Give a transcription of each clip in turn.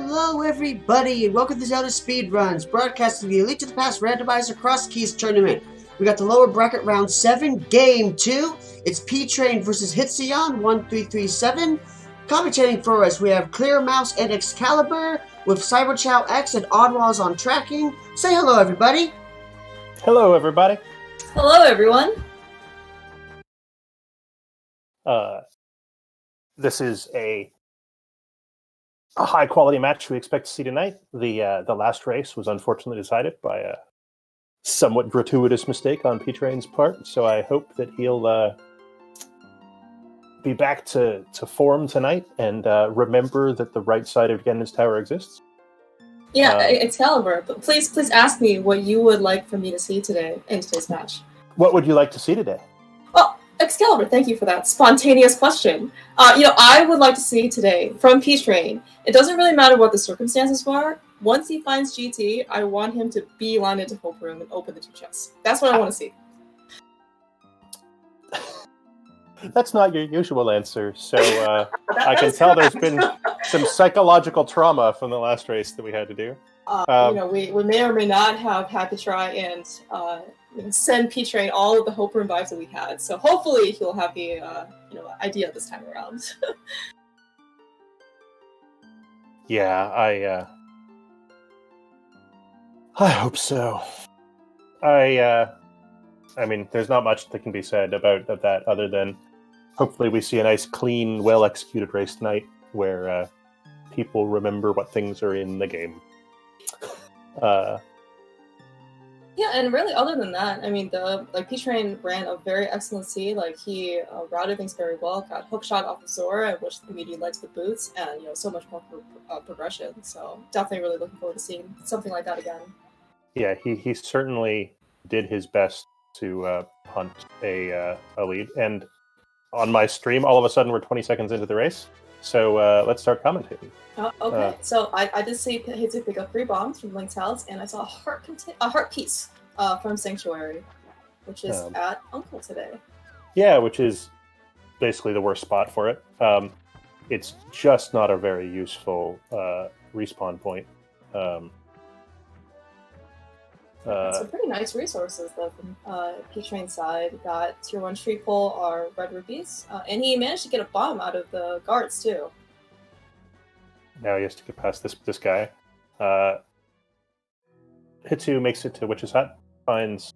Hello, everybody, and welcome to Zelda Speedruns, broadcasting the Elite to the Past Randomizer Crosskeys tournament. We got the lower bracket round 7, game 2. It's P-Train versus Hitsuyan1337. Commentating for us, we have Clear Mouse and Excalibur, with Cyberchow X and Oddwalls on tracking. Say hello, everybody. Hello, everybody. Hello, everyone. This is a high-quality match we expect to see tonight. The last race was unfortunately decided by a somewhat gratuitous mistake on P-Train's part, so I hope that he'll be back to form tonight and remember that the right side of Gen's Tower exists. Yeah, Excalibur, but please ask me what you would like for me to see today in today's match. What would you like to see today? Oh, Excalibur, thank you for that spontaneous question. I would like to see today from P-Train. It doesn't really matter what the circumstances are. Once he finds GT, I want him to beeline into Hope Room and open the two chests. That's what I want to see. That's not your usual answer, so I can tell there's been some psychological trauma from the last race that we had to do. We may or may not have had to try and send P-Train all of the Hope Room vibes that we had. So hopefully he'll have the idea this time around. Yeah, I hope so. I mean, there's not much that can be said about that other than hopefully we see a nice, clean, well-executed race tonight where people remember what things are in the game. Yeah, and really, other than that, I mean, P-Train ran a very excellent seed. He routed things very well, got hookshot off of Zora, which immediately led to the boots, and so much more progression. So definitely really looking forward to seeing something like that again. Yeah, he certainly did his best to hunt a lead, and on my stream, all of a sudden we're 20 seconds into the race. So let's start commentating. Okay, so I did see Hitsu pick up 3 bombs from Link's house, and I saw a heart piece from Sanctuary, which is at Uncle today. Yeah, which is basically the worst spot for it. It's just not a very useful respawn point. Some pretty nice resources though from P-Train's side. Got tier 1 street pole or red rupees, and he managed to get a bomb out of the guards too. Now he has to get past this guy. Hitsu makes it to Witch's Hut, finds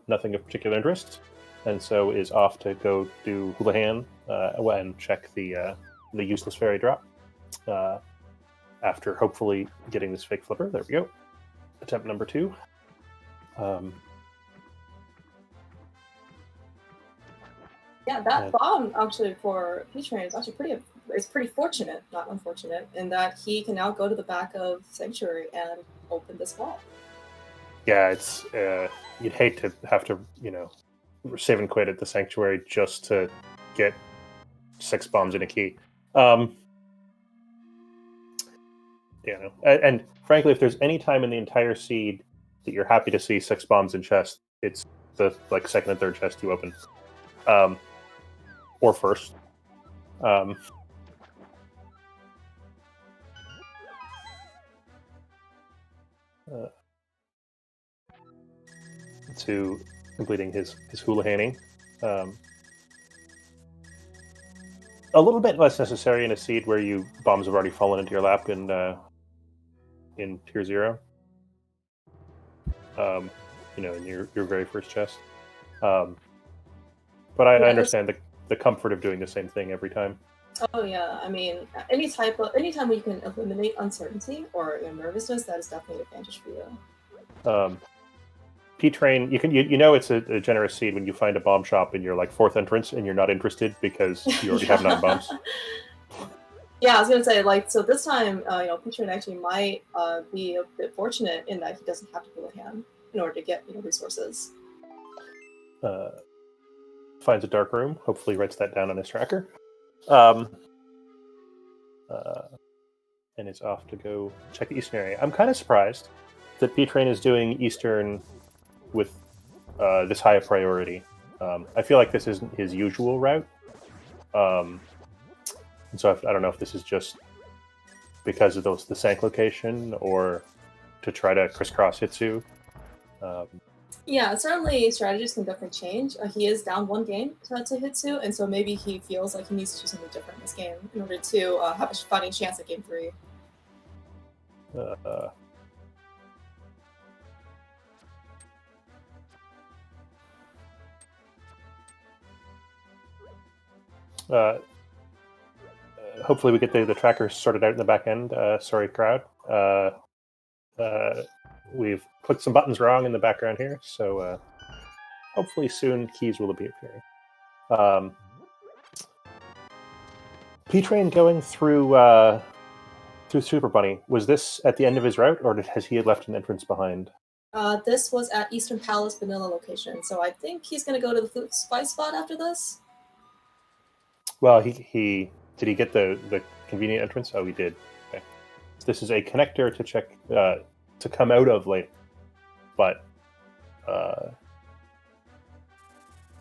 nothing of particular interest, and so is off to go do Houlihan and check the useless fairy drop. After hopefully getting this fake flipper, there we go. Attempt number 2. Yeah, that bomb actually for P-Train is actually pretty fortunate, not unfortunate, in that he can now go to the back of Sanctuary and open this wall. Yeah, it's you'd hate to have to save and quit at the Sanctuary just to get 6 bombs in a key. And frankly, if there's any time in the entire seed that you're happy to see 6 bombs in chest, it's the second and third chest you open, or first. To completing his Houlihaning. A little bit less necessary in a seed where bombs have already fallen into your lap in tier 0. In your very first chest. But I understand the comfort of doing the same thing every time. Oh yeah, I mean, anytime where you can eliminate uncertainty or nervousness, that is definitely an advantage for you. P-Train, it's a generous seed when you find a bomb shop in your 4th entrance and you're not interested because you already have 9 bombs. Yeah, I was gonna say, so this time, P-Train actually might be a bit fortunate in that he doesn't have to pull a hand in order to get resources. Finds a dark room. Hopefully, writes that down on his tracker. And is off to go check the Eastern area. I'm kind of surprised that P-Train is doing Eastern with this high a priority. I feel like this isn't his usual route. And so I don't know if this is just because of the Sank location, or to try to crisscross Hitsu. Yeah, certainly strategies can definitely change. He is down one game to Hitsu, and so maybe he feels like he needs to do something different in this game in order to have a fighting chance at game 3. Hopefully we get the trackers sorted out in the back end. Sorry, crowd. We've clicked some buttons wrong in the background here, so hopefully soon keys will be appearing. P-Train going through Super Bunny, was this at the end of his route, or has he left an entrance behind? This was at Eastern Palace Vanilla location, so I think he's going to go to the Food Spice spot after this. Well, he did he get the convenient entrance? Oh, he did. Okay. This is a connector to check to come out of later, but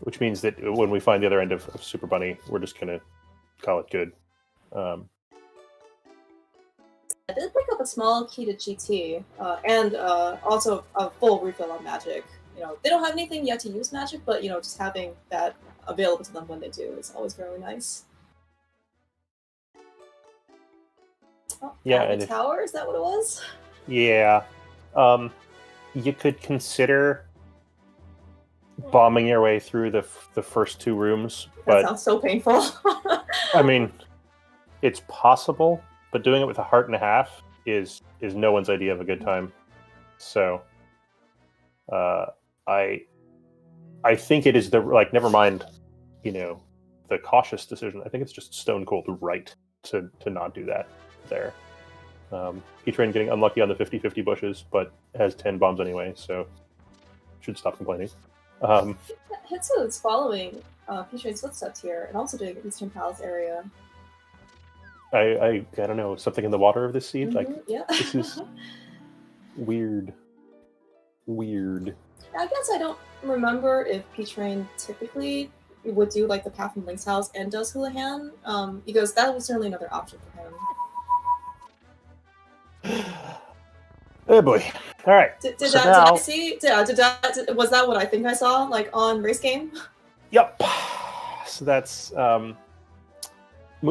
which means that when we find the other end of Super Bunny, we're just gonna call it good. I did pick up a small key to GT, and also a full refill on magic. They don't have anything yet to use magic, but just having that available to them when they do is always really nice. Oh, yeah, and the tower, is that what it was? Yeah. You could consider bombing your way through the first 2 rooms, but that sounds so painful. I mean, it's possible, but doing it with a heart and a half is no one's idea of a good time. So, I think it is never mind, the cautious decision. I think it's just stone cold right to not do that there. P-Train getting unlucky on the 50-50 bushes, but has 10 bombs anyway, so should stop complaining. Hitsu is following P-Train's footsteps here, and also doing Eastern Palace area. I don't know, something in the water of this seed? Yeah. This is weird. I guess I don't remember if P-Train typically would do the path from Link's house and does Houlihan, because that was certainly another option for him. Oh boy! All right. Was that what I think I saw on Race Game? Yep. So that's Moon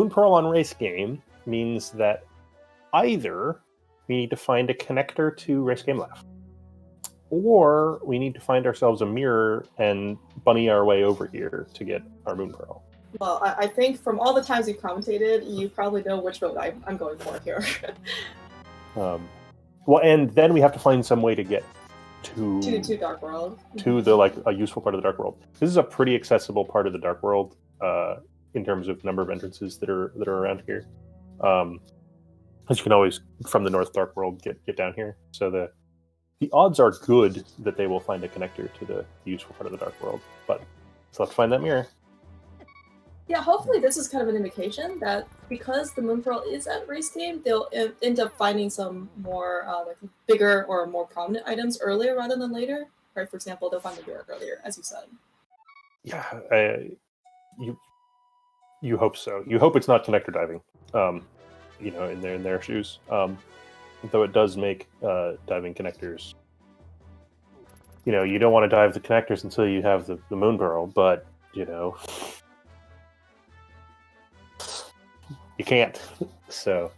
Pearl on Race Game means that either we need to find a connector to Race Game Left, or we need to find ourselves a mirror and bunny our way over here to get our Moon Pearl. Well, I think from all the times you've commentated, you probably know which vote I'm going for here. Well, and then we have to find some way to get to Dark World, to the a useful part of the Dark World. This is a pretty accessible part of the Dark World in terms of number of entrances that are around here. As you can always from the North Dark World get down here. So the odds are good that they will find a connector to the useful part of the Dark World, but still have to find that mirror. Yeah, hopefully this is kind of an indication that because the Moon Pearl is at Race Game, they'll end up finding some more bigger or more prominent items earlier rather than later. Right, for example, they'll find the mirror earlier, as you said. Yeah, you hope so. You hope it's not connector diving. In their shoes. Though it does make diving connectors. You don't want to dive the connectors until you have the Moon Pearl, but you can't. So,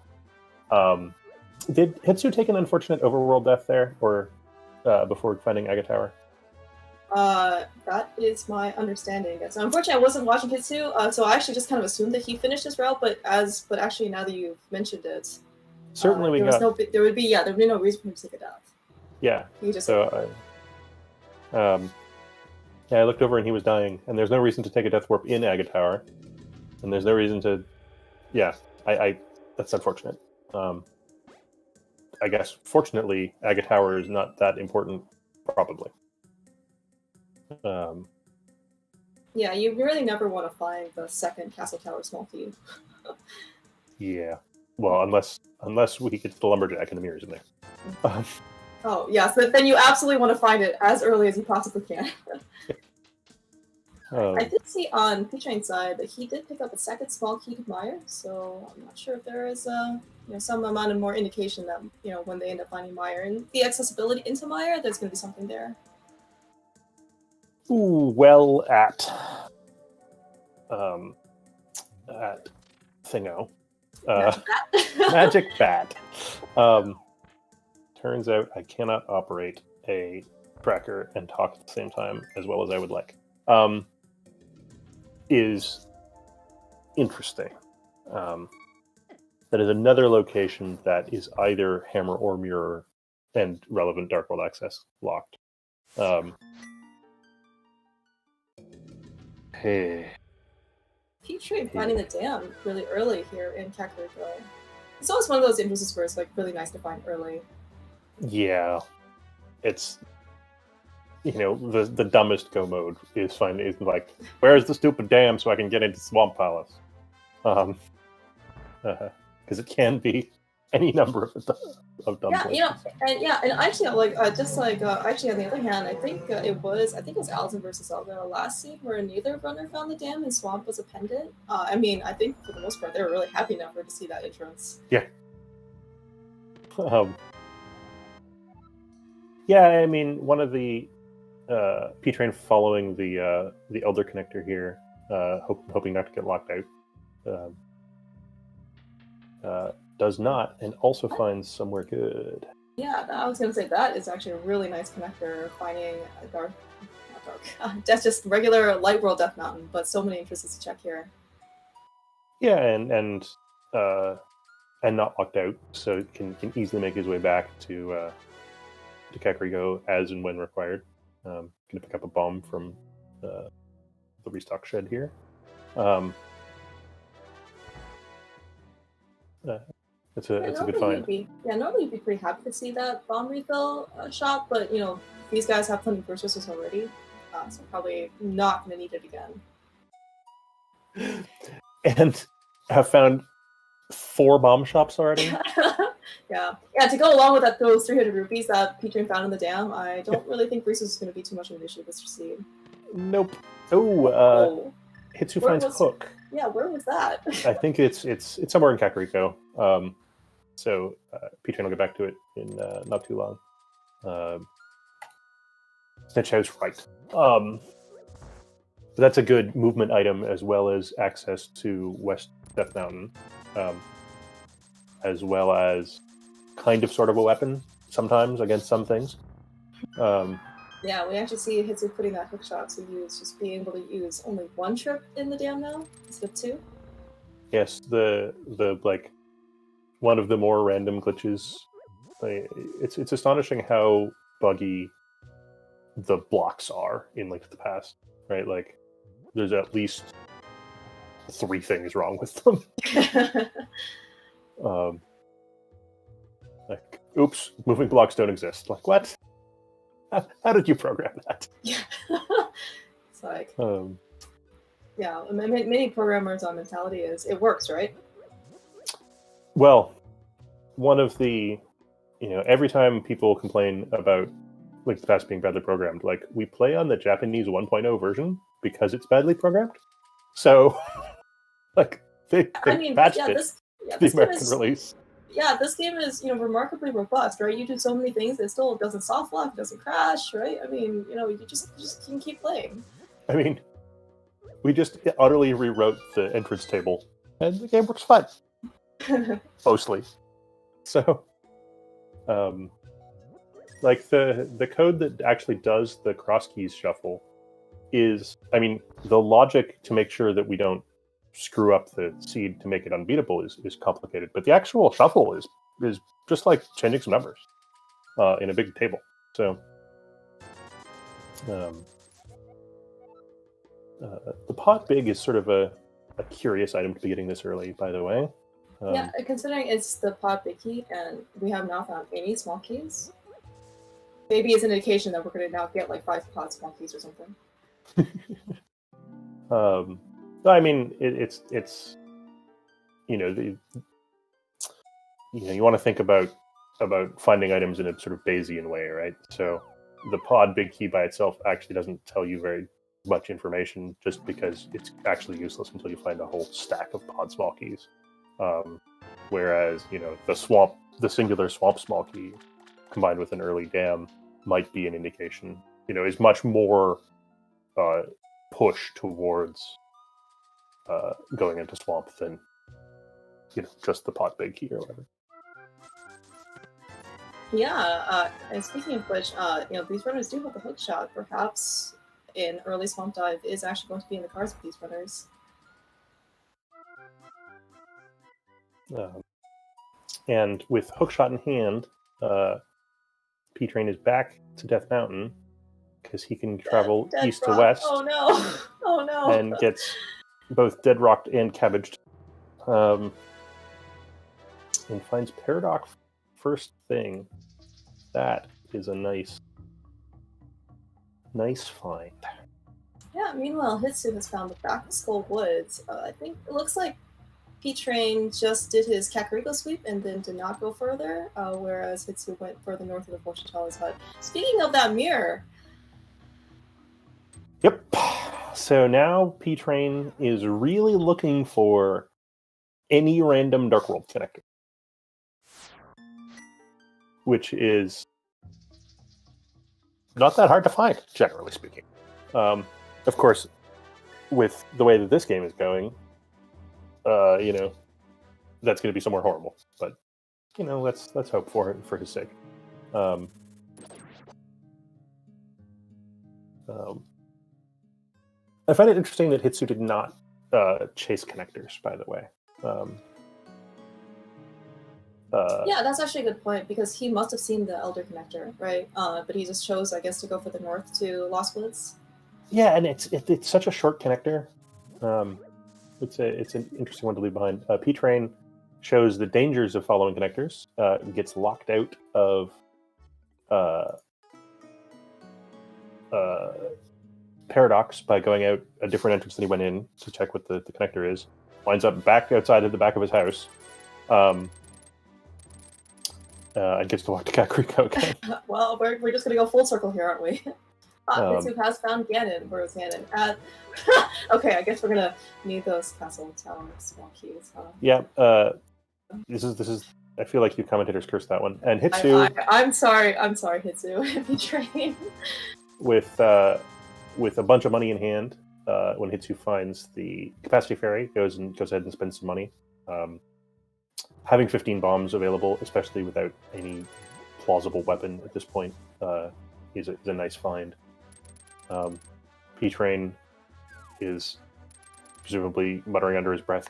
did Hitsu take an unfortunate overworld death there, or before finding Aga Tower? That is my understanding. So unfortunately, I wasn't watching Hitsu, so I actually just kind of assumed that he finished his route. But actually, now that you've mentioned it, certainly there would be no reason for him to take a death. Yeah. He just I looked over and he was dying, and there's no reason to take a death warp in Aga Tower, and there's no reason to. Yeah, I that's unfortunate. I guess fortunately, Aga Tower is not that important, probably. Yeah, you really never want to find the second Castle Tower small key. Yeah, well, unless we get the lumberjack and the mirrors in there. Oh yes, but then you absolutely want to find it as early as you possibly can. I did see on P-Train's side that he did pick up a second small key to Meyer, so I'm not sure if there is some amount of more indication that when they end up finding Mire and the accessibility into Mire, there's going to be something there. Ooh, well at Thingo. Magic Bat. Turns out I cannot operate a tracker and talk at the same time as well as I would like. Is interesting. That is another location that is either Hammer or Mirror and relevant Dark World access locked. Hey. P-Train finding the dam really early here in Kakariko. It's always one of those instances where it's like really nice to find early. Yeah. It's the dumbest go mode is like, where's the stupid dam so I can get into Swamp Palace? Because it can be any number of dumb places. And actually, actually on the other hand, I think it was Alton versus Zelda last scene where neither runner found the dam and Swamp was a pendant. I think for the most part they were really happy enough to see that entrance. Yeah. One of the P-Train following the Elder connector here, hoping not to get locked out. Does not, and also finds somewhere good. Yeah, I was going to say that is actually a really nice connector, finding that's just regular Light World Death Mountain, but so many entrances to check here. Yeah, and not locked out, so can easily make his way back to Kakariko as and when required. Going to pick up a bomb from the restock shed here. It's a good find. Normally you'd be pretty happy to see that bomb refill shop, but these guys have plenty of resources already, so probably not going to need it again. And have found 4 bomb shops already. Yeah. To go along with those 300 rupees that P-Train found in the dam, I don't really think resources is going to be too much of an issue this seed. Nope. Oh, Hitsu finds Hook. Yeah, where was that? I think it's somewhere in Kakariko. So P-Train will get back to it in not too long. Snitch House, right. But that's a good movement item as well as access to West Death Mountain, as well as kind of sort of a weapon sometimes against some things. Yeah, we actually see Hitsu putting that hook shot to use, just being able to use only 1 trip in the dam now instead of 2. Yes, the one of the more random glitches. It's astonishing how buggy the blocks are in Link to the Past, right? Like, there's at least 3 things wrong with them. Like, oops, moving blocks don't exist. Like, what? How did you program that? Yeah. It's like, yeah, many programmers' mentality is, it works, right? Well, one of the, every time people complain about Link to the Past being badly programmed, like, we play on the Japanese 1.0 version because it's badly programmed. So, like, they patched it the American release. Yeah, this game is, remarkably robust, right? You do so many things, it still doesn't soft lock, it doesn't crash, right? You just can keep playing. We just utterly rewrote the entrance table, and the game works fine. Mostly. So, like, the code that actually does the Crosskeys shuffle is, the logic to make sure that we don't screw up the seed to make it unbeatable is complicated, but the actual shuffle is just like changing some numbers in a big table. So the pot big is sort of a curious item to be getting this early, by the way. Yeah, considering it's the pot big key and we have not found any small keys, maybe it's an indication that we're going to now get like 5 pot small keys or something. It's you want to think about finding items in a sort of Bayesian way, right? So the pod big key by itself actually doesn't tell you very much information, just because it's actually useless until you find a whole stack of pod small keys. Whereas, the singular swamp small key combined with an early dam might be an indication, is much more push towards going into swamp than, just the pot big key or whatever. Yeah, and speaking of which, these runners do have the hook shot. Perhaps an early swamp dive is actually going to be in the cards with these runners. And with hookshot in hand, P-Train is back to Death Mountain because he can travel east to west. Oh no! Oh no! And gets both dead rocked and cabbaged. And finds Paradox first thing. That is a nice find. Yeah, meanwhile, Hitsu has found the back of Skull Woods. I think it looks like P-Train just did his Kakariko sweep and then did not go further, whereas Hitsu went further north of the fortune teller's hut. Speaking of that mirror... Yep. So now P-Train is really looking for any random Dark World connector. Which is not that hard to find, generally speaking. Of course, with the way that this game is going, that's going to be somewhere horrible. But let's hope for it for his sake. I find it interesting that Hitsu did not chase connectors. By the way. Yeah, that's actually a good point, because he must have seen the Elder Connector, right? But he just chose, I guess, to go for the north to Lost Woods. Yeah, and it's such a short connector. It's an interesting one to leave behind. P-Train shows the dangers of following connectors. Gets locked out of Paradox by going out a different entrance than he went in to check what the connector is. Winds up back outside at the back of his house. And gets to walk to Kakariko again. Well, we're just going to go full circle here, aren't we? Hitsu has found Ganon. Where is Ganon? Okay, I guess we're going to need those castle tower small keys. Yeah, this is. I feel like you commentators cursed that one. And Hitsu... I'm sorry, Hitsu. P-Train. With a bunch of money in hand, when Hitsu finds the capacity fairy, goes ahead and spends some money. Having 15 bombs available, especially without any plausible weapon at this point, is a nice find. P-Train is presumably muttering under his breath,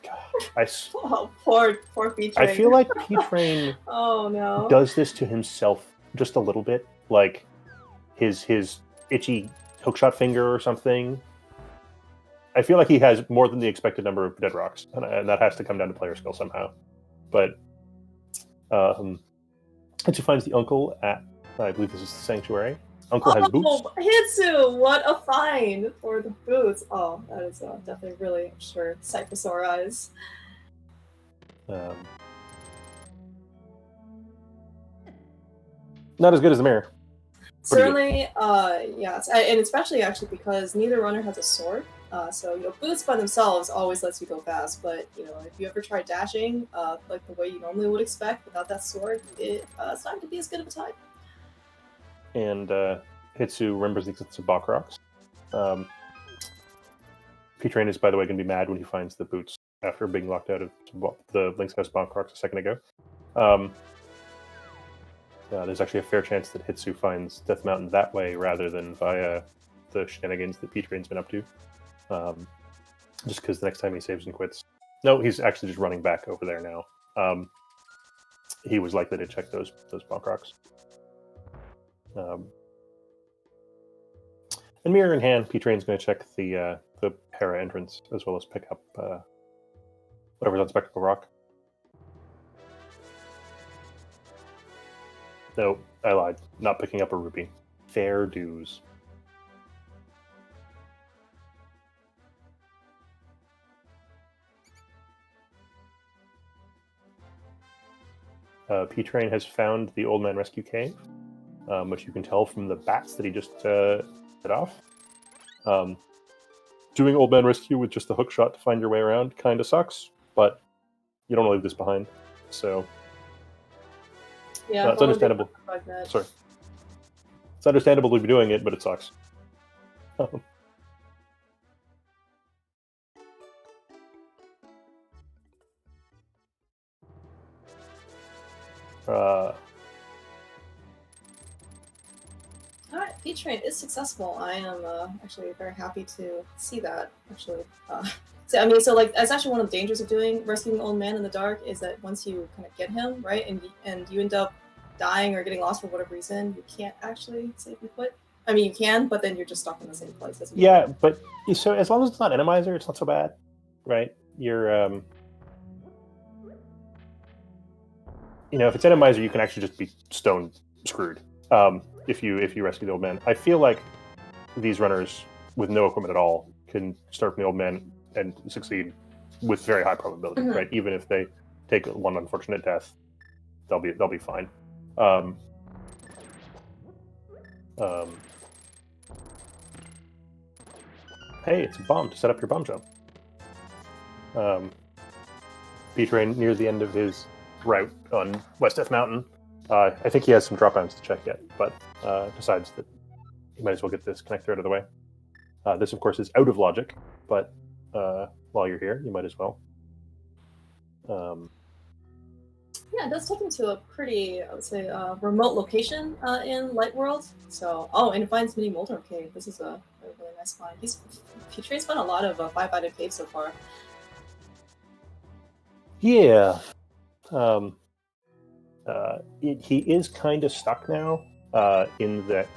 Oh, poor P-Train. I feel like P-Train oh, no. does this to himself just a little bit. Like his itchy hookshot finger or something. I feel like he has more than the expected number of dead rocks, and that has to come down to player skill somehow. But Hitsu finds the uncle at, I believe this is the sanctuary. Uncle has boots. Hitsu! What a find for the boots. Oh, that is definitely really, I'm sure, sight for sore eyes. Not as good as the mirror. Certainly, yes, and especially actually because neither runner has a sword. So boots by themselves always lets you go fast, but if you ever try dashing like the way you normally would expect without that sword, it's not going to be as good of a time. And Hitsu remembers the existence of Bach rocks. P-Train is, by the way, going to be mad when he finds the boots after being locked out of the Link's House Bach rocks a second ago. There's actually a fair chance that Hitsu finds Death Mountain that way rather than via the shenanigans that P-Train's been up to. Just because the next time he saves and quits. No, he's actually just running back over there now. He was likely to check those Bach rocks. And mirror in hand, P-Train's going to check the para entrance as well as pick up whatever's on Spectacle Rock. No, I lied. Not picking up a rupee. Fair dues. P-Train has found the Old Man Rescue Cave, which you can tell from the bats that he just hit off. Doing Old Man Rescue with just the hook shot to find your way around kind of sucks, but you don't want to leave this behind. So Yeah, it's understandable. Sorry, it's understandable to be doing it, but it sucks. Alright, P-Train is successful. I am actually very happy to see that, actually. So, I mean, so, like, that's actually one of the dangers of rescuing the old man in the dark, is that once you kind of get him, right, and you end up dying or getting lost for whatever reason, you can't actually save and quit. I mean, you can, but then you're just stuck in the same place. As you yeah, but so as long as it's not Enemizer, it's not so bad, right? You're, you know, if it's Enemizer, you can actually just be stone screwed if you rescue the old man. I feel like these runners with no equipment at all can start from the old man and succeed with very high probability, right? Even if they take one unfortunate death, they'll be fine. Hey, it's a bomb to set up your bomb jump. P-Train near the end of his route on West Death Mountain. I think he has some drop-downs to check yet, but decides that he might as well get this connector out of the way. This, of course, is out of logic, but while you're here, you might as well. Yeah, it does take him to a pretty, I would say, remote location in Light World. So, and it finds Mini Molder Cave. This is a really nice find. P-Train's found a lot of five-sided caves so far. Yeah. He is kind of stuck now in that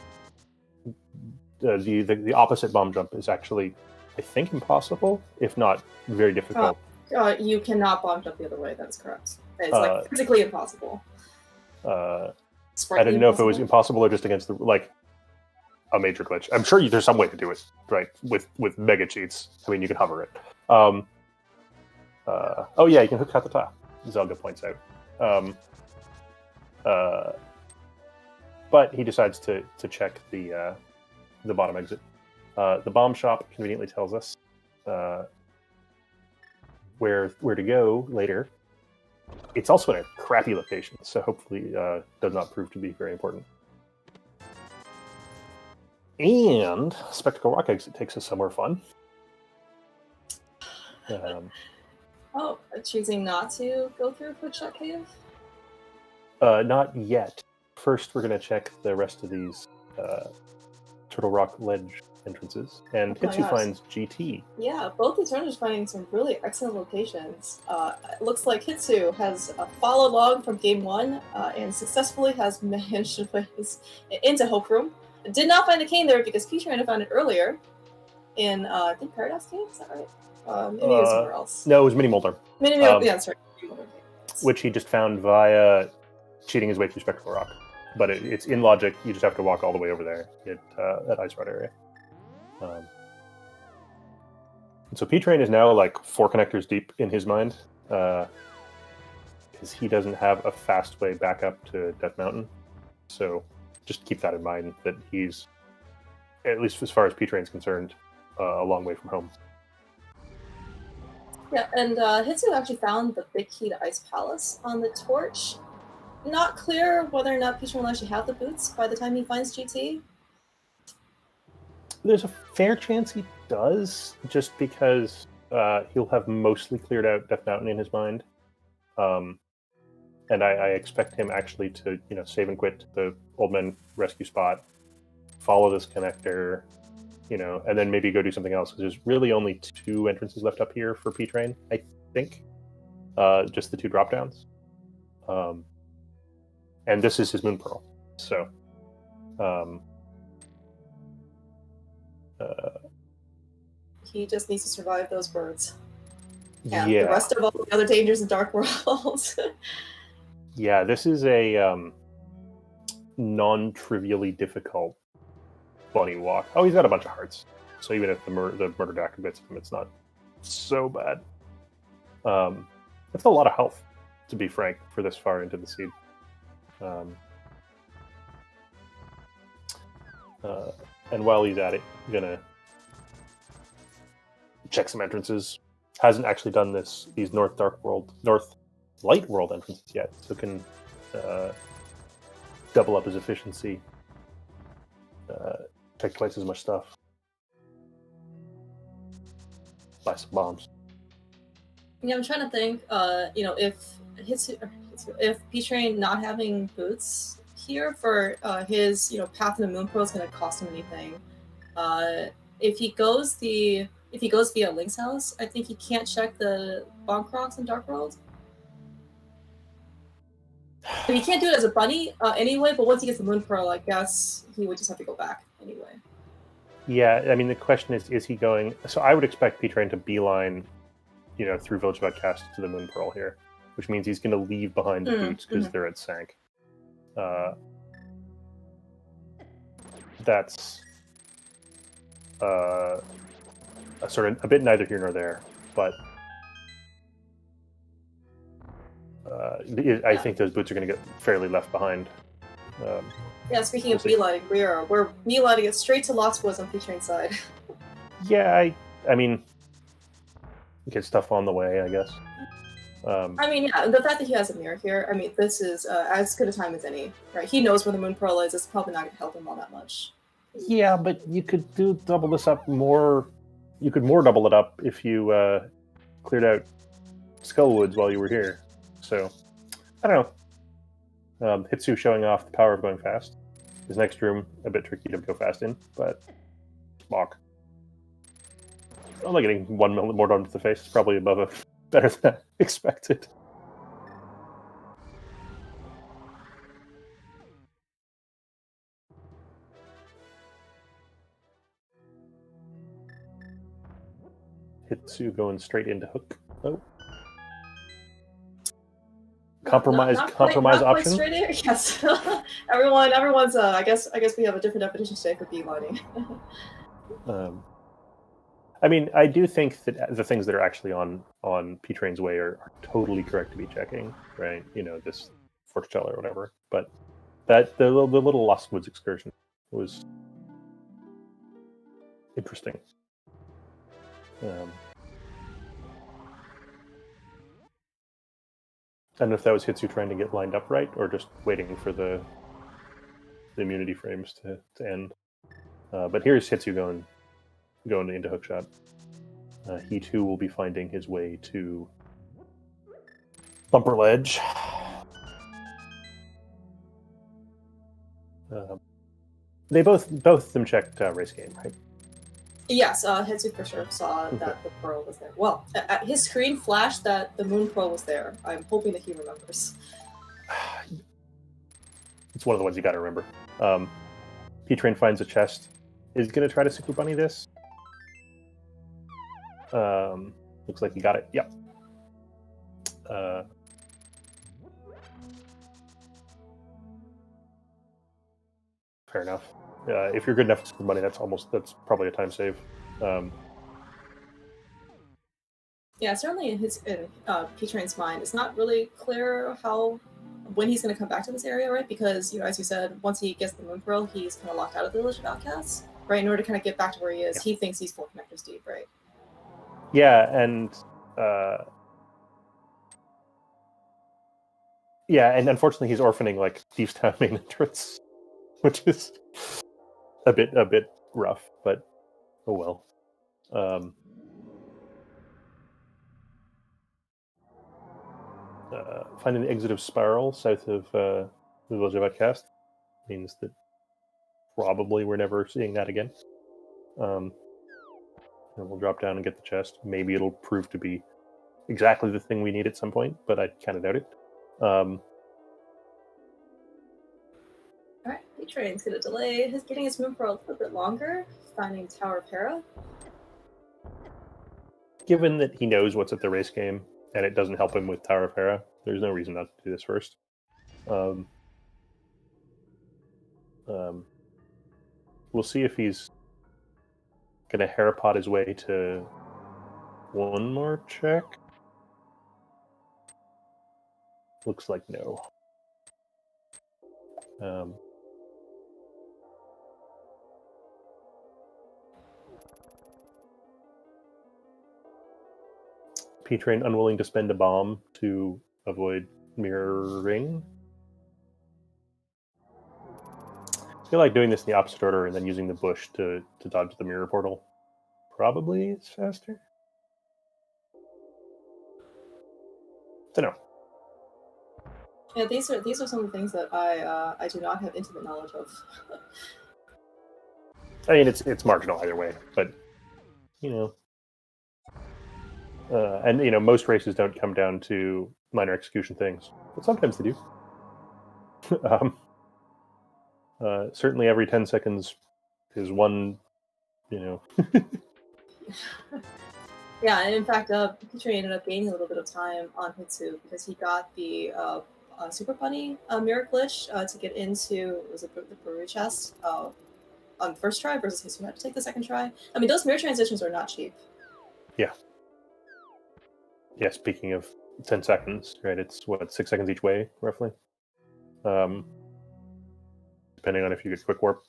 the opposite bomb jump is actually, I think, impossible, if not very difficult. You cannot bomb jump the other way. That is correct. It's like physically impossible. I didn't know if it was impossible or just against a major glitch. I'm sure there's some way to do it, right? With mega cheats. I mean, you can hover it. Oh yeah, you can hook at the top. Zelda points out. But he decides to check the bottom exit. The bomb shop conveniently tells us where to go later. It's also in a crappy location, so hopefully does not prove to be very important. And Spectacle Rock exit takes us somewhere fun. Choosing not to go through Quickshot Cave? Not yet. First, we're going to check the rest of these Turtle Rock ledge entrances, and Hitsu finds GT. Yeah, both these runners are finding some really excellent locations. It looks like Hitsu has followed along from game 1 and successfully has managed to put into Hope Room. Did not find a cane there because P-Train found it earlier in, I think, Paradise Cave? Is that right? Maybe it was somewhere else. No, it was Mini Molder. Yeah, that's right. Which he just found via cheating his way through Spectral Rock. But it's in logic. You just have to walk all the way over there at Ice Rod area. And so P-Train is now like 4 connectors deep in his mind, because he doesn't have a fast way back up to Death Mountain. So just keep that in mind, that he's, at least as far as P-Train's concerned, a long way from home. Yeah, and Hitsu actually found the big key to Ice Palace on the torch. Not clear whether or not P-Train will actually have the boots by the time he finds GT. There's a fair chance he does, just because he'll have mostly cleared out Death Mountain in his mind. And I expect him actually to, save and quit the Old Man rescue spot, follow this connector, and then maybe go do something else. Because there's really only 2 entrances left up here for P-Train, I think. Just the 2 drop-downs. And this is his Moon Pearl. So, he just needs to survive those birds. And the rest of all the other dangers in Dark World. Yeah, this is a non-trivially difficult bunny walk. Oh, he's got a bunch of hearts. So even if the murder doctor bits him, it's not so bad. That's a lot of health, to be frank, for this far into the seed. And while he's at it, I'm gonna check some entrances. Hasn't actually done these North light world entrances yet, so can double up his efficiency, take twice as much stuff, buy some bombs. Yeah, I'm trying to think. If P-Train not having boots here for his path to the Moon Pearl is going to cost him anything. If he goes via Link's house, I think he can't check the Bomb Crocs in Dark World. And he can't do it as a bunny anyway, but once he gets the Moon Pearl, I guess he would just have to go back anyway. Yeah, I mean, the question is he going... So I would expect P-Train to beeline, through Village of Outcast to the Moon Pearl here, which means he's going to leave behind the boots because they're at Sank. That's a sort of a bit neither here nor there, but I think those boots are going to get fairly left behind. Yeah, speaking of beelining, we're beelining it straight to Lost Woods on P-Train's side. Yeah, I mean, get stuff on the way, I guess. I mean, yeah, the fact that he has a mirror here, I mean, this is as good a time as any, right? He knows where the Moon Pearl is. It's probably not going to help him all that much. Yeah, but you could double this up more. You could more double it up if you cleared out Skullwoods while you were here. So, I don't know. Hitsu showing off the power of going fast. His next room, a bit tricky to go fast in, but Mock. Only getting 1 million more done to the face is probably better than I expected. Hitsu going straight into hook. Oh. Compromise option. Straight in. Yes. everyone's. I guess we have a different definition today for beelining. I mean, I do think that the things that are actually on P-Train's way are totally correct to be checking, right? This Fortune or whatever. But the little Lost Woods excursion was interesting. I don't know if that was Hitsu trying to get lined up right, or just waiting for the immunity frames to end. But here's Hitsu going into hookshot. He too will be finding his way to Bumper Ledge. They both of them checked race game, right? Yes, Hitsu for sure saw that the Pearl was there. Well, his screen flashed that the Moon Pearl was there. I'm hoping that he remembers. It's one of the ones you got to remember. P-Train finds a chest. Is he going to try to Super Bunny this? Looks like he got it. Yep. Fair enough. If you're good enough to Super Bunny, that's probably a time save. Yeah, certainly in P-Train's mind, it's not really clear when he's going to come back to this area, right? Because as you said, once he gets the Moon Pearl, he's kind of locked out of the Village of Outcasts, right? In order to kind of get back to where he is, He thinks he's 4 connectors deep, right? Yeah, and unfortunately, he's orphaning like Thieves' Town main entrance, which is a bit rough, but oh well. Finding the exit of Spiral south of the Village of Outcast means that probably we're never seeing that again. And we'll drop down and get the chest. Maybe it'll prove to be exactly the thing we need at some point, but I kind of doubt it. Alright, P-Train's going to delay getting his Moon Pearl a little bit longer, finding Tower of Hera. Given that he knows what's at the race game, and it doesn't help him with Tower of Hera, there's no reason not to do this first. We'll see if he's going to Herapod his way to one more check. Looks like no. P-Train unwilling to spend a bomb to avoid mirroring. I feel like doing this in the opposite order and then using the bush to dodge the mirror portal probably is faster. Don't know. Yeah, these are some of the things that I do not have intimate knowledge of. I mean, it's marginal either way, but and most races don't come down to minor execution things, but sometimes they do. Certainly, every 10 seconds is one. Yeah, and in fact, Petrie ended up gaining a little bit of time on Hitsu because he got the Super Bunny mirror glitch to get into the brewery chest on the first try versus Hitsu had to take the second try. I mean, those mirror transitions are not cheap. Yeah. Yeah, speaking of 10 seconds, right? It's 6 seconds each way, roughly. Depending on if you get quick warp.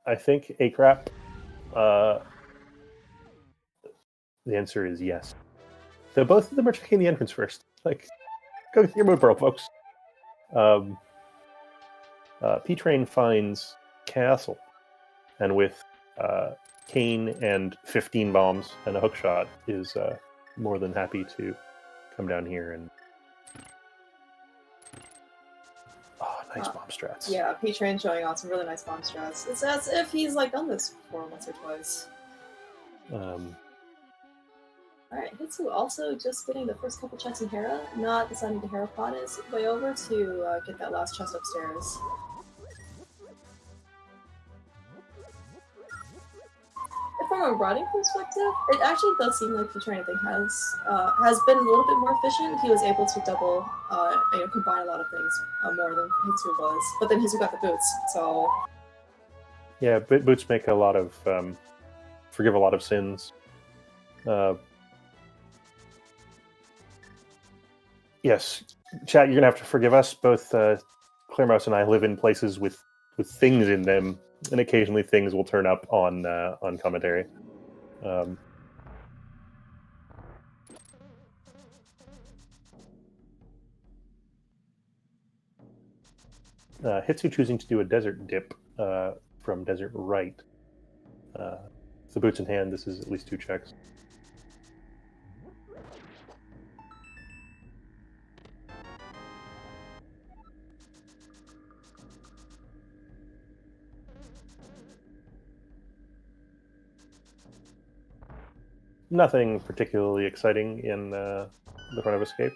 I think A-Crap. The answer is yes. Though both of them are checking the entrance first. Like, go get your mood pearl, folks. P-Train finds Castle, and with Kane and 15 bombs and a hookshot is more than happy to come down here and nice bomb strats. Yeah, P-Train showing off some really nice bomb strats. It's as if he's like done this before once or twice. Alright, Hitsu also just getting the first couple checks in Hera, not deciding to Hera pod his way over to get that last chest upstairs. From a routing perspective, it actually does seem like P-Train I think has been a little bit more efficient. He was able to double, combine a lot of things more than Hitsu was. But then Hitsu got the boots, so yeah, boots make a lot of forgive a lot of sins. Yes, chat, you're gonna have to forgive us. Both Claire Mouse and I live in places with things in them, and occasionally things will turn up on commentary. Hitsu choosing to do a desert dip from desert right. The boots in hand, this is at least 2 checks. Nothing particularly exciting in the front of escape.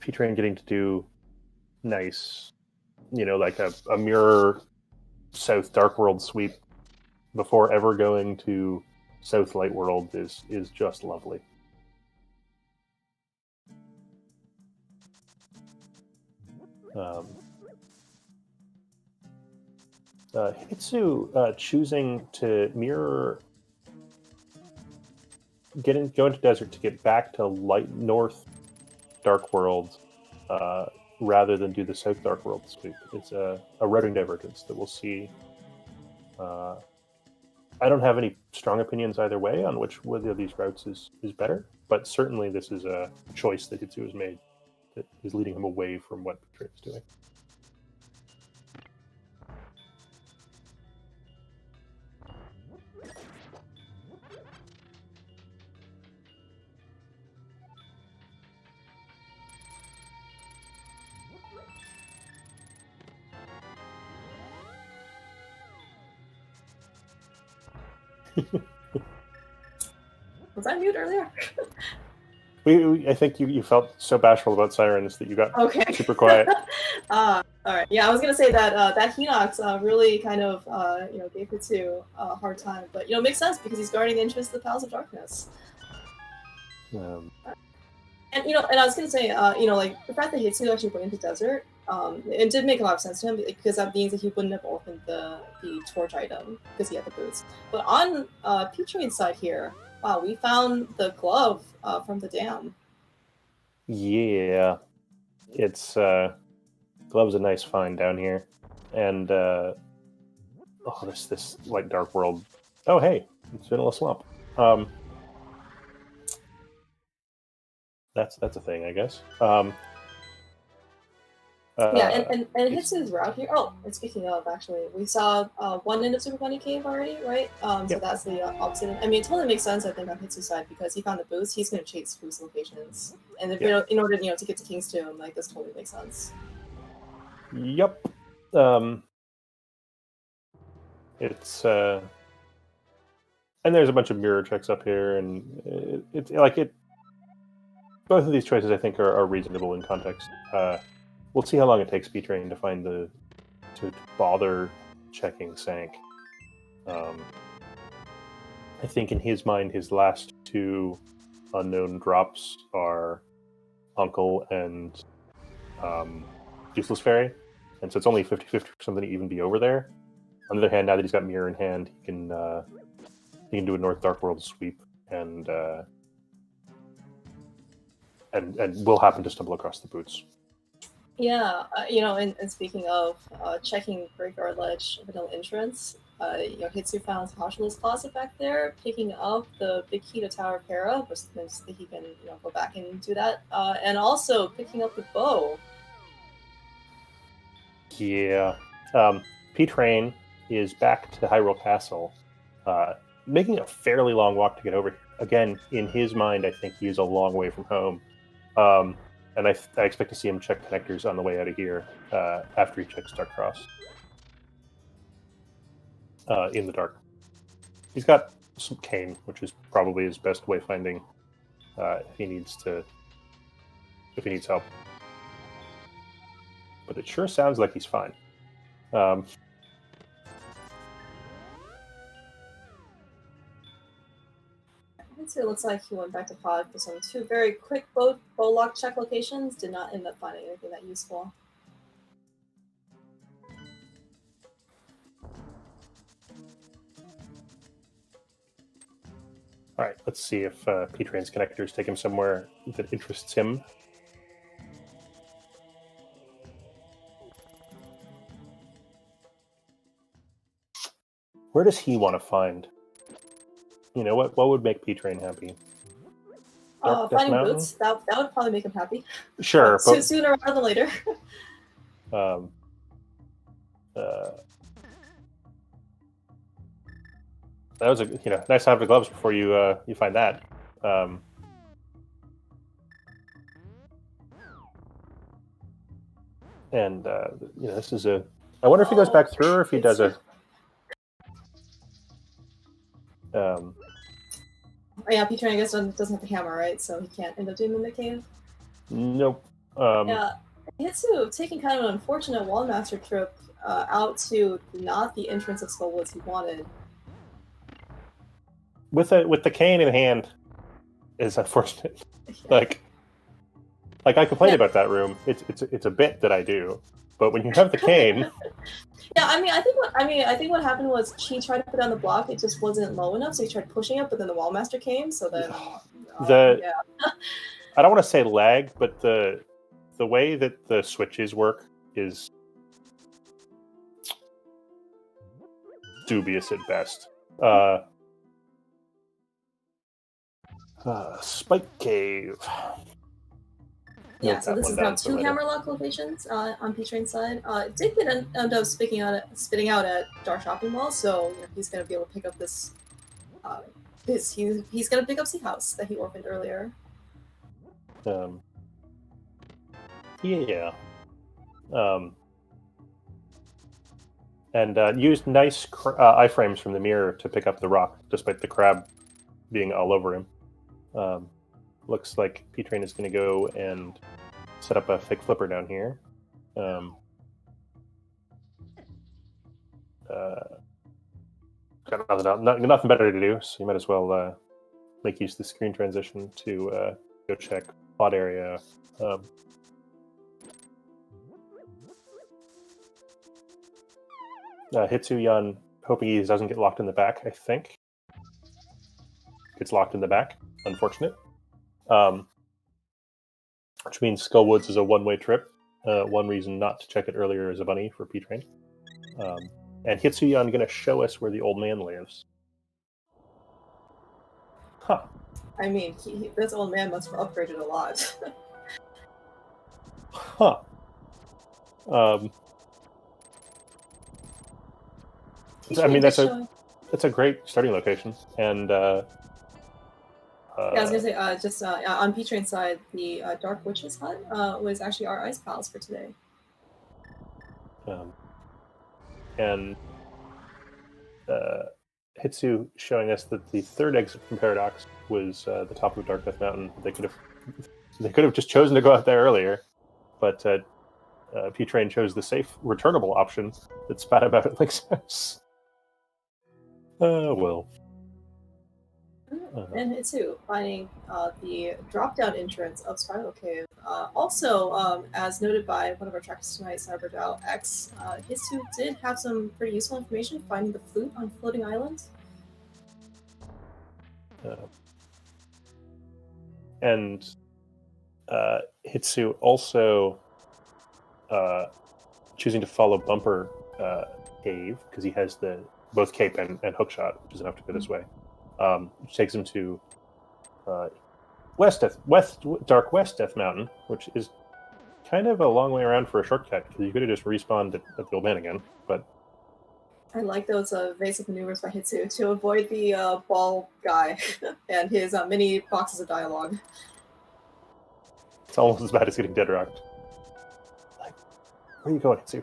P-Train getting to do nice, like a mirror South Dark World sweep before ever going to South Light World is just lovely. Hitsu choosing to mirror go into desert to get back to Light North Dark World rather than do the South Dark World sweep. It's a routing divergence that we'll see. I don't have any strong opinions either way on whether of these routes is better, but certainly this is a choice that Hitsu has made that is leading him away from what P-Train is doing. Was I mute earlier? I think you felt so bashful about Sirens that you got super quiet. All right. Yeah, I was gonna say that that Hinox really kind of gave Hitsu a hard time, but it makes sense because he's guarding the interests of the Palace of Darkness. And and I was gonna say like the fact that Hitsu actually went into desert, it did make a lot of sense to him because that means that he wouldn't have opened the torch item because he had the boots. But on P-Train's side here, wow, we found the glove from the dam. Yeah, it's Glove's a nice find down here, and this like dark world. Oh hey, it's Vanilla Swamp. That's a thing, I guess. Yeah, and Hitsu's route here. Oh, and speaking of, actually, we saw one end of Super Bunny Cave already, right? So Yep. that's the opposite. I mean, it totally makes sense, I think, on Hitsu's side because he found the boost. He's going to chase boost locations, and if, in order, to get to King's Tomb, like this totally makes sense. Yep. It's and there's a bunch of mirror checks up here, and it's like it. Both of these choices, I think, are reasonable in context. We'll see how long it takes P-Train to find to bother checking Sank. I think in his mind, his last two unknown drops are Uncle and Useless Fairy, and so it's only 50-50 for something to even be over there. On the other hand, now that he's got Mirror in hand, he can do a North Dark World sweep, and will happen to stumble across the boots. Yeah, and speaking of checking Graveyard Ledge Vanilla entrance, Hitsu found Hashula's closet back there, picking up the big key to Tower of Hera, which means that he can go back and do that, and also picking up the bow. Yeah, P-Train is back to Hyrule Castle, making a fairly long walk to get over here. Again, in his mind, I think he is a long way from home. And I expect to see him check connectors on the way out of here after he checks Dark Cross in the dark. He's got some cane, which is probably his best wayfinding if he needs help. But it sure sounds like he's fine. So it looks like he went back to Pod for some two very quick bow lock check locations. Did not end up finding anything that useful. All right, let's see if P-Train's connectors take him somewhere that interests him. Where does he want to find? What would make P-Train happy? Finding Mountain? Boots. That would probably make him happy. Sure, but sooner rather than later. That was nice to have the gloves before you find that. And this is a. I wonder if he goes back through, or if he does a. Yeah, P-Train, I guess, doesn't have the hammer, right? So he can't end up doing the cave. Nope. Yeah, Hitsu taking kind of an unfortunate Wallmaster trip out to not the entrance of Skullwoods he wanted. With the cane in hand is unfortunate. Yeah. Like I complain about that room. It's a bit that I do, but when you have the cane. Yeah, I think what happened was he tried to put down the block. It just wasn't low enough, so he tried pushing it, but then the Wallmaster came. So then yeah. I don't want to say lag, but the way that the switches work is dubious at best. Spike Cave. Yeah, so this is now two hammerlock locations on P-Train's side. It did end up spitting out at Dark Shopping Mall, so he's going to be able to pick up this. He's going to pick up Sea House that he orphaned earlier. Yeah. And used nice iframes from the mirror to pick up the rock, despite the crab being all over him. Looks like P-Train is going to go and set up a fake flipper down here. Got nothing better to do, so you might as well make use of the screen transition to go check plot area. Hitsuyan hoping he doesn't get locked in the back, I think. gets locked in the back. Unfortunate. Which means Skullwoods is a one-way trip. One reason not to check it earlier is a bunny for P-Train. And Hitsuyan going to show us where the old man lives. Huh. I mean, this old man must have upgraded a lot. Huh. I mean, that's a great starting location, and yeah, I was gonna say, just on P-Train's side, the Dark Witch's hut was actually our ice palace for today. And Hitsu showing us that the third exit from Paradox was the top of Dark Death Mountain. They could have just chosen to go out there earlier, but P-Train chose the safe, returnable option that spat about at Link's house. Well. And Hitsu finding the drop-down entrance of Spiral Cave. Also, as noted by one of our trackers tonight, CyberDAO X, Hitsu did have some pretty useful information finding the flute on floating islands. And Hitsu also choosing to follow Bumper Cave because he has both Cape and Hookshot, which is enough to go this way. Which takes him to Dark West Death Mountain, which is kind of a long way around for a shortcut because you could have just respawned at the old man again. But I like those evasive maneuvers by Hitsu to avoid the ball guy and his mini boxes of dialogue. It's almost as bad as getting dead rocked. Like, where are you going, Hitsu?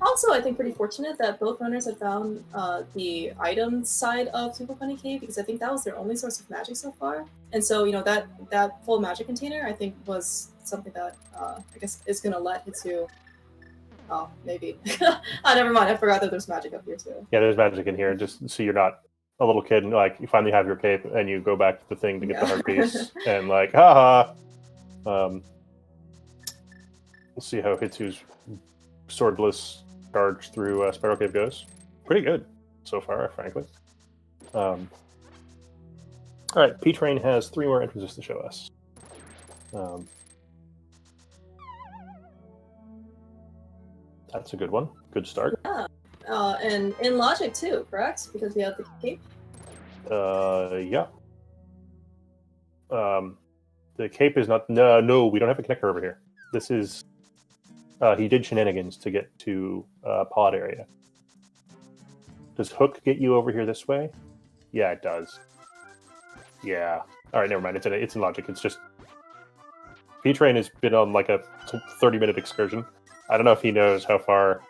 Also, I think pretty fortunate that both runners had found the item side of Super Funny Cave because I think that was their only source of magic so far. And so, that full magic container, I think, was something that I guess is going to let Hitsu... Oh, maybe. Never mind. I forgot that there's magic up here, too. Yeah, there's magic in here, just so you're not a little kid and, like, you finally have your cape and you go back to the thing to get the heart piece and, like, haha! We'll see how Hitsu's swordless charge through Spiral Cave goes. Pretty good so far, frankly. Alright, P-Train has 3 more entrances to show us. That's a good one. Good start. Yeah. And in logic, too, correct? Because we have the cape? Yeah. The cape is not... No, we don't have a connector over here. This is... he did shenanigans to get to pod area. Does Hook get you over here this way? Yeah, it does. Yeah. All right, never mind. It's in logic. It's just P-Train has been on like a 30-minute excursion. I don't know if he knows how far,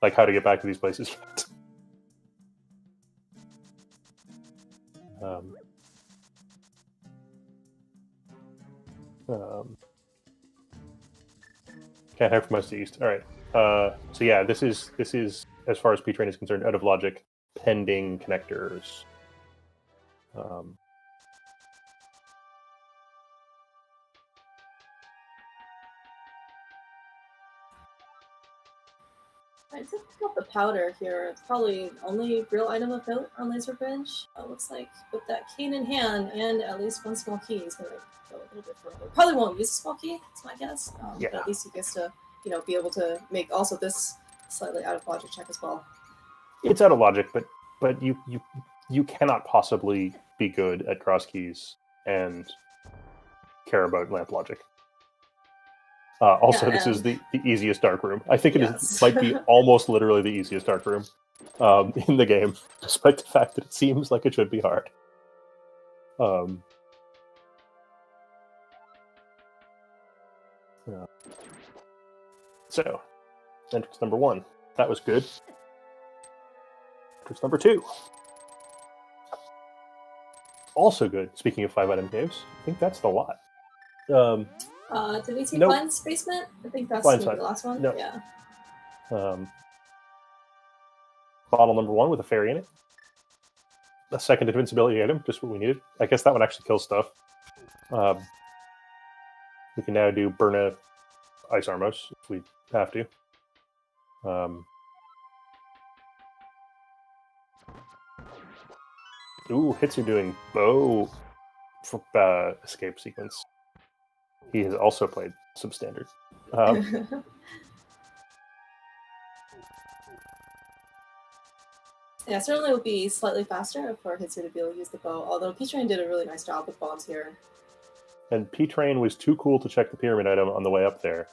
like how to get back to these places yet. Can't have from west to east. All right. So yeah, this is as far as P-Train is concerned, out of logic, pending connectors. I did pick up the powder here. It's probably the only real item of note on Laser Bench. Looks like with that cane in hand and at least one small key, he's going to go a little bit further. Probably won't use a small key, that's my guess. Yeah. But at least he gets to, be able to make also this slightly out of logic check as well. It's out of logic, but you cannot possibly be good at Crosskeys and care about lamp logic. Also, this is the easiest dark room. I think it might be almost literally the easiest dark room in the game, despite the fact that it seems like it should be hard. So, entrance number 1. That was good. Entrance number 2. Also good. Speaking of 5-item caves, I think that's the lot. Did we see Nope. Blind's basement? I think that's Blind's maybe fine. the last one. No. Yeah. Bottle number 1 with a fairy in it. A second invincibility item, just what we needed. I guess that one actually kills stuff. We can now do Burna Ice Armos if we have to. Ooh, Hitsu doing bow escape sequence. He has also played some standard. Yeah, certainly would be slightly faster for Hitsu to be able to use the bow, although P-Train did a really nice job with bombs here. And P-Train was too cool to check the pyramid item on the way up there,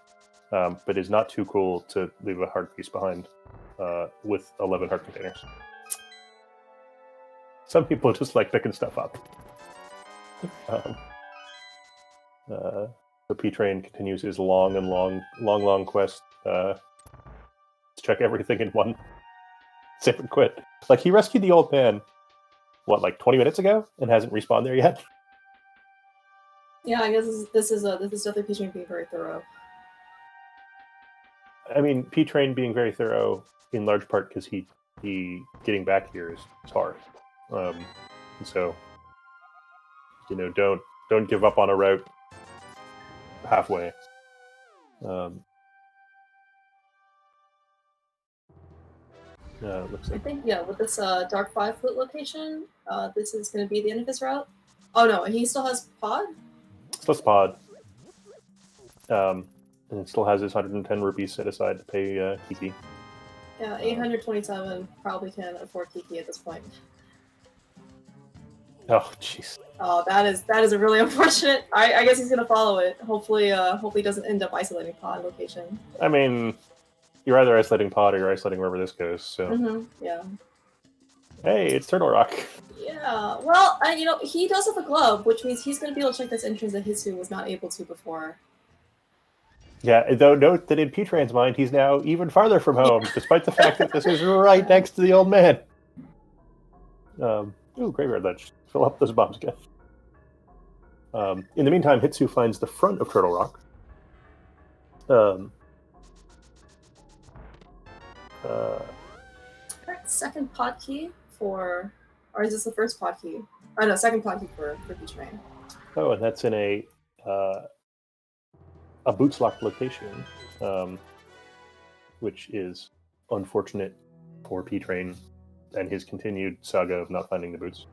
but is not too cool to leave a heart piece behind with 11 heart containers. Some people just like picking stuff up. So P-Train continues his long quest to check everything in one sip and quit. Like, he rescued the old man, what, like 20 minutes ago, and hasn't respawned there yet? Yeah, I guess this is definitely P-Train being very thorough. I mean, P-Train being very thorough in large part because he getting back here is hard. So, you know, don't give up on a route halfway. Looks like... I think, yeah, with this Dark 5 flute location, this is going to be the end of his route. Oh no, and he still has pod? Still has pod. And it still has his 110 rupees set aside to pay Kiki. Yeah, 827 probably can afford Kiki at this point. Oh, jeez. Oh, that is a really unfortunate. I guess he's gonna follow it. Hopefully he doesn't end up isolating pod location. I mean, you're either isolating pod or you're isolating wherever this goes. So. Yeah. Hey, it's Turtle Rock. Yeah. Well, you know, he does have a glove, which means he's gonna be able to check this entrance that Hitsu was not able to before. Yeah, though note that in P-Train's mind, he's now even farther from home, despite the fact that this is right next to the old man. Ooh, Graveyard Ledge. Fill up those bombs again. In the meantime, Hitsu finds the front of Turtle Rock. Second pod key for... Or is this the first pod key? Oh no, second pod key for P-Train. Oh, and that's in a boots locked location, which is unfortunate for P-Train and his continued saga of not finding the boots.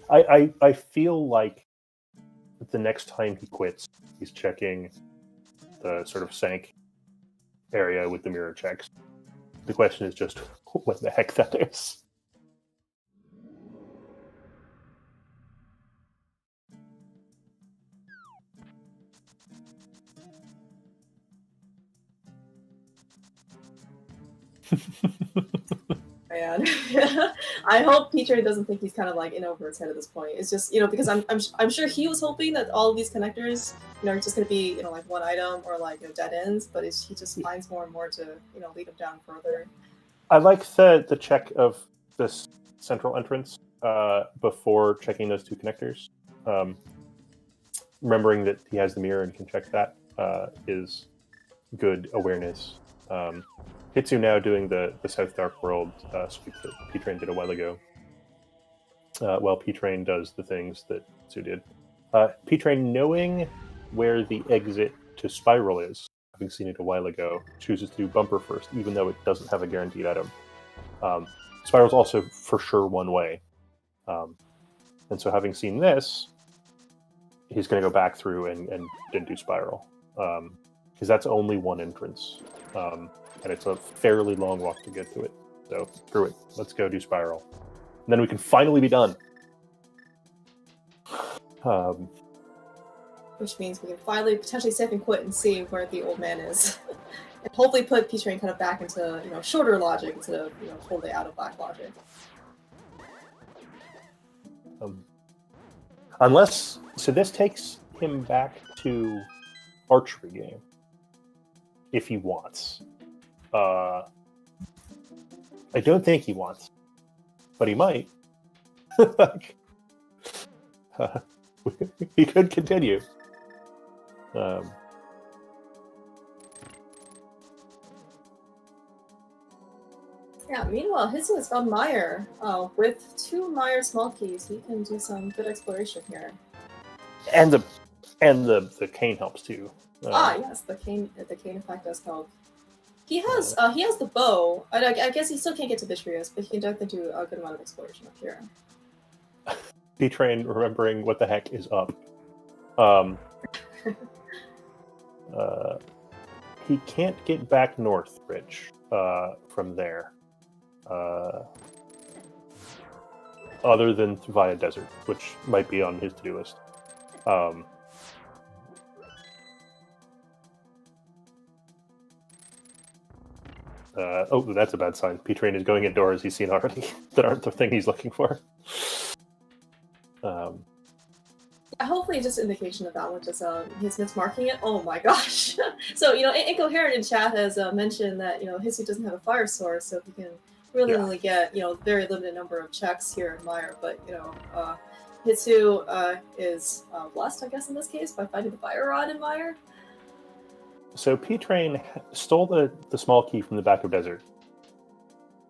I feel like the next time he quits, he's checking the sort of sank area with the mirror checks. The question is just what the heck that is. Man. I hope P-Train doesn't think he's kind of like in over his head at this point. It's just, you know, because I'm sure he was hoping that all of these connectors, you know, are just going to be, you know, like one item or like, you know, dead ends, but he just finds more and more to, you know, lead him down further. I like the check of this central entrance before checking those two connectors. Remembering that he has the mirror and can check that is good awareness. Hitsu now doing the South Dark World sweep that P-Train did a while ago. While P-Train does the things that Hitsu did. P-Train, knowing where the exit to Spiral is, having seen it a while ago, chooses to do Bumper first, even though it doesn't have a guaranteed item. Spiral's also for sure one way. And so having seen this, he's going to go back through and do Spiral. Because that's only one entrance. And it's a fairly long walk to get to it. So, screw it. Let's go do Spiral. And then we can finally be done. Which means we can finally potentially save and quit and see where the old man is. And hopefully put P-Train kind of back into, you know, shorter logic instead of, you know, totally out of black logic. Unless... So this takes him back to archery game. If he wants. I don't think he wants. But he might. He could continue. Yeah, meanwhile, Hitsu has found Meyer. With 2 Meyer small keys, he can do some good exploration here. And the cane helps too. Yes, the cane effect does help. He has the bow. I guess he still can't get to Vitreous, but he can definitely do a good amount of exploration up here. P-Train remembering what the heck is up. He can't get back north, Rich, from there. Other than via desert, which might be on his to-do list. Oh, that's a bad sign. P-Train is going indoors he's seen already that aren't the thing he's looking for. Hopefully just indication of that one, just his mismarking it. Oh my gosh. So, Incoherent in chat has mentioned that, Hitsu doesn't have a fire source, so he can really only get, very limited number of checks here in Mire. But, Hitsu is blessed, I guess, in this case, by finding the fire rod in Mire. So P-Train stole the small key from the back of desert.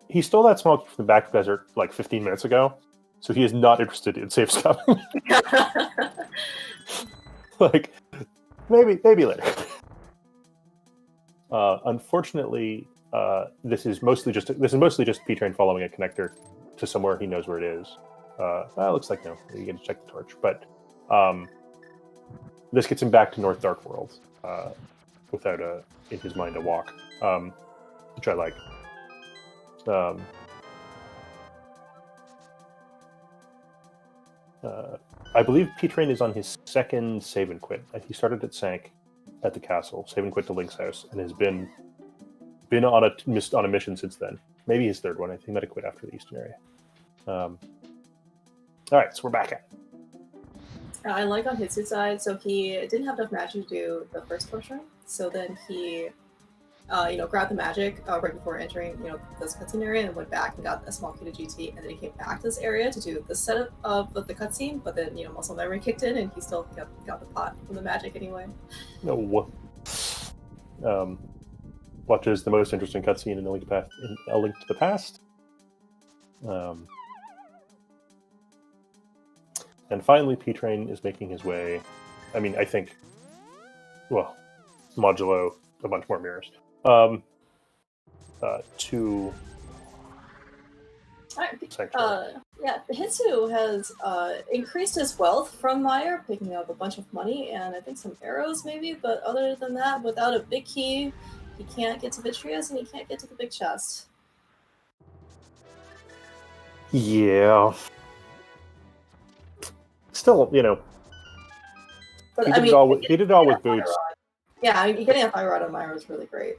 He stole that small key from the back of desert like 15 minutes ago, so he is not interested in safe scumming. Like, maybe later. Unfortunately, this is mostly just P-Train following a connector to somewhere he knows where it is. Looks like no. You get to check the torch, but this gets him back to North Dark World. Without in his mind a walk, which I like. I believe P-Train is on his second save and quit. He started at Sank at the castle, save and quit to Link's house, and has been on a mission since then. Maybe his third one. I think he might have quit after the Eastern area. All right, so we're back at it. I like on Hitsu's side, so he didn't have enough magic to do the first portion. So then he, grabbed the magic right before entering, this cutscene area, and went back and got a small key to GT, and then he came back to this area to do the setup of the cutscene. But then, muscle memory kicked in, and he still got the pot from the magic anyway. No. Watches the most interesting cutscene in A Link to the Past. And finally, P-Train is making his way. I mean, I think, modulo a bunch more mirrors. To Sanctuary. Hitsu has increased his wealth from Mire, picking up a bunch of money and I think some arrows maybe, but other than that, without a big key, he can't get to Vitreous and he can't get to the big chest. Yeah. Still, But he did it all with boots. Yeah, I mean, getting a fire rod on Mire is really great.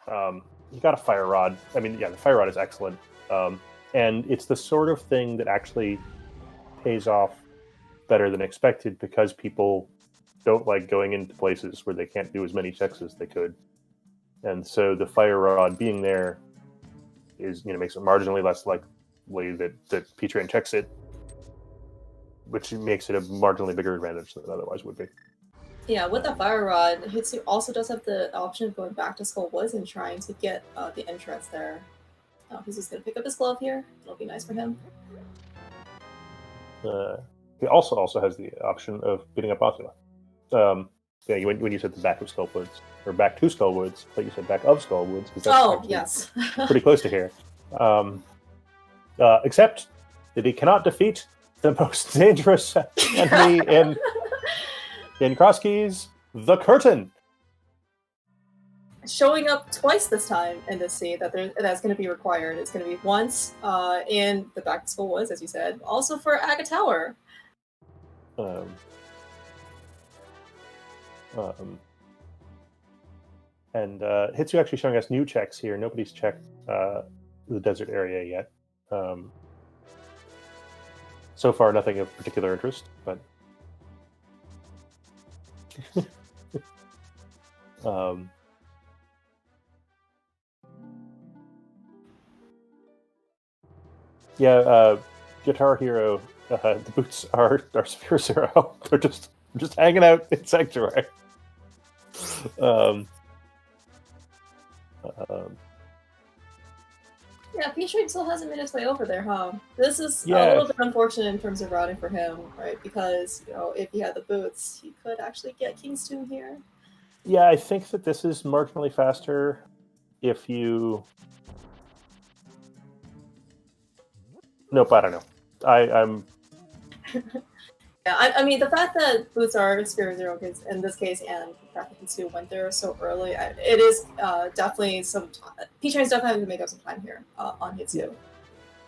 You got a fire rod. I mean, yeah, the fire rod is excellent. And it's the sort of thing that actually pays off better than expected because people don't like going into places where they can't do as many checks as they could. And so the fire rod being there is, makes it marginally less likely that P-Train checks it, which makes it a marginally bigger advantage than it otherwise would be. Yeah, with the fire rod, Hitsu also does have the option of going back to Skull Woods and trying to get the entrance there. He's just going to pick up his glove here. It'll be nice for him. He also has the option of beating up Otula. When you said the back of Skull Woods, or back to Skull Woods, but you said back of Skull Woods, because that's yes. pretty close to here. Except that he cannot defeat the most dangerous enemy in Crosskeys, the Curtain. Showing up twice this time in this scene that's going to be required. It's going to be once in the back of Skull Woods, as you said, also for Aga Tower. And Hitsu actually showing us new checks here. Nobody's checked the desert area yet. So far, nothing of particular interest, but Guitar Hero, the boots are Sphere Zero. They're just hanging out in Sanctuary. Yeah, P-Train still hasn't made his way over there, huh? This is a little bit unfortunate in terms of routing for him, right? Because, if he had the boots, he could actually get King's Tomb here. Yeah, I think that this is marginally faster if you... Nope, I don't know. I'm... Yeah, I mean, the fact that boots are 0-0 in this case, and the fact that Hitsu went there so early, it is definitely some... P-Train's definitely having to make up some time here on Hitsu. Yeah.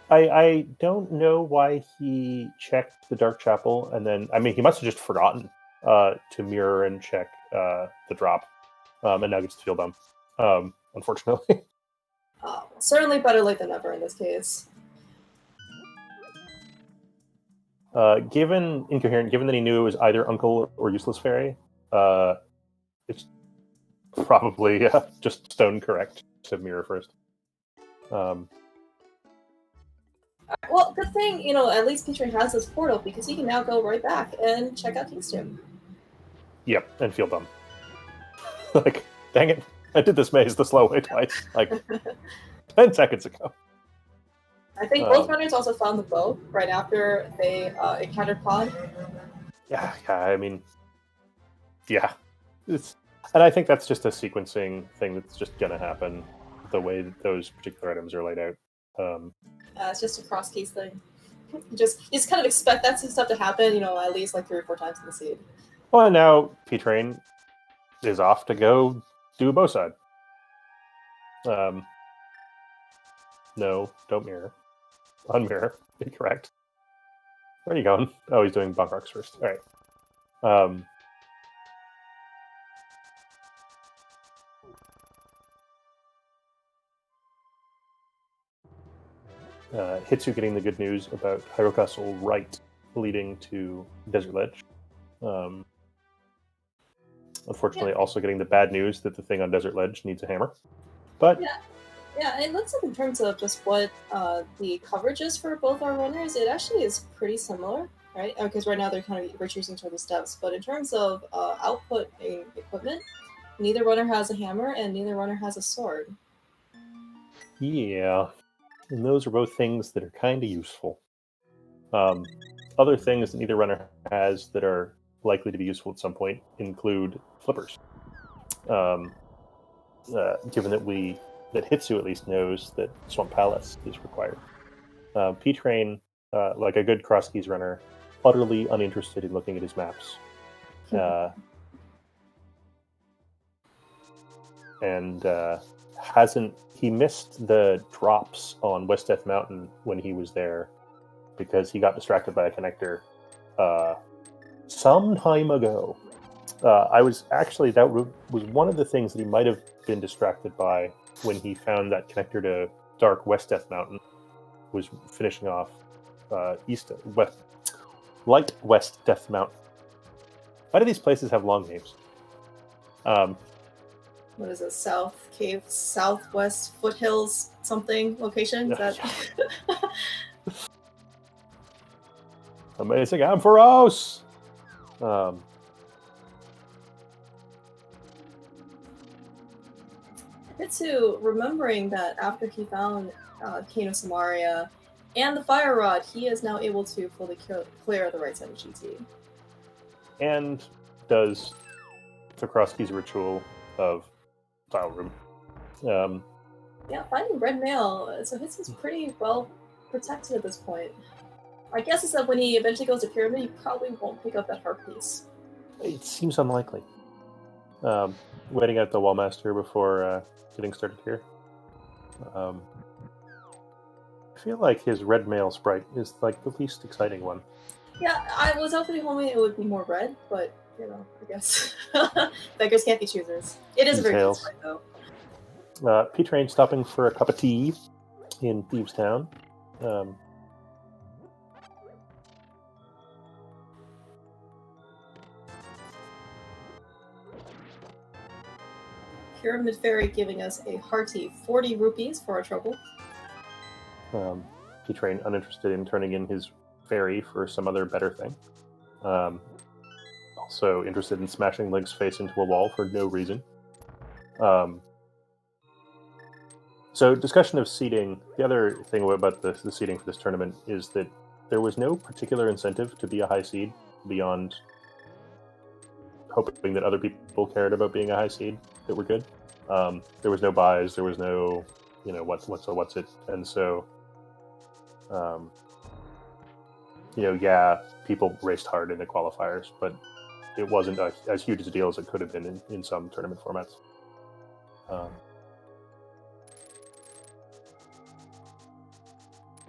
I don't know why he checked the Dark Chapel, and then, I mean, he must have just forgotten to mirror and check the drop, and now gets to feel dumb, unfortunately. Certainly better late than never in this case. Given that he knew it was either Uncle or Useless Fairy, it's probably just stone correct to mirror first. Well, good thing, at least P-Train has this portal, because he can now go right back and check out Kingston. Yep, and feel dumb. Like, dang it, I did this maze the slow way twice, like 10 seconds ago. I think both runners also found the bow right after they encountered Pod. Yeah, I mean, yeah. And I think that's just a sequencing thing that's just going to happen, the way that those particular items are laid out. It's just a Crosskeys thing. You just kind of expect that stuff to happen, at least like 3 or 4 times in the seed. Well, and now P-Train is off to go do a bow side. No, don't mirror. Unmirror. Incorrect. Where are you going? Oh, he's doing Bunk Rocks first. All right. Hitsu getting the good news about Hyrule Castle right leading to Desert Ledge. Unfortunately, also getting the bad news that the thing on Desert Ledge needs a hammer. But yeah, it looks like in terms of just what the coverage is for both our runners, it actually is pretty similar, right? Because right now they're kind of retreating toward the steps. But in terms of output and equipment, neither runner has a hammer and neither runner has a sword. Yeah, and those are both things that are kind of useful. Other things that neither runner has that are likely to be useful at some point include flippers. Given that Hitsu at least knows that Swamp Palace is required. P-Train, like a good Crosskeys runner, utterly uninterested in looking at his maps. And he missed the drops on West Death Mountain when he was there because he got distracted by a connector some time ago. That was one of the things that he might have been distracted by when he found that connector to Dark West Death Mountain was finishing off Light West Death Mountain. Why do these places have long names? What is it? Southwest Foothills something location? Is that... Amazing Ampharos! Hitsu, remembering that after he found Cane of Samaria and the Fire Rod, he is now able to fully clear the right side of GT. And does the Crosskeys ritual of Tile Room. Yeah, finding red mail, so Hitsu's pretty well protected at this point. My guess is that when he eventually goes to Pyramid, he probably won't pick up that heart piece. It seems unlikely. Waiting out the Wallmaster before getting started here. I feel like his red mail sprite is like the least exciting one. Yeah, I was hoping it would be more red, but I guess beggars can't be choosers. It is a very good sprite, though. P-Train stopping for a cup of tea in Thieves Town. Pyramid Fairy giving us a hearty 40 rupees for our trouble. P-Train uninterested in turning in his fairy for some other better thing. Also interested in smashing Link's face into a wall for no reason. So discussion of seeding. The other thing about the seeding for this tournament is that there was no particular incentive to be a high seed beyond hoping that other people cared about being a high seed that were good. There was no buys. There was no, what's it, and so, people raced hard in the qualifiers, but it wasn't as huge a deal as it could have been in some tournament formats.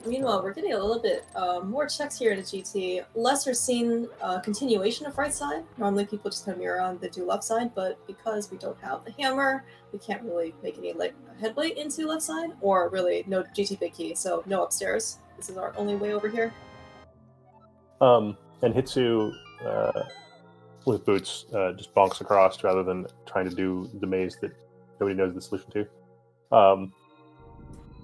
Meanwhile, we're getting a little bit more checks here in the GT. Lesser seen continuation of right side. Normally people just kind of mirror on the do left side, but because we don't have the hammer, we can't really make any headway into left side, or really no GT big key, so no upstairs. This is our only way over here. And Hitsu, with boots, just bonks across rather than trying to do the maze that nobody knows the solution to.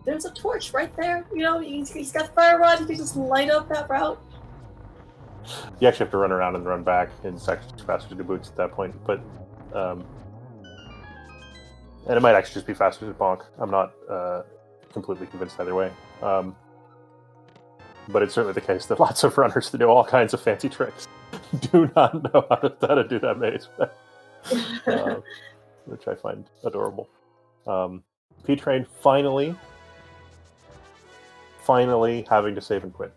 There's a torch right there. He's got the fire rod. He can just light up that route. You actually have to run around and run back, and it's actually faster to do boots at that point. But and it might actually just be faster to bonk. I'm not completely convinced either way. But it's certainly the case that lots of runners that do all kinds of fancy tricks do not know how to do that maze, which I find adorable. P-Train finally having to save and quit.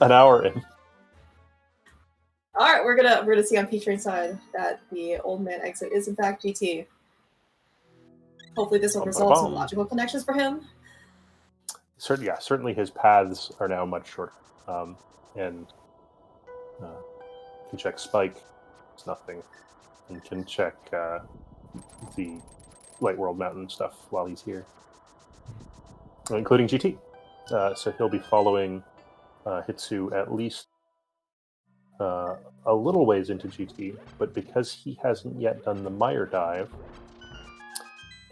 An hour in. All right, we're gonna see on P-Train's side that the old man exit is in fact GT. Hopefully, this will result in logical connections for him. Certainly his paths are now much shorter, and can check Spike. It's nothing, and can check the Light World Mountain stuff while he's here, including GT. So he'll be following Hitsu at least a little ways into GT, but because he hasn't yet done the Mire dive,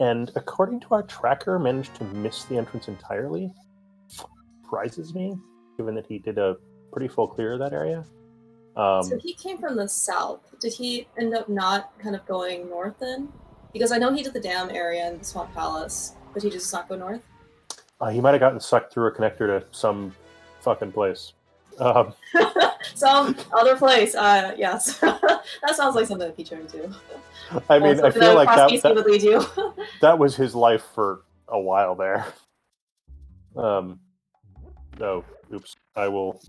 and according to our tracker, managed to miss the entrance entirely, surprises me, given that he did a pretty full clear of that area. So he came from the south. Did he end up not kind of going north then? Because I know he did the dam area in the Swamp Palace, but he just not go north? He might have gotten sucked through a connector to some fucking place. Some other place, yes. That sounds like something that Peter would do. I mean, I feel like that would lead you. That was his life for a while there. Oh, oops. I will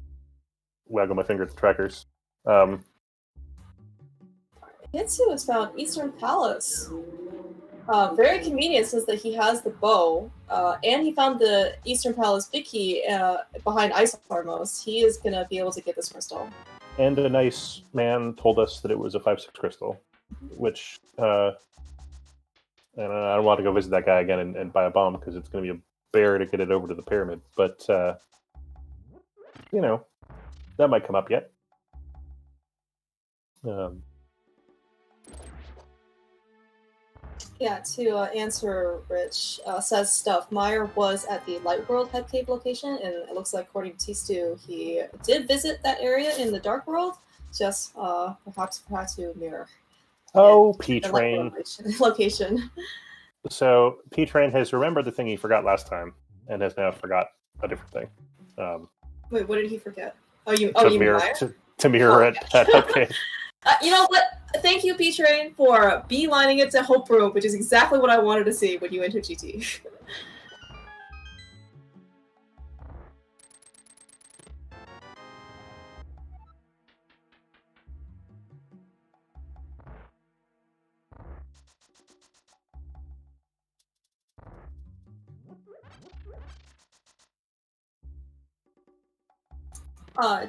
waggle my finger at the trackers. Hitsu has found Eastern Palace. Very convenient, since that he has the bow, and he found the Eastern Palace big key behind Ice Armos. He is going to be able to get this crystal. And a nice man told us that it was a 5/6 crystal, which and I don't want to go visit that guy again and buy a bomb, because it's going to be a bear to get it over to the pyramid. But, that might come up yet. Yeah, to answer Rich, says stuff. Meyer was at the Light World Head Cave location, and it looks like, according to Tistu, he did visit that area in the Dark World, just perhaps to mirror. Oh, P-Train. Location. So, P-Train has remembered the thing he forgot last time, and has now forgot a different thing. Wait, what did he forget? You mirror it at Head Cave. You know what? Thank you, P-Train, for beelining it to Hope Room, which is exactly what I wanted to see when you entered GT.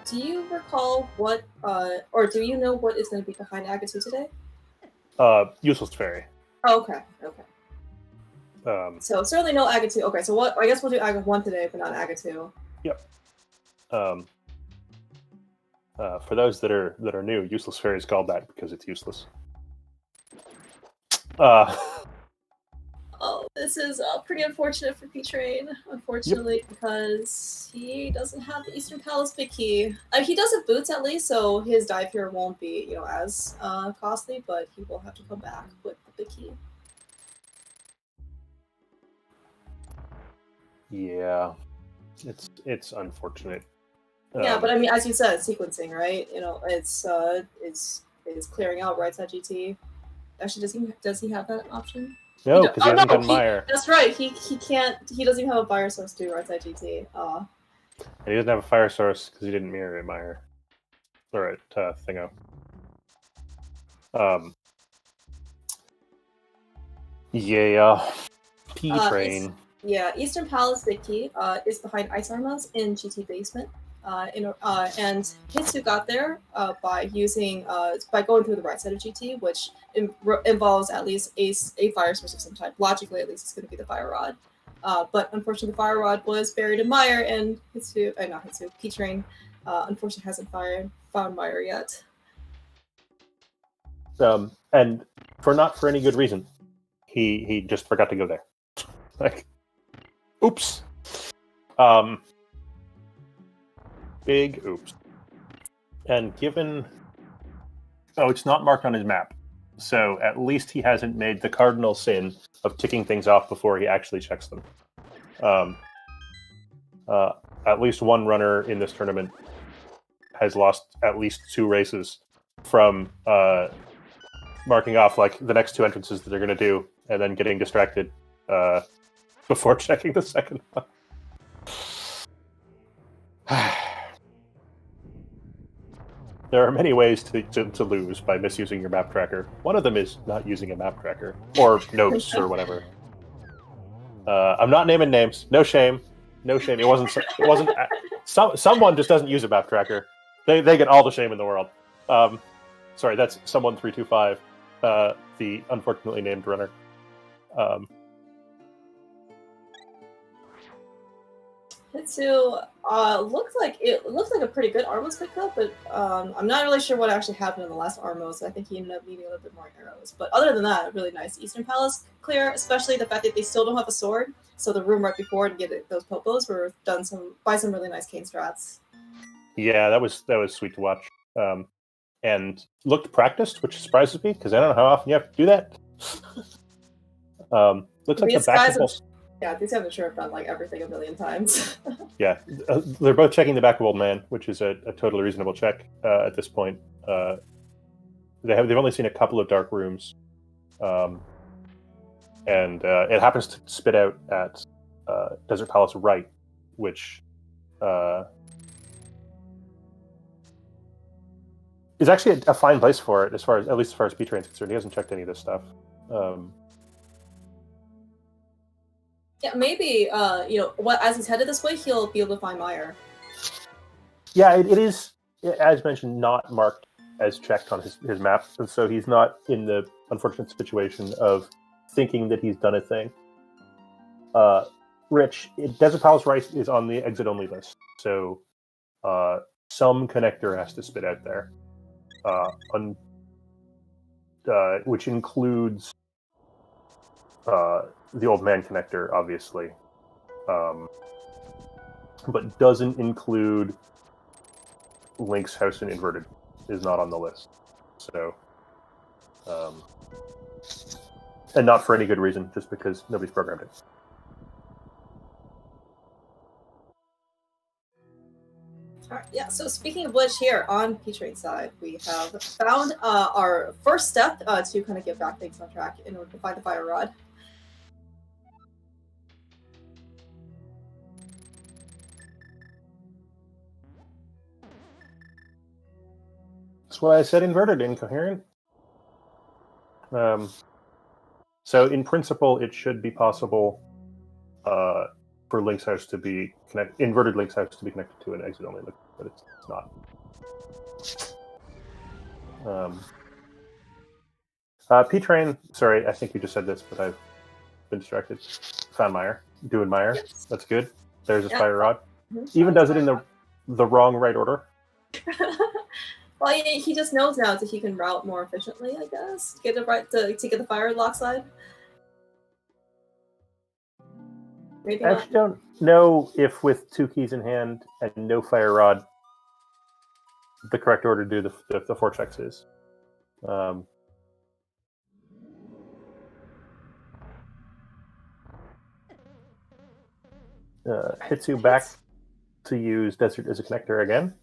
Do you recall what, or do you know what is going to be behind Agatu today? Useless Fairy. Oh, okay. Okay. So certainly no Agatu. Okay, so what? I guess we'll do Aga 1 today, but not Agatu. Yep. For those that are new, Useless Fairy is called that because it's useless. Oh, this is pretty unfortunate for P-Train, unfortunately, because he doesn't have the Eastern Palace big key. He does have boots at least, so his dive here won't be, as costly, but he will have to come back with the big key. Yeah, it's unfortunate. Yeah, but I mean, as you said, sequencing, right? It's clearing out right side GT. Actually, does he have that option? No, because he hasn't done he, Mire. That's right. He can't. He doesn't even have a fire source to right side GT. And he doesn't have a fire source because he didn't mirror at Mire. Or at Thingo. Yeah. P-Train. Eastern Palace Vicky is behind Ice Armas in GT Basement. And Hitsu got there by going through the right side of GT, which involves at least a fire source of some type. Logically, at least, it's going to be the fire rod. But unfortunately, the fire rod was buried in Mire, and P-Train, unfortunately hasn't found Mire yet. And not for any good reason. He just forgot to go there. Like, oops. Big oops. And given... Oh, it's not marked on his map. So at least he hasn't made the cardinal sin of ticking things off before he actually checks them. At least one runner in this tournament has lost at least 2 races from marking off like the next 2 entrances that they're going to do and then getting distracted before checking the second one. There are many ways to lose by misusing your map tracker. One of them is not using a map tracker or notes or whatever. I'm not naming names. No shame. No shame. It wasn't. Someone just doesn't use a map tracker. They get all the shame in the world. Sorry, that's someone 325. The unfortunately named runner. Hitsu looks like a pretty good Armos pickup, but I'm not really sure what actually happened in the last Armos. I think he ended up needing a little bit more arrows. But other than that, really nice Eastern Palace clear, especially the fact that they still don't have a sword. So the room right before to get those popos were done by some really nice cane strats. Yeah, that was sweet to watch. And looked practiced, which surprises me because I don't know how often you have to do that. Looks like the backable. Yeah, these guys are sure have done like everything a million times. Yeah, they're both checking the back of Old Man, which is a totally reasonable check at this point. They've only seen a couple of dark rooms, and it happens to spit out at Desert Palace right, which is actually a fine place for it, at least as far as P-Train's concerned. He hasn't checked any of this stuff. Yeah, maybe, as he's headed this way, he'll be able to find Mire. Yeah, it is, as mentioned, not marked as checked on his map, and so he's not in the unfortunate situation of thinking that he's done a thing. Rich, Desert Palace Right is on the exit-only list, so some connector has to spit out there, which includes the Old Man connector, obviously, but doesn't include Link's house in Inverted. Is not on the list. So, and not for any good reason, just because nobody's programmed it. All right, yeah, so speaking of which, here on P-Train's side, we have found our first step to kind of get back things on track in order to find the fire rod. That's why I said inverted, incoherent. So in principle, it should be possible for Link's house to be inverted Link's house to be connected to an exit only, but it's not. P-Train, sorry, I think you just said this, but I've been distracted. Found Mire, doing Mire. Yes. That's good. There's his fire rod. Mm-hmm. Even does it in the wrong right order. Well, he just knows now that he can route more efficiently, I guess. Get it right to get the fire lock side. Maybe I actually don't know if with 2 keys in hand and no fire rod, the correct order to do the 4 checks is. Hitsu back to use Desert as a connector again.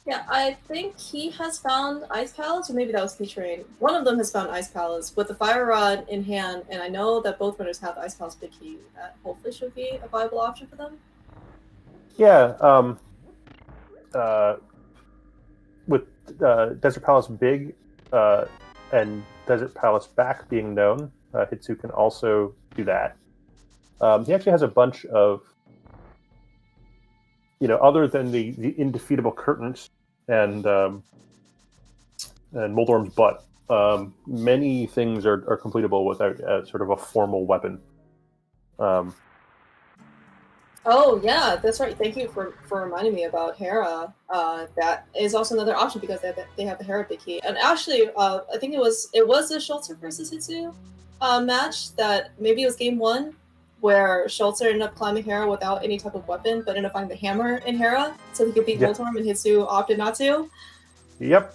Yeah, I think he has found Ice Palace, or maybe that was P-Train. One of them has found Ice Palace with the Fire Rod in hand, and I know that both runners have the Ice Palace Big Key. That hopefully should be a viable option for them. Yeah. With Desert Palace Big and Desert Palace Back being known, Hitsu can also do that. He actually has a bunch of, other than the indefeatable curtains and Moldorm's butt, many things are completable without sort of a formal weapon. Oh yeah, that's right. Thank you for reminding me about Hera. That is also another option because they have the Hera Big Key. And actually, I think it was the Schultzer versus Hitsu match that maybe it was game 1 where Schultzer ended up climbing Hera without any type of weapon, but ended up finding the hammer in Hera so he could beat Voltorm, and Hitsu opted not to. Yep.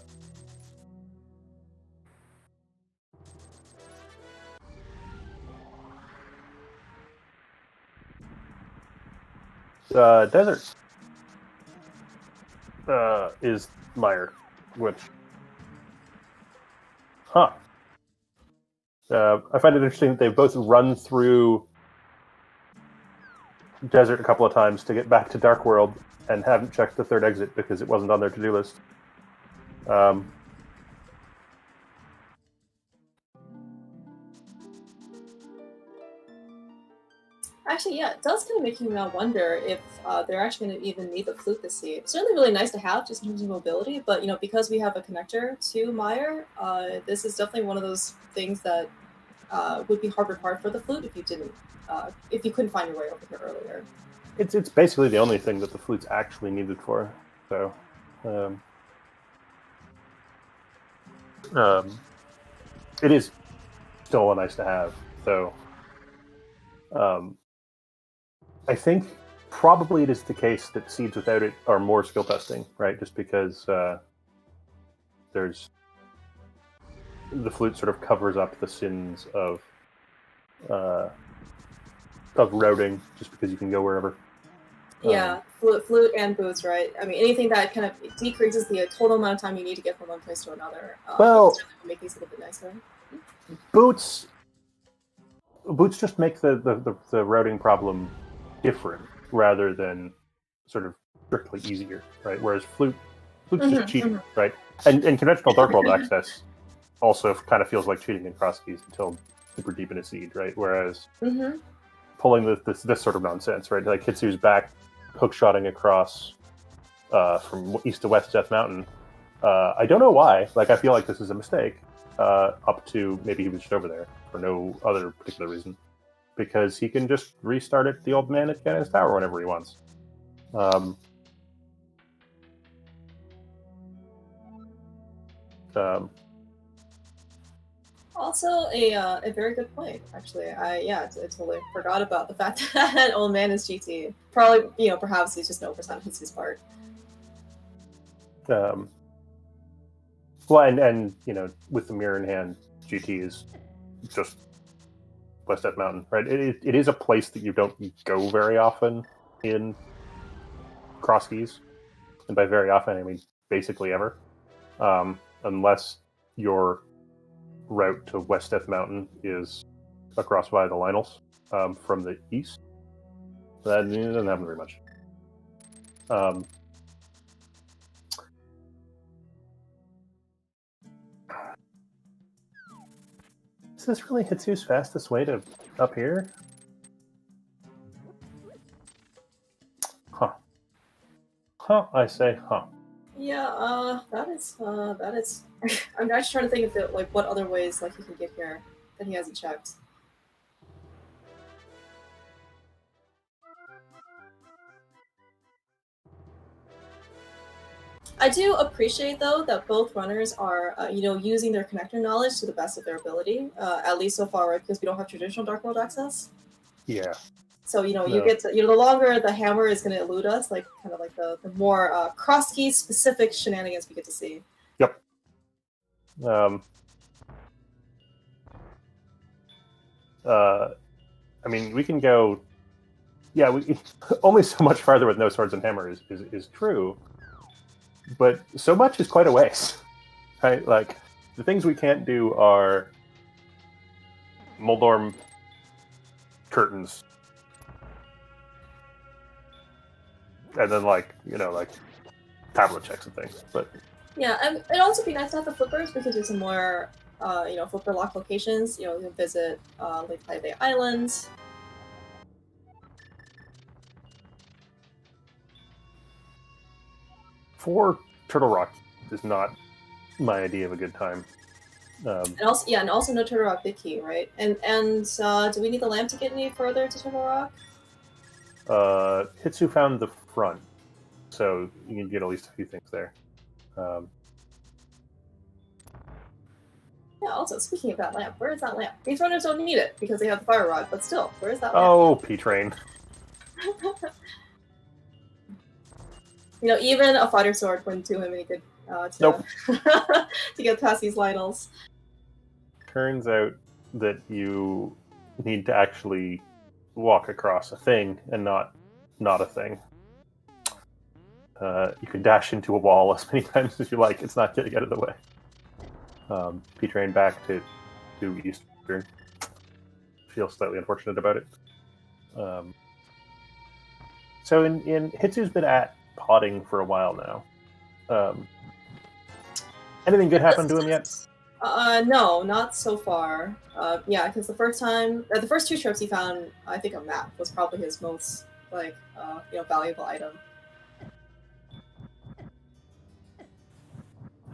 Desert is Meyer, which, I find it interesting that they've both run through Desert a couple of times to get back to Dark World and haven't checked the third exit because it wasn't on their to-do list. Actually, yeah, it does kind of make you wonder if they're actually going to even need the flute this seed. Certainly really nice to have just in terms of mobility, but because we have a connector to Meyer, this is definitely one of those things that would be hard for the flute if you couldn't find your way over here earlier. It's basically the only thing that the flute's actually needed for. So, it is still a nice to have. So, I think probably it is the case that seeds without it are more skill testing, right? Just because there's the flute sort of covers up the sins of routing, just because you can go wherever. Yeah, flute and boots, right? I mean, anything that kind of decreases the total amount of time you need to get from one place to another. Well, make these a little bit nicer. Boots just make the routing problem different rather than sort of strictly easier, right? Whereas flute's just cheating, right? And conventional Dark World access also kind of feels like cheating in Crosskeys until super deep in a seed, right? Whereas pulling this sort of nonsense, right? Like Hitsu's back hookshotting across from east to west Death Mountain. I don't know why. Like, I feel like this is a mistake. Up to maybe he was just over there for no other particular reason, because he can just restart it, the old man at Ganon's Tower whenever he wants. Also, a very good point. Actually, I totally forgot about the fact that old man is GT. Probably, perhaps he's just no percent on Hitsu's part. Well, and with the mirror in hand, GT is just West Death Mountain, right? It is a place that you don't go very often in Crosskeys, and by very often I mean basically ever, unless your route to West Death Mountain is across by the Lionels from the east. That doesn't happen very much. Is this really Hitsu's fastest way to up here? Huh, I say, huh. Yeah, that is. I'm just trying to think of what other ways he can get here that he hasn't checked. I do appreciate, though, that both runners are, using their connector knowledge to the best of their ability, at least so far, right? Because we don't have traditional Dark World access. Yeah. So, you get to, the longer the hammer is going to elude us, kind of the more Crosskeys specific shenanigans we get to see. Yep. I mean, we can go. Yeah, we only so much farther with no swords and hammer is true. but so much is quite a waste, right? Like, the things we can't do are Moldorm curtains, and then like tablet checks and things. But yeah, and it'd also be nice to have the flippers because there's some more flipper lock locations. You can visit like Highway Islands. for Turtle Rock is not my idea of a good time. And also no Turtle Rock Big Key, right? And do we need the lamp to get any further to Turtle Rock? Hitsu found the front, so you can get at least a few things there. Yeah, also, speaking of that lamp, where is that lamp? These runners don't need it because they have the fire rod, but still, where is that lamp? Oh, P-Train. Even a fighter sword wouldn't do him any good Nope. to get past these Lynels. Turns out that you need to actually walk across a thing and not a thing. You can dash into a wall as many times as you like. It's not getting out of the way. P-Train back to Eastern. Feel slightly unfortunate about it. So in Hitsu's been at potting for a while now. Anything good happened to him yet? No, not so far. Yeah, because the first two trips he found, I think, a map was probably his most valuable item.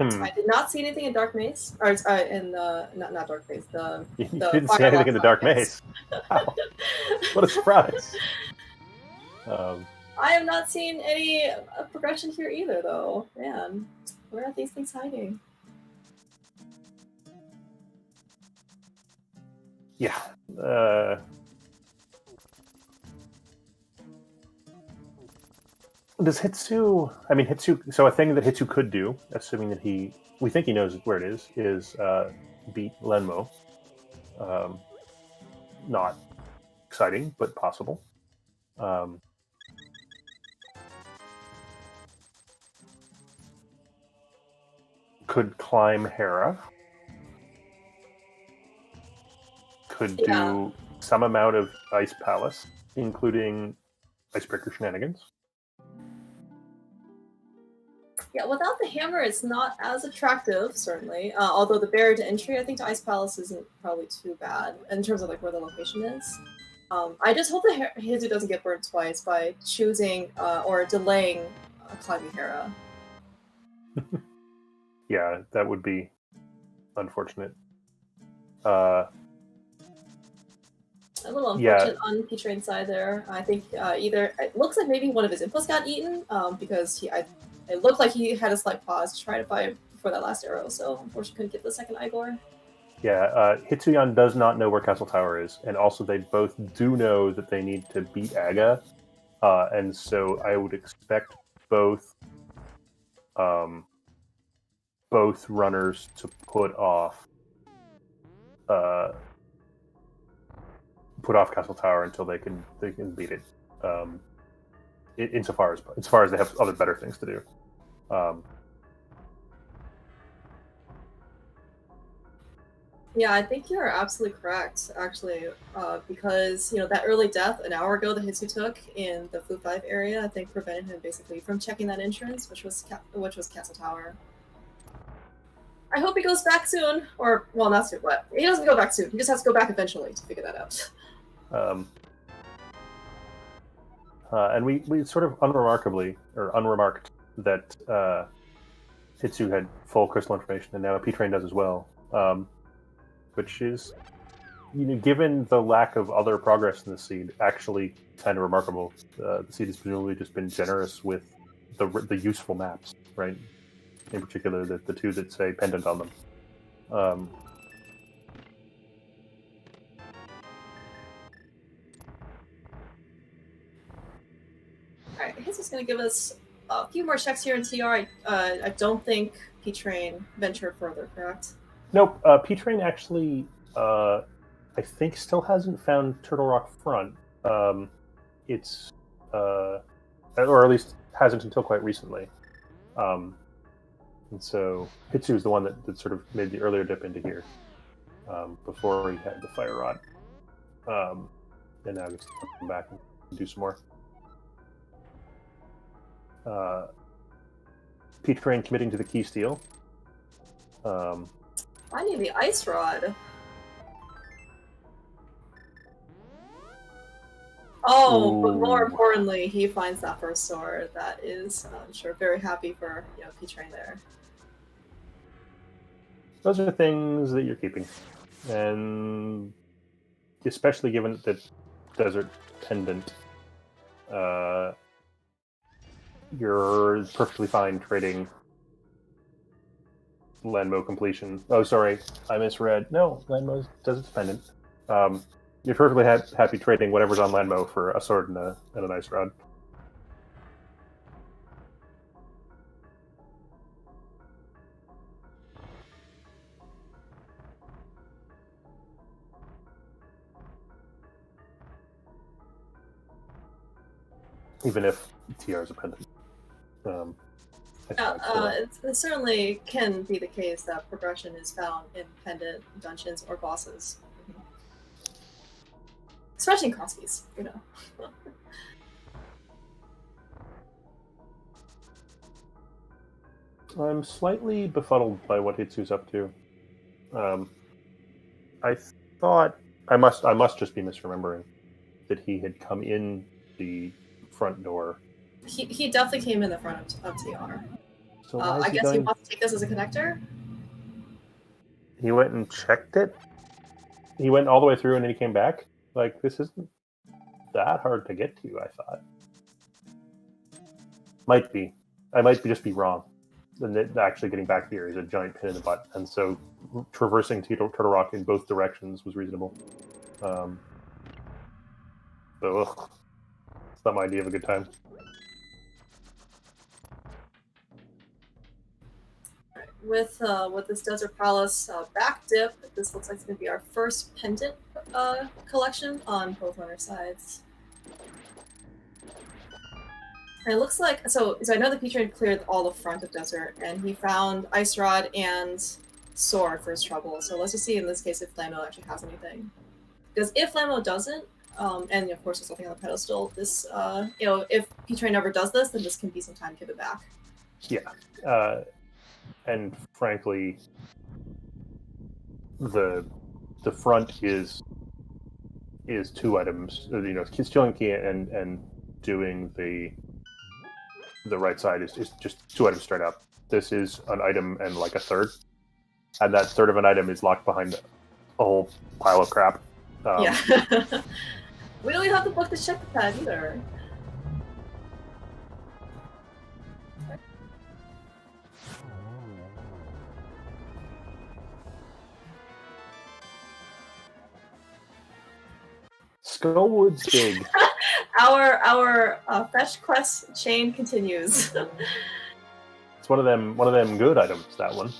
I did not see anything in Dark Maze, or in the not Dark Maze. You didn't see anything in the Dark Maze. Wow. What a surprise! I have not seen any progression here either, though. Man, where are these things hiding? Yeah. Does Hitsu... I mean, Hitsu... So a thing that Hitsu could do, assuming that we think he knows where it is beat Lenmo. Not exciting, but possible. Could climb Hera. Could do some amount of Ice Palace, including Icebreaker shenanigans. Yeah, without the hammer, it's not as attractive, certainly. Although the barrier to entry, I think, to Ice Palace isn't probably too bad in terms of where the location is. I just hope that Hitsu doesn't get burned twice by choosing or delaying climbing Hera. Yeah, that would be unfortunate. A little unfortunate on P-Train's side there. I think either it looks like maybe one of his inputs got eaten because it looked like he had a slight pause to try to fight before that last arrow, so unfortunately couldn't get the second Igor. Yeah, Hitsuyan does not know where Castle Tower is, and also they both do know that they need to beat Aga, and so I would expect both runners to put off Castle Tower until they can beat it. Insofar as they have other better things to do. Yeah, I think you're absolutely correct, actually, because that early death an hour ago that Hitsu took in the Flu 5 area, I think prevented him basically from checking that entrance, which was Castle Tower. I hope he goes back soon, or well, not soon. What? He doesn't go back soon. He just has to go back eventually to figure that out. And we sort of unremarked that Hitsu had full crystal information, and now P-Train does as well. Which is, given the lack of other progress in the seed, actually kind of remarkable. The seed has presumably just been generous with the useful maps, right? In particular, the two that say pendant on them. Alright, I guess it's going to give us a few more checks here in TR. I don't think P-Train ventured further, correct? Nope. P-Train actually, I think, still hasn't found Turtle Rock Front. It's, or at least hasn't until quite recently. And so Hitsu is the one that sort of made the earlier dip into here before he had the fire rod. And now he's come back and do some more. P-Train committing to the key steal. I need the ice rod. Oh, Ooh. but more importantly, he finds that first sword. That is, I'm sure, very happy for P-Train there. Those are things that you're keeping, and especially given that Desert Pendant, you're perfectly fine trading Landmo completion. Oh, sorry, I misread. No, Landmo's Desert Pendant. You're perfectly happy trading whatever's on Landmo for a sword and an ice rod. Even if TR is a pendant. It certainly can be the case that progression is found in pendant dungeons or bosses. Especially in Crosskeys, I'm slightly befuddled by what Hitsu's up to. I thought I must just be misremembering that he had come in the front door. He definitely came in the front of TR. So I guess he wants to take this as a connector? He went and checked it? He went all the way through and then he came back? Like, this isn't that hard to get to, I thought. Might be. I might just be wrong. And actually getting back here is a giant pin in the butt. And so traversing Turtle Rock in both directions was reasonable. But it's not my idea of a good time. With this Desert Palace back dip, this looks like it's going to be our first pendant collection on both runner sides. And it looks like, so I know the P-Train cleared all the front of Desert, and he found Ice Rod and Sword for his trouble. So let's just see in this case if Flammo actually has anything. Because if Flammo doesn't, and of course there's nothing on the pedestal, this, if P-Train never does this, then this can be some time to give it back. Yeah. And frankly, the front is 2 items. Killing key and doing the right side is just 2 items straight up. This is an item and like a third, and that third of an item is locked behind a whole pile of crap. Yeah. We don't even have the book to check the pad either. Skullwood's big. Our fetch quest chain continues. It's one of them good items. That one.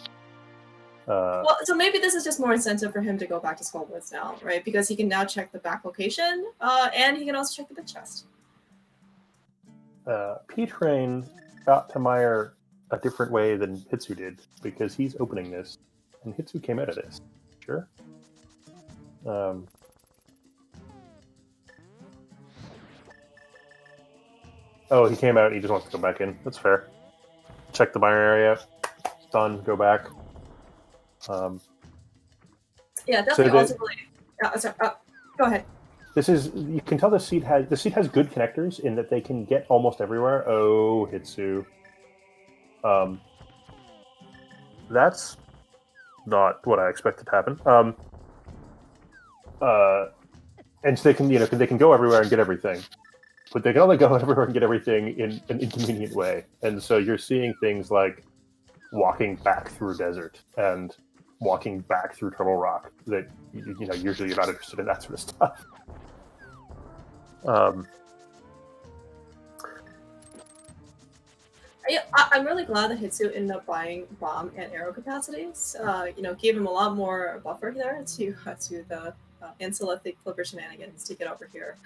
Well, so maybe this is just more incentive for him to go back to Skullwoods now, right? Because he can now check the back location, and he can also check the big chest. P-Train got to Meyer a different way than Hitsu did, because he's opening this, and Hitsu came out of this. Sure. Oh, he came out and he just wants to go back in. That's fair. Check the Meyer area. Done. Go back. Yeah, definitely. So Ultimately, go ahead. You can tell the seat has good connectors in that they can get almost everywhere. Oh, Hitsu. That's not what I expected to happen. And so they can go everywhere and get everything, but they can only go everywhere and get everything in an inconvenient way. And so you're seeing things like walking back through a desert and walking back through Turtle Rock that usually you're not interested in that sort of stuff. I'm really glad that Hitsu ended up buying bomb and arrow capacities. Gave him a lot more buffer there to the Ancelethic Flipper shenanigans to get over here.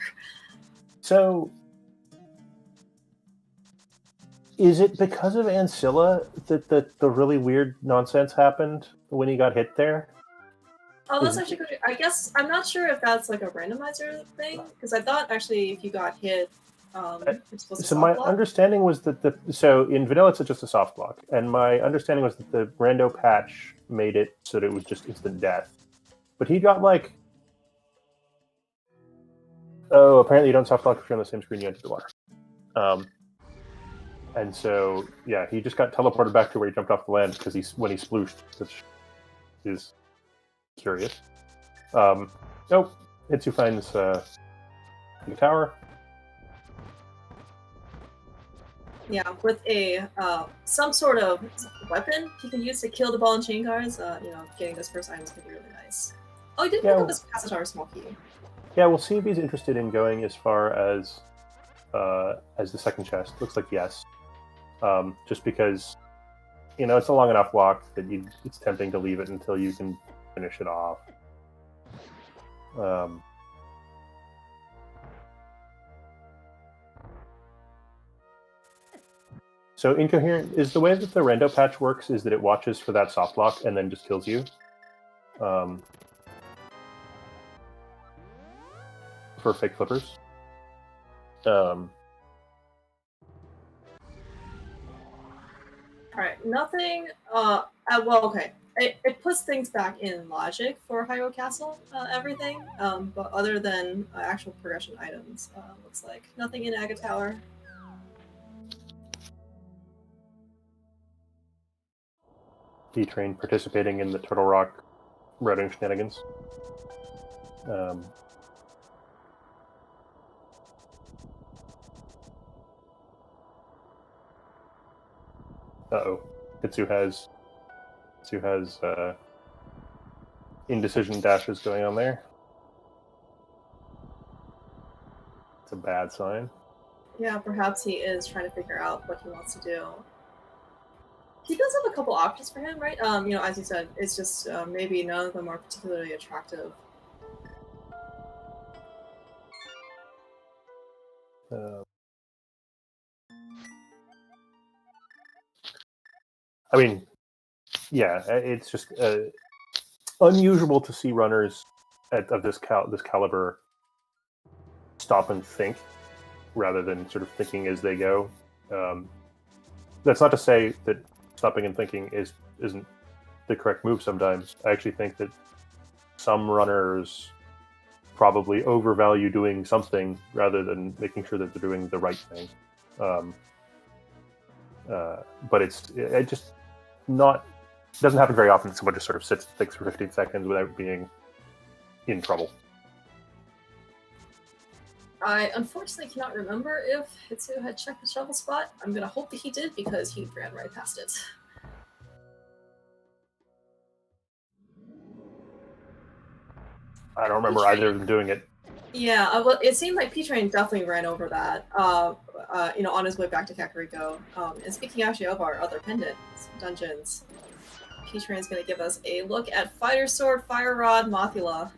So Is it because of Ancilla that the really weird nonsense happened when he got hit there? Oh, that's actually good. I guess I'm not sure if that's like a randomizer thing, because I thought actually if you got hit, you're supposed to So soft my block. understanding was that so in vanilla it's just a soft block, and my understanding was that the rando patch made it so that it was just instant death. But he got like, oh, apparently you don't soft block if you're on the same screen you enter the water. And so yeah, he just got teleported back to where he jumped off the land because when he splooshed, which is curious. Oh, Hitsu finds the tower. Yeah, with a some sort of weapon he can use to kill the ball and chain guards. Getting those first items can be really nice. Oh, he did pick up his Passatower small key. Yeah, we'll see if he's interested in going as far as the second chest. Looks like yes. Just because, it's a long enough walk that it's tempting to leave it until you can finish it off. So Incoherent is the way that the rando patch works is that it watches for that soft block and then just kills you. For fake flippers. Alright, nothing, well, okay. It puts things back in logic for Hyrule Castle, everything, but other than actual progression items, looks like nothing in Aga Tower. D-Train participating in the Turtle Rock routing shenanigans. Uh-oh. Hitsu has indecision dashes going on there. It's a bad sign. Yeah, perhaps he is trying to figure out what he wants to do. He does have a couple options for him, right? As you said, it's just maybe none of them are particularly attractive. I mean, yeah, it's just unusual to see runners of this caliber stop and think rather than sort of thinking as they go. That's not to say that stopping and thinking isn't the correct move sometimes. I actually think that some runners probably overvalue doing something rather than making sure that they're doing the right thing. But it just doesn't happen very often that someone just sort of sits and thinks for 15 seconds without being in trouble. I unfortunately cannot remember if Hitsu had checked the shovel spot. I'm gonna hope that he did because he ran right past it. I don't remember either of them doing it. Yeah, well, it seemed like P-Train definitely ran over that, on his way back to Kakariko. And speaking actually of our other pendant dungeons, P-Train's gonna give us a look at Fighter Sword, Fire Rod, Mothula.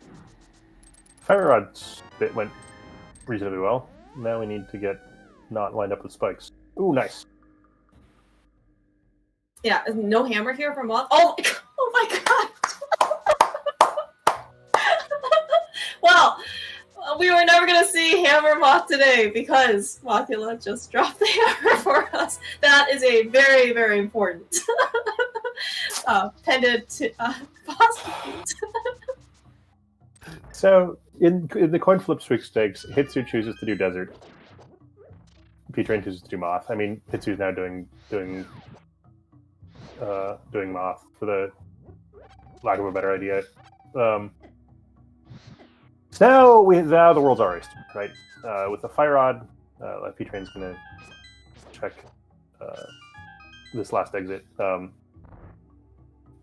Fire Rod's bit went reasonably well. Now we need to get not lined up with spikes. Ooh, nice. Yeah, no hammer here from Moth. Oh my god! Well, we were never gonna see Hammer Moth today because Mothula just dropped the hammer for us. That is a very, very important pendant to prostitute. So in the coin flip sweepstakes, Hitsu chooses to do desert. P-Train chooses to do moth. I mean, Hitsu's now doing moth for the lack of a better idea. So now the world's ours, right? With the fire rod, P-Train's gonna check this last exit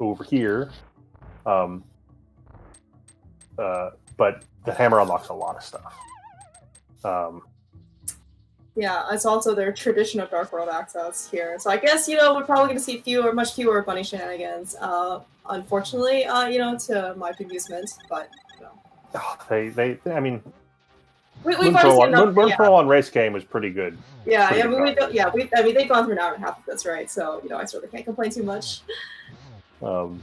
over here. But the hammer unlocks a lot of stuff. Yeah, it's also their tradition of Dark World access here. So I guess, we're probably going to see much fewer bunny shenanigans. Unfortunately, to my amusement, but, I mean, we've already seen enough. Moon Patrol race game was pretty good. Yeah, Pretty good they've gone through an hour and a half of this, right? So I sort of can't complain too much. And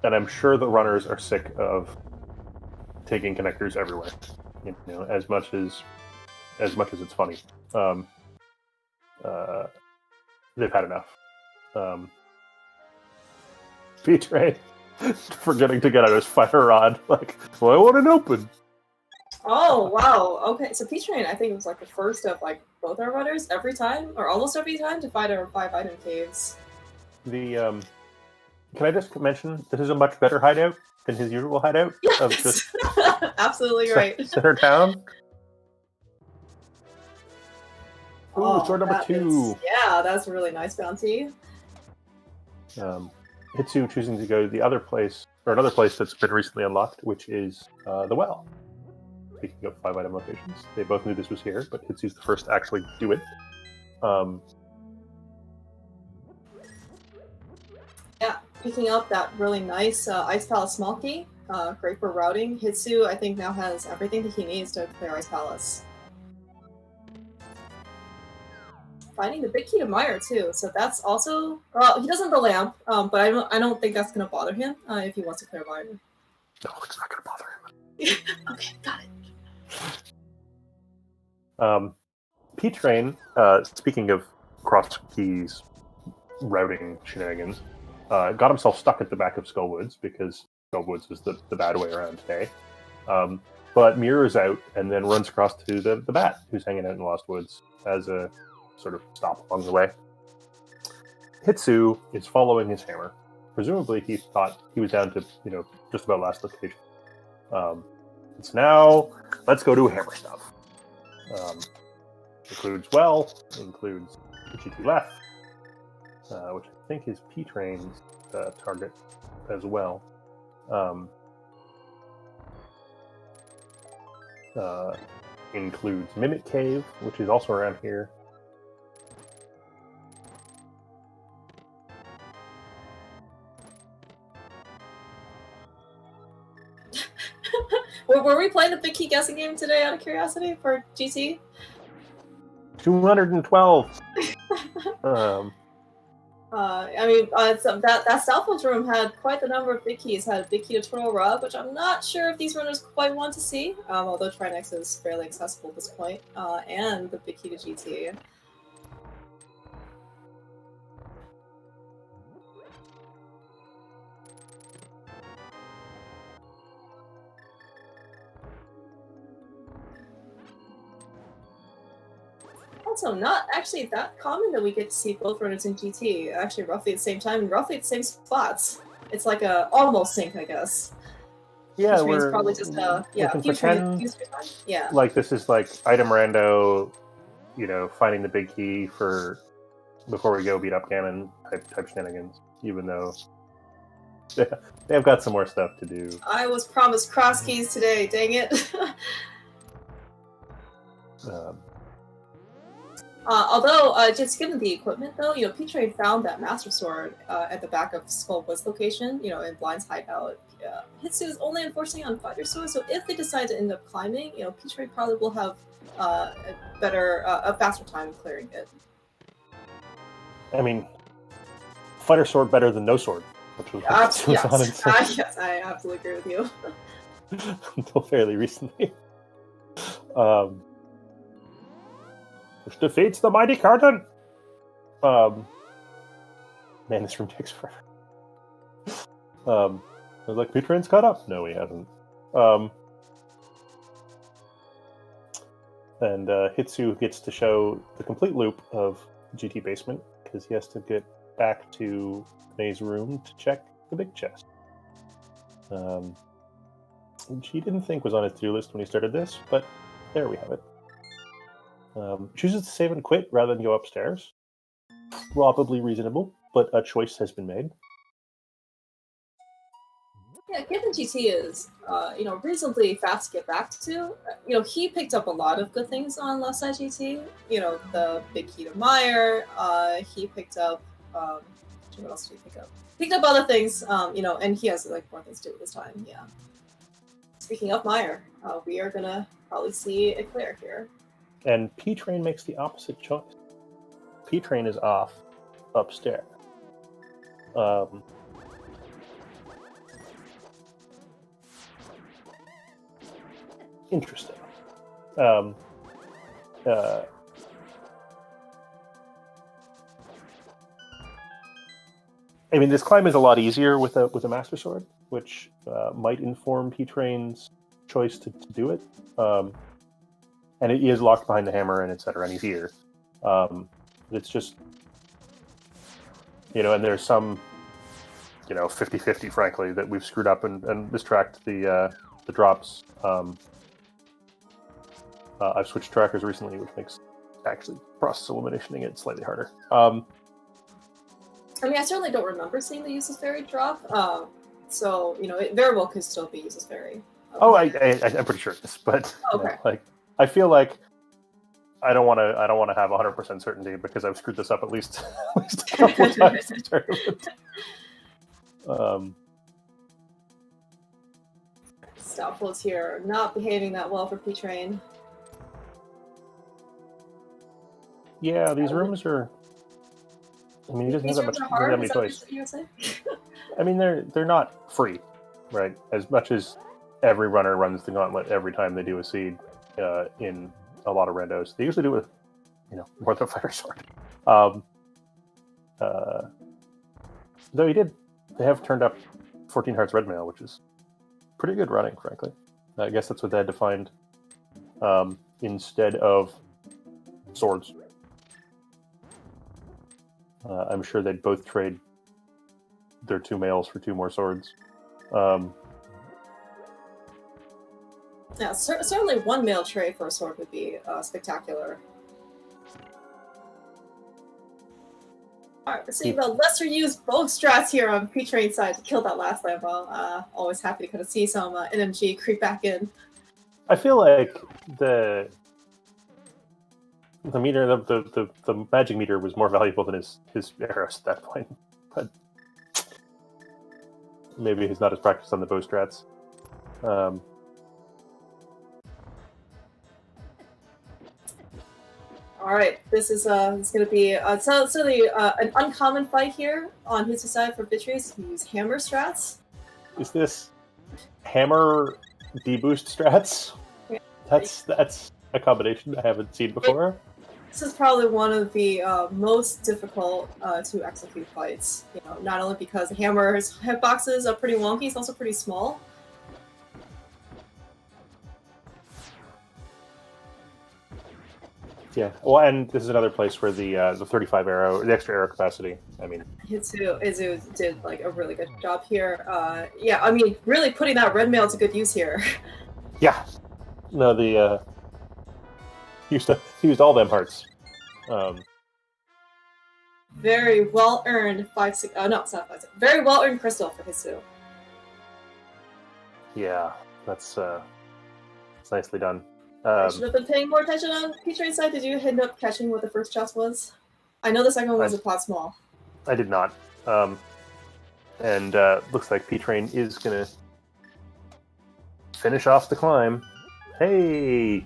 I'm sure the runners are sick of taking connectors everywhere. As much as it's funny. They've had enough. P-Train forgetting to get out his fire rod. Like, well, I want an open. Oh wow! Okay, so P-Train, I think it was like the first of like both our runners every time, or almost every time, to fight our 5-item caves. Can I just mention this is a much better hideout than his usual hideout? Yes! Of just Absolutely right. Center town. Ooh, Oh, sword number 2. That's a really nice bounty. Hitsu choosing to go to the other place, or another place that's been recently unlocked, which is the well. Speaking of 5-item locations, they both knew this was here, but Hitsu's the first to actually do it. Picking up that really nice Ice Palace small key. Great for routing. Hitsu, I think, now has everything that he needs to clear Ice Palace. Finding the big key to Meyer too, so that's also he doesn't have the lamp, but I don't think that's gonna bother him if he wants to clear Meyer. No, it's not gonna bother him. Okay, got it. P-Train, speaking of Crosskeys routing shenanigans, got himself stuck at the back of Skullwoods because Skullwoods is the bad way around today. But mirrors out and then runs across to the bat who's hanging out in Lost Woods as a sort of stop along the way. Hitsu is following his hammer. Presumably he thought he was down to, just about last location. It's now, let's go do hammer stuff. Includes includes GT left, which I think is P-Train's target as well. Includes Mimic Cave, which is also around here. Were we playing the big key guessing game today out of curiosity for GT? 212. That Southwoods room had quite the number of big keys. Had a big key to Turtle Rug, which I'm not sure if these runners quite want to see, although Trinex is fairly accessible at this point, and the big key to GT. Also, not actually that common that we get to see both runners in GT actually roughly at the same time and roughly at the same spots. It's like a almost sync, I guess. Yeah, we're probably just yeah. Like this is like item rando, finding the big key for before we go beat up Gammon type shenanigans. Even though they've got some more stuff to do. I was promised Crosskeys today. Dang it. Although, just given the equipment, though, P-Train found that Master Sword at the back of Skullwood's location, in Blind's hideout. Hitsu is only enforcing on Fighter Sword, so if they decide to end up climbing, P-Train probably will have a faster time clearing it. I mean, Fighter Sword better than no sword, which was yes, I absolutely agree with you. Until fairly recently. Which defeats the mighty Carton. Man, this room takes forever. I was like, P-Train's caught up. No, he hasn't. And Hitsu gets to show the complete loop of GT Basement because he has to get back to May's room to check the big chest. Which he didn't think was on his to-do list when he started this, but there we have it. Chooses to save and quit rather than go upstairs. Probably reasonable, but a choice has been made. Yeah, given GT is, reasonably fast to get back to, he picked up a lot of good things on left side GT. The big key to Meyer. He picked up, what else did he pick up? Picked up other things, and he has more things to do with his time. Yeah. speaking of Meyer, we are gonna probably see a clear here. And P-Train makes the opposite choice. P-Train is off upstairs. Interesting. I mean, this climb is a lot easier with a Master Sword, which might inform P-Train's choice to do it. And he is locked behind the hammer and etc. And he's here. It's just, and there's some, 50-50, frankly, that we've screwed up and mistracked the drops. I've switched trackers recently, which makes actually process eliminating it slightly harder. I mean, I certainly don't remember seeing the Useless Fairy drop, so it very well could still be Useless Fairy. I'm pretty sure it is, but okay. I feel like I don't want to have 100% certainty because I've screwed this up at least a couple of times this tournament. Stoutful's here, not behaving that well for P-Train. Yeah, these rooms are. I mean, he doesn't have that many choices. I mean, they're not free, right? As much as every runner runs the gauntlet every time they do a seed in a lot of randos, they usually do it with, more than a fire sword. Though they have turned up 14 Hearts Red Mail, which is pretty good running, frankly. I guess that's what they had to find instead of swords. I'm sure they'd both trade their 2 males for 2 more swords. Yeah, certainly 1 male trade for a sword would be spectacular. Alright, we're seeing the lesser used bow strats here on P-Train's side to kill that last Lambo. Always happy to kind of see some NMG creep back in. I feel like the meter, the magic meter was more valuable than his arrows at that point. But maybe he's not as practiced on the bow strats. All right, this is going to be certainly an uncommon fight here on his side for Vitreous. He use hammer strats. Is this hammer deboost strats? Yeah. That's a combination I haven't seen before. This is probably one of the most difficult to execute fights. Not only because the hammer's hitboxes are pretty wonky, it's also pretty small. Yeah, well, and this is another place where the 35 arrow, the extra arrow capacity. I mean, Izu did like a really good job here. Yeah, I mean, really putting that red mail to good use here. Yeah, no, he used all them hearts. Very well earned 5-6. Oh no, it's not 5-6. Very well earned crystal for Hitsu. Yeah, that's nicely done. I should have been paying more attention on P-Train's side. Did you end up catching what the first chest was? I know the second one was a pot small. I did not. And looks like P-Train is going to finish off the climb. Hey,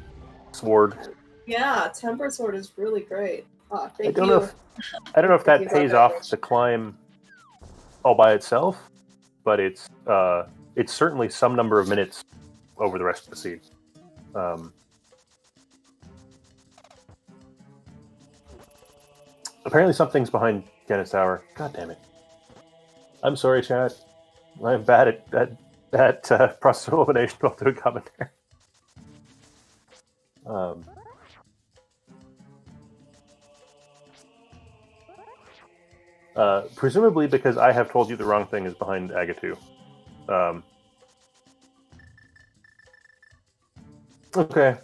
sword. Yeah, Tempered Sword is really great. I don't know if that pays off the climb all by itself, but it's certainly some number of minutes over the rest of the seed. Apparently something's behind Dennis Tower. God damn it. I'm sorry, chat. I'm bad at process elimination while doing commentary. Presumably because I have told you the wrong thing is behind Agatu. Okay.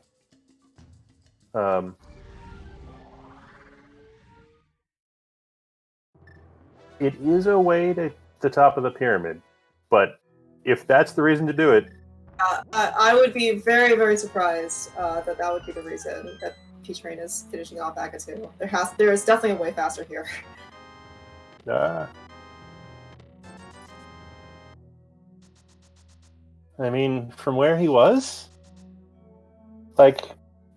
It is a way to the top of the pyramid, but if that's the reason to do it... I would be very, very surprised that would be the reason that P-Train is finishing off Agatu. There is definitely a way faster here. I mean, from where he was, like,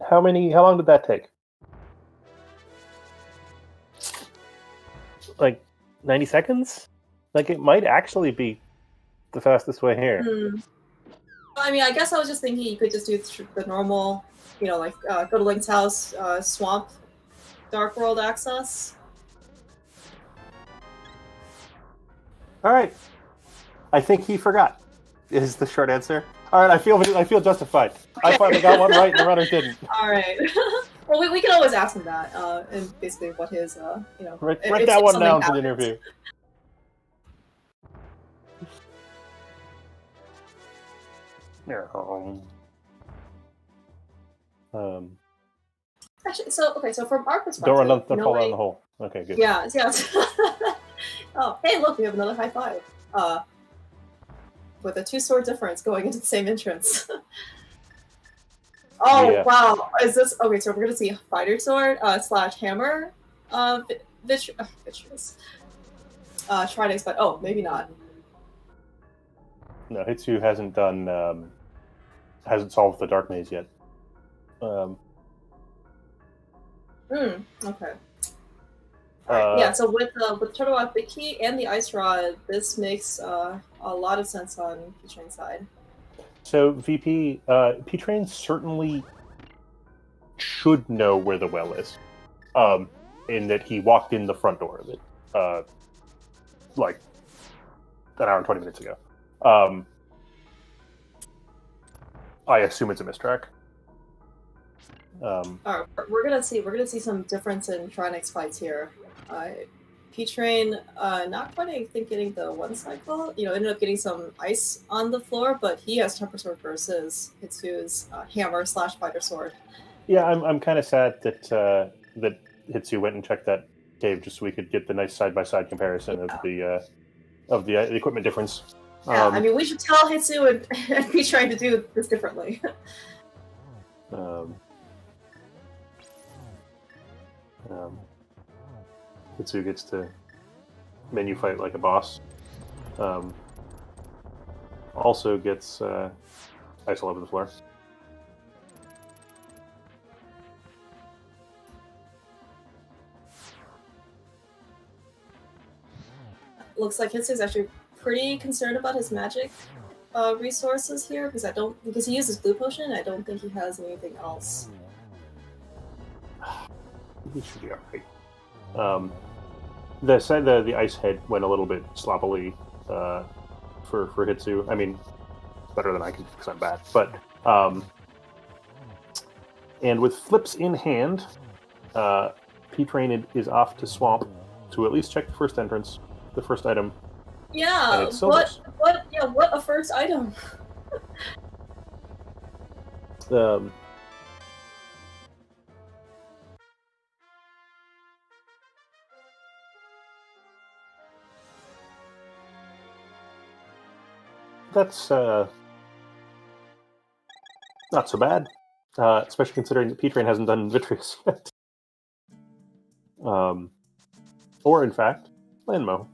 how long did that take? Like 90 seconds? Like, it might actually be the fastest way here. I mean, I guess I was just thinking you could just do the normal, like go to Link's house, swamp, Dark World access. All right. I think he forgot. Is the short answer. All right, I feel justified. Okay. I finally got one right, and the runner didn't. All right. Well, we can always ask him that, and basically what his, Write that one down for the interview. Actually, so from our perspective, don't fall down the hole. Okay, good. Yeah. Oh, hey, look, we have another high five. With a 2-sword difference going into the same entrance. Oh, yeah. Wow. Is this... Okay, so we're going to see fighter sword / hammer Vitreous. Try to explain... Oh, maybe not. No, Hitsu hasn't done... hasn't solved the Dark Maze yet. Okay. Alright, yeah, so with Turtle Rock Big Key and the Ice Rod, this makes a lot of sense on P-Train's side. So, VP, P-Train certainly should know where the well is. In that he walked in the front door of it, like, an hour and 20 minutes ago. I assume it's a mistrack. Alright, we're gonna see some difference in Trinex fights here. P-Train, not quite, I think, getting the one cycle. Ended up getting some ice on the floor, but he has Temper Sword versus Hitsu's hammer / fighter sword. Yeah, I'm kind of sad that that Hitsu went and checked that cave just so we could get the nice side-by-side comparison of the equipment difference. Yeah, I mean, we should tell Hitsu and P-Train to do this differently. Hitsu gets to menu fight like a boss. Also gets ice all over the floor. Looks like Hitsu's actually pretty concerned about his magic resources here because he uses blue potion. I don't think he has anything else. He should be alright. The ice head went a little bit sloppily for Hitsu. I mean, better than I can because I'm bad. But and with flips in hand, P-Train is off to Swamp to at least check the first entrance, the first item. Yeah, what a first item. That's not so bad, especially considering that P-Train hasn't done Vitreous yet. Or, in fact, Landmo.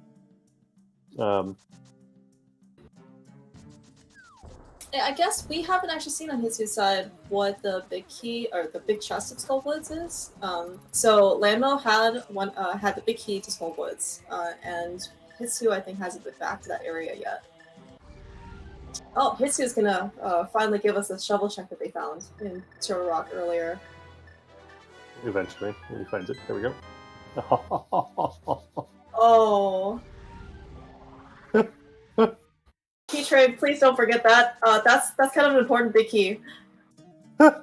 I guess we haven't actually seen on Hitsu's side what the big key or the big chest of Skullwoods is. So Landmo had the big key to Skullwoods, and Hitsu I think hasn't been back to that area yet. Oh, Hitsu's gonna finally give us a shovel check that they found in Turtle Rock earlier. Eventually, when he finds it. There we go. Oh. P-Train, please don't forget that. That's kind of an important big key. I'm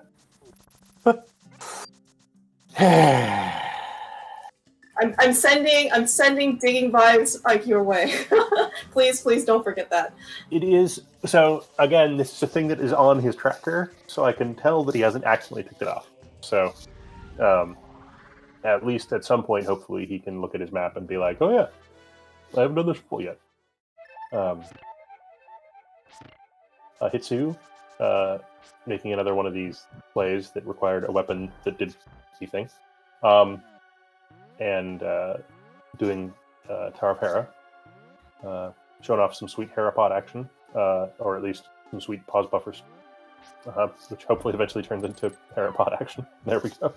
sending digging vibes like your way. Please don't forget that. It is so. Again, this is a thing that is on his tracker, so I can tell that he hasn't accidentally picked it off. So, at least at some point, hopefully, he can look at his map and be like, "Oh yeah, I haven't done this before yet." Hitsu, making another one of these plays that required a weapon that did the thing, and doing Tower of Hera, showing off some sweet Herapod action, or at least some sweet pause buffers, which hopefully eventually turns into parent pod action. There we go.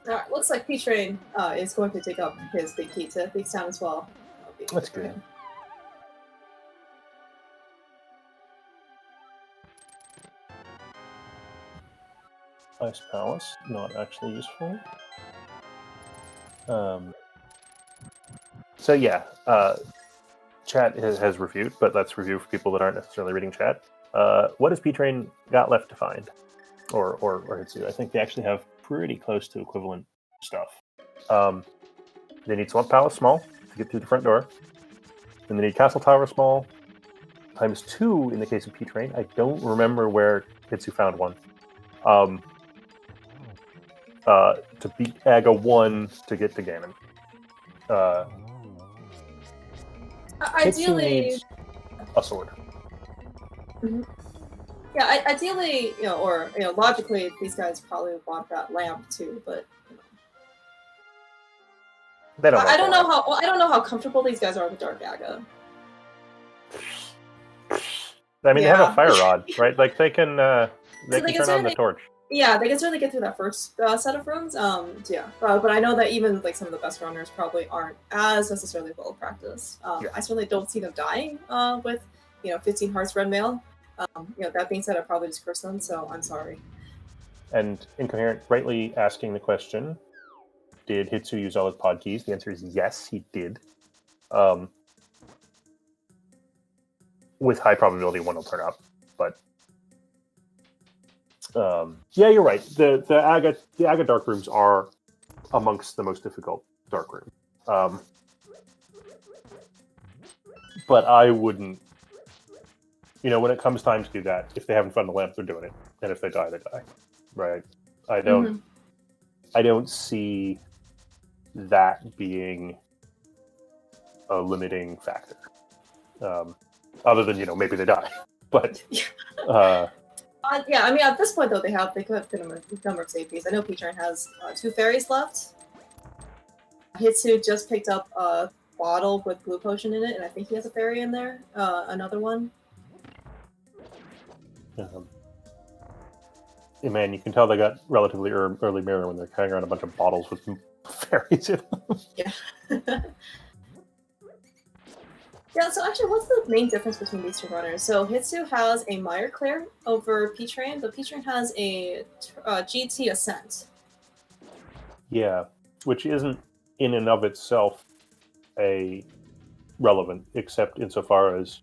Alright, looks like P-Train is going to take up his big key to Big Town as well. That's good. Ice Palace, not actually useful. So yeah, chat has reviewed, but let's review for people that aren't necessarily reading chat. What has P-Train got left to find? Or Hitsu? I think they actually have pretty close to equivalent stuff. They need Swamp Palace small to get through the front door. And they need Castle Tower small ×2 in the case of P-Train. I don't remember where Hitsu found one. To beat Aga 1 to get to Ganon. Ideally, needs a sword. Mm-hmm. Yeah, ideally, or logically, these guys probably want that lamp too. But they don't. I don't know how. Well, I don't know how comfortable these guys are with Dark Aga. I mean, they have a fire rod, right? Like they can turn on the torch. Yeah, they can certainly get through that first set of runs. But I know that even like some of the best runners probably aren't as necessarily well practiced. I certainly don't see them dying with 15 hearts red mail. That being said, I probably just curse them, so I'm sorry. And Incoherent rightly asking the question, did Hitsu use all his pod keys? The answer is yes, he did. With high probability, one will turn up, but yeah, you're right. The Aga dark rooms are amongst the most difficult dark rooms. But I wouldn't. When it comes time to do that, if they haven't found the lamp, they're doing it, and if they die, they die. Right? I don't see that being a limiting factor. Other than maybe they die, but. Yeah, I mean, at this point, though, they could have a number of safeties. I know P-Train has 2 fairies left. Hitsu just picked up a bottle with blue potion in it, and I think he has a fairy in there. Another one. Yeah, man, you can tell they got relatively early mirror when they're carrying around a bunch of bottles with fairies in them. Yeah. Yeah, so actually, what's the main difference between these two runners? So Hitsu has a Mire Clear over P-Train, but P-Train has a GT Ascent. Yeah, which isn't in and of itself a relevant, except insofar as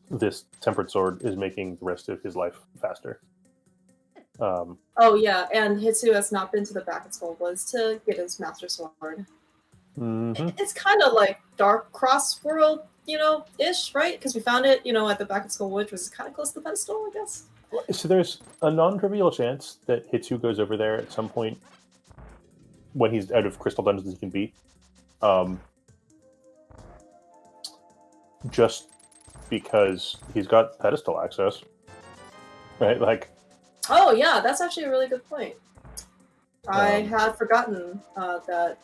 this Tempered Sword is making the rest of his life faster. Oh yeah, and Hitsu has not been to the Back and Skull Woods to get his Master Sword. Mm-hmm. It's kind of like Dark Cross World, ish, right? Because we found it, at the Back and Skull Woods, which is kind of close to the pedestal, I guess. So there's a non-trivial chance that Hitsu goes over there at some point when he's out of crystal dungeons he can beat. Just because he's got pedestal access. Right? Like. Oh yeah, that's actually a really good point. I had forgotten that.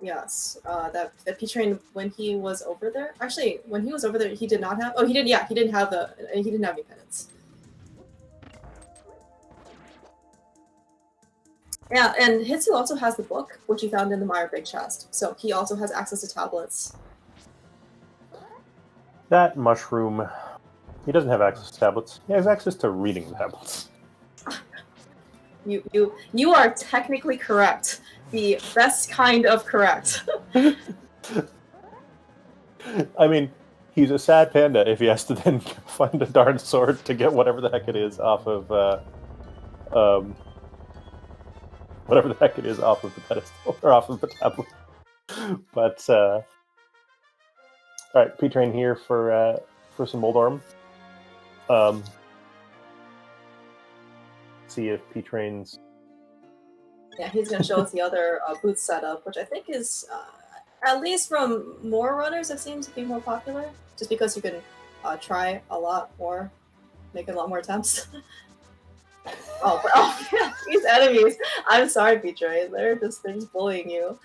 Yes, that P-Train, when he was over there. Actually, when he was over there, he did not have. Oh, he did. Yeah, he didn't have any penance. Yeah, and Hitsu also has the book, which he found in the Mire Big Chest. So he also has access to tablets. That mushroom, he doesn't have access to tablets. He has access to reading the tablets. You are technically correct. The best kind of correct. I mean, he's a sad panda if he has to then find a darn sword to get whatever the heck it is off of the pedestal or off of the tablet. But all right, P-Train here for some Moldorm. See if P-Train's. Yeah, he's going to show us the other booth setup, which I think is, at least from more runners, it seems to be more popular. Just because you can try a lot more, make a lot more attempts. Oh, yeah, these enemies. I'm sorry, P-Train. They're just bullying you.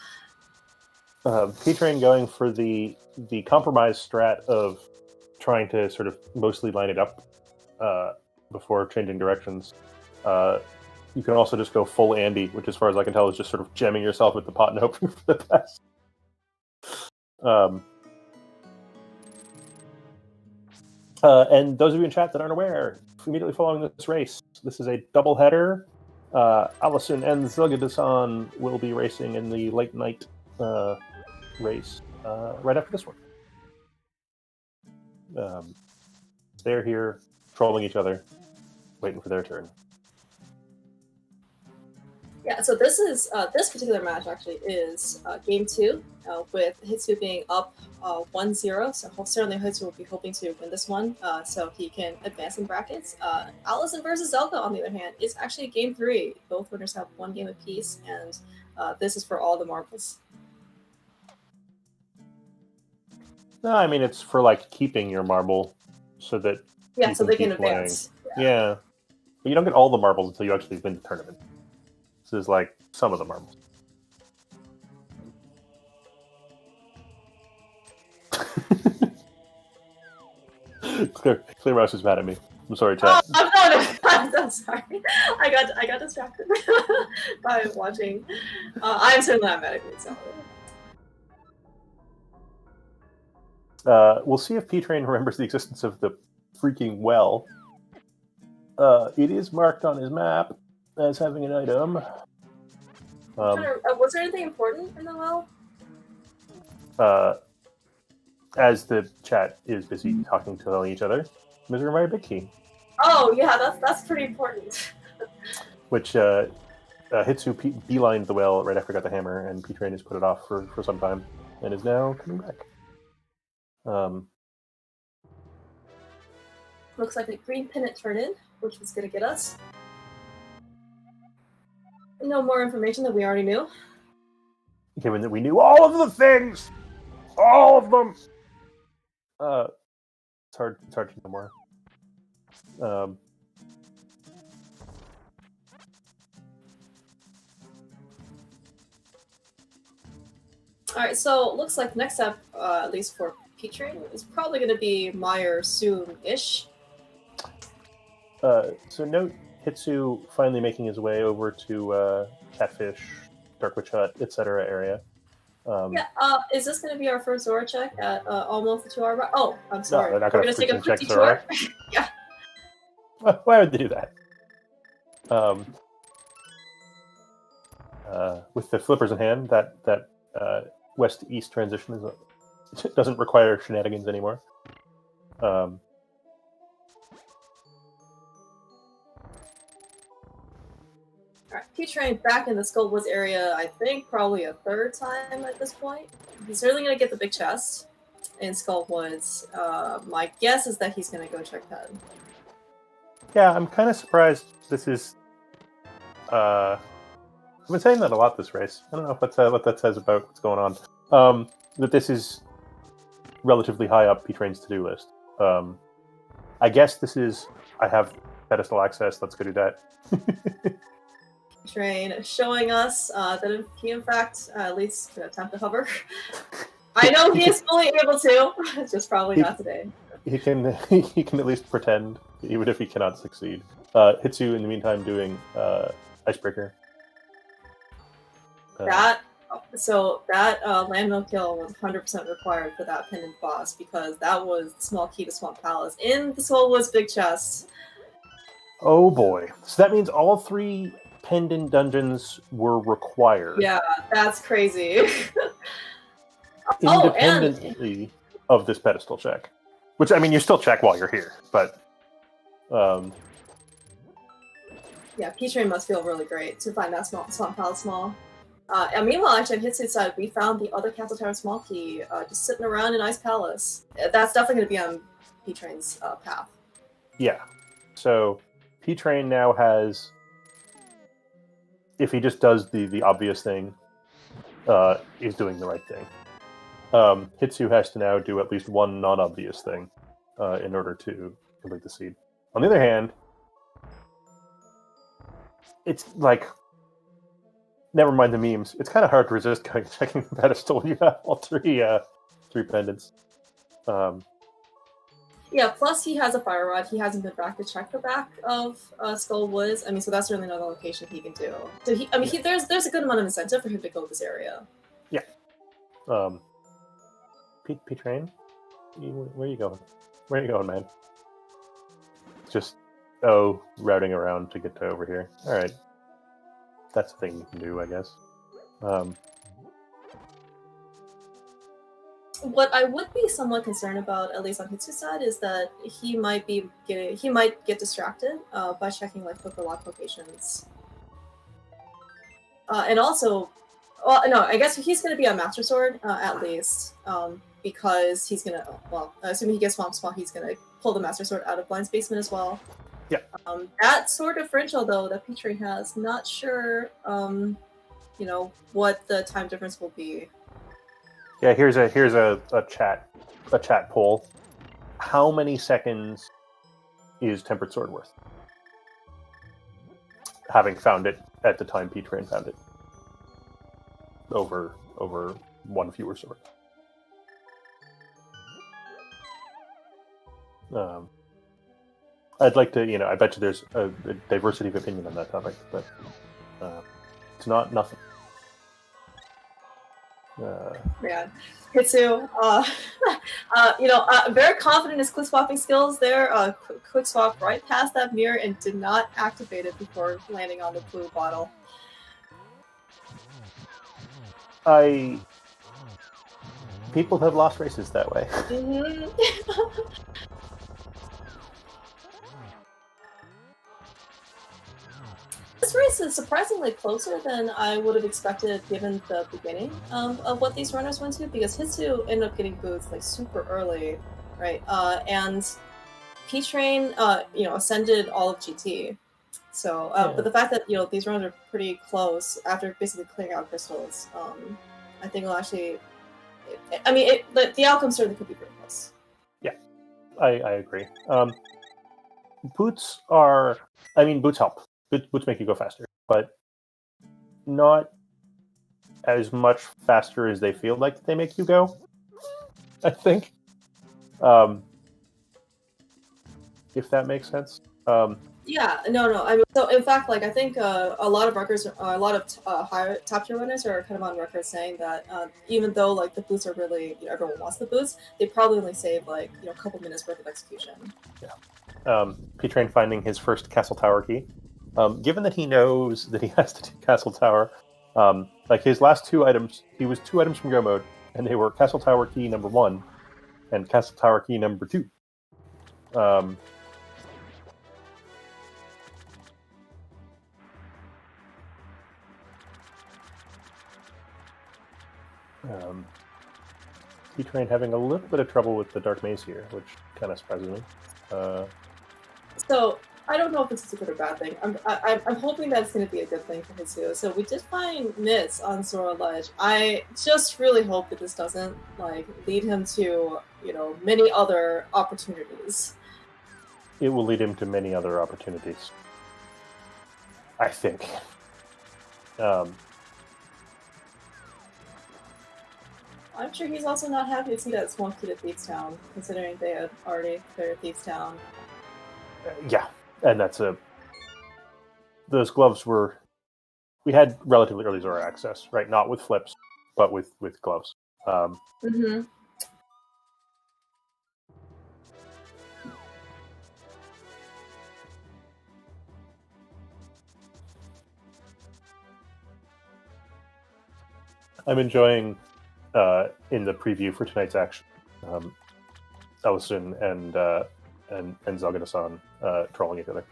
P-Train going for the compromise strat of trying to sort of mostly line it up before changing directions. You can also just go full Andy, which, as far as I can tell, is just sort of jamming yourself with the pot and hoping for the best. And those of you in chat that aren't aware, immediately following this race, this is a double header. Allison and Zilgadasan will be racing in the late night race right after this one. They're here trolling each other, waiting for their turn. Yeah, so this is this particular match actually is game 2, with Hitsu being up 1-0. So certainly Hitsu will be hoping to win this one, so he can advance in brackets. Allison versus Zelka, on the other hand, is actually game 3. Both winners have 1 game apiece, and this is for all the marbles. No, I mean it's for like keeping your marble, so that so they can playing. advance. Yeah, but you don't get all the marbles until you actually win the tournament. This is like some of the marbles. Clear Mouse is mad at me. I'm sorry, chat. I'm sorry. I got distracted by watching. I'm certainly not mad at you. So. We'll see if P-Train remembers the existence of the freaking well. It is marked on his map as having an item. Was there anything important in the well? As the chat is busy talking to each other, Misery Mire Big Key. Oh yeah, that's pretty important. Which Hitsu beelined the well right after I got the hammer, and P-Train has put it off for some time, and is now coming back. Looks like a green pennant turned in, which is going to get us. No more information that we already knew. Given that we knew all of the things! All of them! It's hard to know more. Alright, so looks like next up, at least for P-Train, is probably going to be Meyer soon-ish. So note Hitsu finally making his way over to Catfish, Dark Witch Hut, etc. area. Is this going to be our first Zora check at almost the 2-hour mark? Oh, I'm sorry. No, they're not We're going to take a quick check detour. Zora. Yeah. Why would they do that? With the flippers in hand, that west-east transition doesn't require shenanigans anymore. Alright, P-Train back in the Skullwoods area, I think probably a 3rd time at this point. He's certainly going to get the big chest in Skullwoods. My guess is that he's going to go check that. Yeah, I'm kind of surprised this is... I've been saying that a lot this race. I don't know what that says about what's going on. That this is relatively high up P-Train's to-do list. I guess this is... I have pedestal access, let's go do that. Train showing us that he in fact at least can attempt to hover. I know he is fully able to, just probably not today. He can at least pretend, even if he cannot succeed. Hitsu in the meantime doing Icebreaker. That landmill kill was 100% required for that pendant boss, because that was the small key to Swamp Palace in the Skullwoods big chest. Oh boy. So that means all 3 pendant dungeons were required. Yeah, that's crazy. Independently of this pedestal check. Which, I mean, you still check while you're here, but... Yeah, P-Train must feel really great to find that Swamp Palace small. And meanwhile, actually, on Hitsu's side, we found the other Castle Tower small key just sitting around in Ice Palace. That's definitely going to be on P-Train's path. Yeah. So, P-Train now has... If he just does the obvious thing, he's doing the right thing. Hitsu has to now do at least one non-obvious thing in order to complete the seed. On the other hand, it's like never mind the memes. It's kind of hard to resist checking the pedestal. You have all three pendants. Yeah, plus he has a fire rod. He hasn't been back to check the back of Skull Woods. I mean, so that's certainly another location he can do. So there's a good amount of incentive for him to go this area. Yeah. P-Train? Where are you going? Where are you going, man? Just, routing around to get to over here. Alright. That's a thing you can do, I guess. What I would be somewhat concerned about, at least on Hitsu's side, is that he might get distracted by checking like hook or lock locations. And also, well, no, I guess he's going to be on Master Sword at least, because he's going to, assuming he gets Swamp Spot, he's going to pull the Master Sword out of Blind's basement as well. Yeah. That sword differential though that P-Train has, not sure, what the time difference will be. Yeah, here's a chat poll. How many seconds is Tempered Sword worth? Having found it at the time P-Train found it. Over one fewer sword. I'd like to, I bet you there's a diversity of opinion on that topic, but it's not nothing. Yeah, Hitsu, very confident in his quick swapping skills there. Quick swap right past that mirror and did not activate it before landing on the blue bottle. People have lost races that way. Mm-hmm. This race is surprisingly closer than I would have expected given the beginning of what these runners went to, because Hitsu ended up getting boots like super early, right? And P-Train, ascended all of GT. So, but the fact that, these runners are pretty close after basically clearing out crystals, I think will actually, the outcome certainly could be pretty close. Yeah, I agree. Boots help. Boots make you go faster, but not as much faster as they feel like they make you go, I think. If that makes sense. Yeah, no. I mean, so in fact, I think a lot of higher top tier runners are kind of on record saying that even though the boots are really, everyone wants the boots, they probably only save a couple minutes worth of execution. Yeah. P-Train finding his first Castle Tower key. Given that he knows that he has to do Castle Tower, his last two items, he was 2 items from Go Mode, and they were Castle Tower key number 1 and Castle Tower key number 2. P-Train having a little bit of trouble with the Dark Maze here, which kind of surprises me. So I don't know if it's a good or bad thing. I'm hoping that's going to be a good thing for Hitsu. So we did find mitts on Sora Ledge. I just really hope that this doesn't lead him to many other opportunities. It will lead him to many other opportunities, I think. I'm sure he's also not happy to see that Swamp Key to Thieves Town, considering they had already cleared Thieves Town. Yeah, and those gloves we had relatively early Zora access, right? Not with flips, but with gloves. Mm-hmm. I'm enjoying in the preview for tonight's action, Ellison and Zagada-san trolling each other.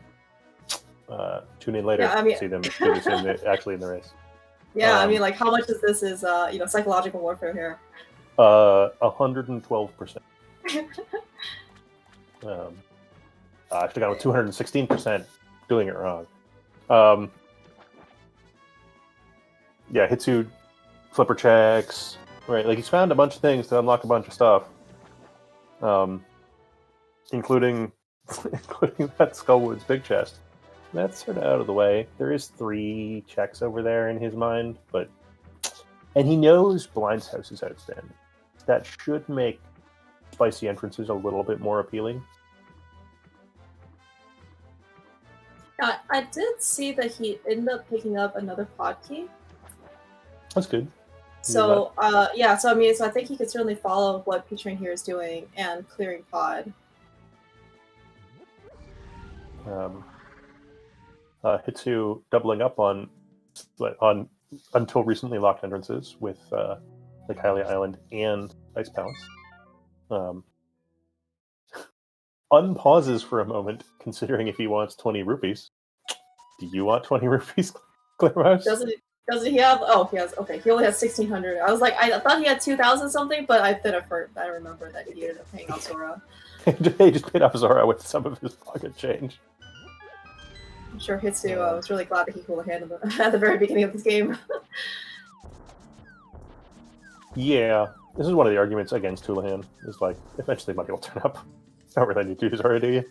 Tune in later to see them actually in the race. Yeah, how much of this is psychological warfare here? 112%. I should have gone with 216%, doing it wrong. Hitsu flipper checks, right? He's found a bunch of things to unlock a bunch of stuff, including that Skullwoods big chest. that's sort of out of the way. There is 3 checks over there in his mind, and he knows Blind's House is outstanding. That should make spicy entrances a little bit more appealing. I did see that he ended up picking up another pod key. That's good. So so I think he could certainly follow what P-Train here is doing and clearing pod. Hitsu doubling up on until recently locked entrances with like Hylia Island and Ice Palace. Unpauses for a moment, considering if he wants 20 rupees. Do you want 20 rupees, Clairmouse? Doesn't he have? Oh, he has. Okay, he only has 1,600. I was like, I thought he had 2,000 something, but I remember that he ended up paying off Zora. He just paid off Zora with some of his pocket change. I'm sure Hitsu was really glad that he cooled a hand at the very beginning of this game. Yeah, this is one of the arguments against Houlihan. Is like, eventually money will turn up. Don't really need to use Zora, do you?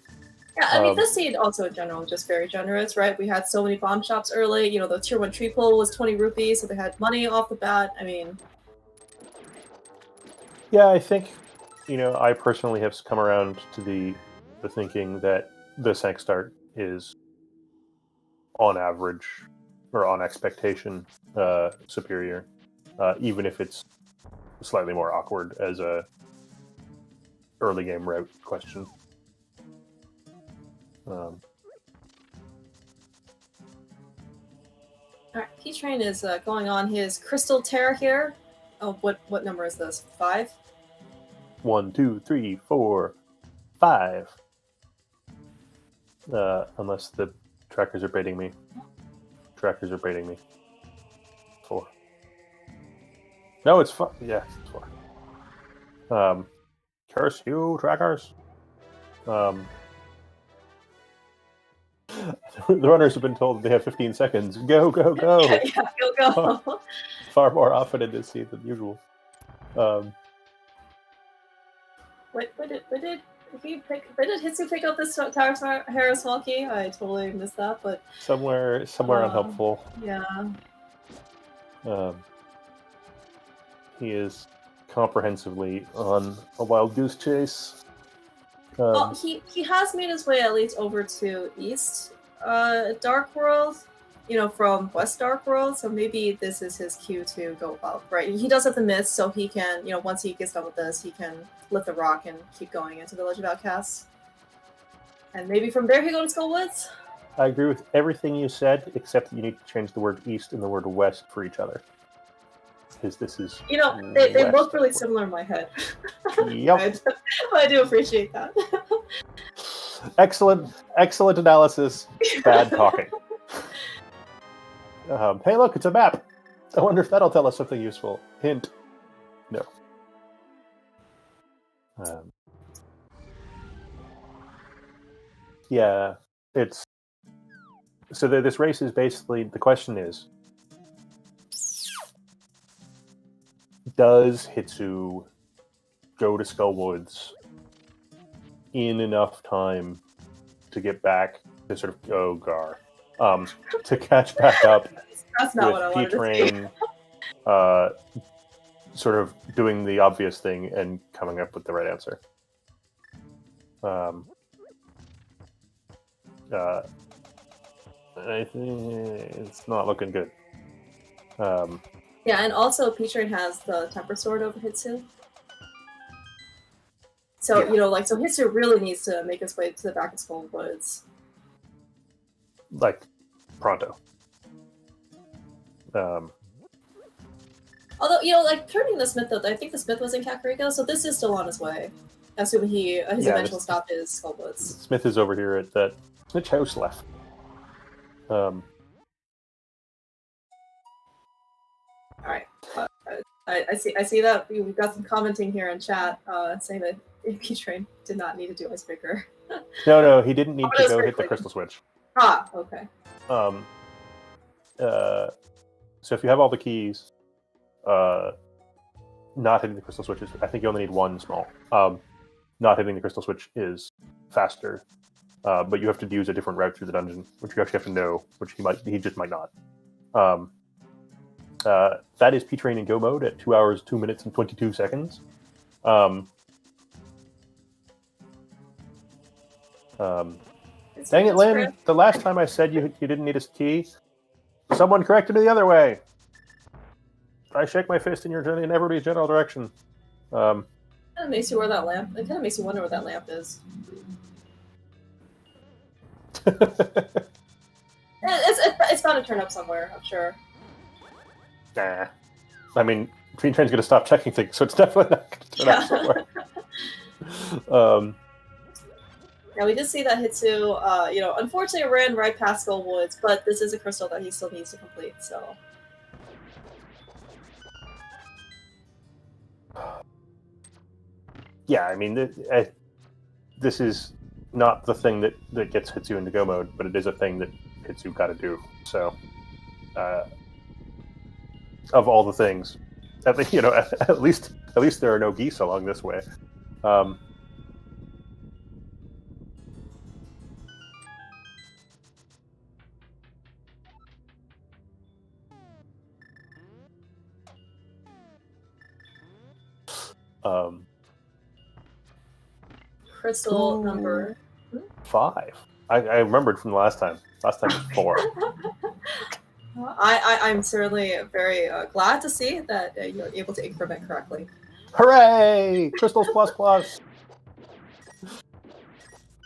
Yeah, I mean, this scene also in general just very generous, right? We had so many bomb shops early. You know, the tier 1 tree pull was 20 rupees, so they had money off the bat. I mean... Yeah, I think, I personally have come around to the thinking that the Sank Start is, on average, or on expectation, superior, even if it's slightly more awkward as a early game route question. Alright, P-Train is going on his Crystal Tear here. Oh, what number is this? 5? 1, 2, 3, 4, 5. Unless the trackers are baiting me. Trackers are baiting me. 4. No, it's 5. Yeah, it's 4. Curse you, trackers. The runners have been told that they have 15 seconds. Go, go, go! Yeah, go. Far more often in this scene than usual. When did Hitsu pick up this Tower Harris small key? I totally missed that, but somewhere unhelpful. Yeah. He is comprehensively on a wild goose chase. Well, he has made his way at least over to East Dark World, from West Dark World, so maybe this is his cue to go about, right? He does have the mist, so he can, once he gets done with this, he can lift the rock and keep going into Village of Outcasts. And maybe from there he go to Skull Woods? I agree with everything you said, except that you need to change the word East and the word West for each other. Because this is... they look really similar in my head. Yep. I do appreciate that. Excellent analysis. Bad talking. Hey, look, it's a map. I wonder if that'll tell us something useful. Hint. No. Yeah, it's... So this race is basically... The question is... Does Hitsu go to Skull Woods in enough time to get back to sort of to catch back up That's not what I wanted P-Train sort of doing the obvious thing and coming up with the right answer? I think it's not looking good. Yeah, and also P-Train has the Temper Sword over Hitsu. So, so Hitsu really needs to make his way to the back of Skull Woods. Like, pronto. Although, turning the Smith, though, I think the Smith was in Kakariko, so this is still on his way. Assuming his eventual stop is Skull Woods. Smith is over here at that Snitch House left. Alright. I see that we've got some commenting here in chat saying that P-Train did not need to do Icebreaker. No, he didn't need to go hit the crystal switch. Ah, okay. So if you have all the keys, not hitting the crystal switch is, I think you only need one small. Not hitting the crystal switch is faster but you have to use a different route through the dungeon, which you actually have to know, which he just might not. That is P-Train in Go mode at 2 hours, 2 minutes, and 22 seconds. Dang it, Lynn! The last time I said you didn't need a key, someone corrected me the other way. I shake my fist in everybody's general direction. Kind of makes you where that lamp. It kind of makes you wonder where that lamp is. It's bound to turn up somewhere, I'm sure. Nah. I mean, P-Train's going to stop checking things, so it's definitely not going to turn up somewhere. Yeah, we did see that Hitsu, unfortunately ran right past Skull Woods, but this is a crystal that he still needs to complete, so... Yeah, I mean, this is not the thing that gets Hitsu into Go mode, but it is a thing that Hitsu got to do. So, of all the things, at least there are no geese along this way. Crystal number 5. I remembered from the last time. Last time was 4. I'm certainly very glad to see that you're able to increment correctly. Hooray! Crystals plus plus.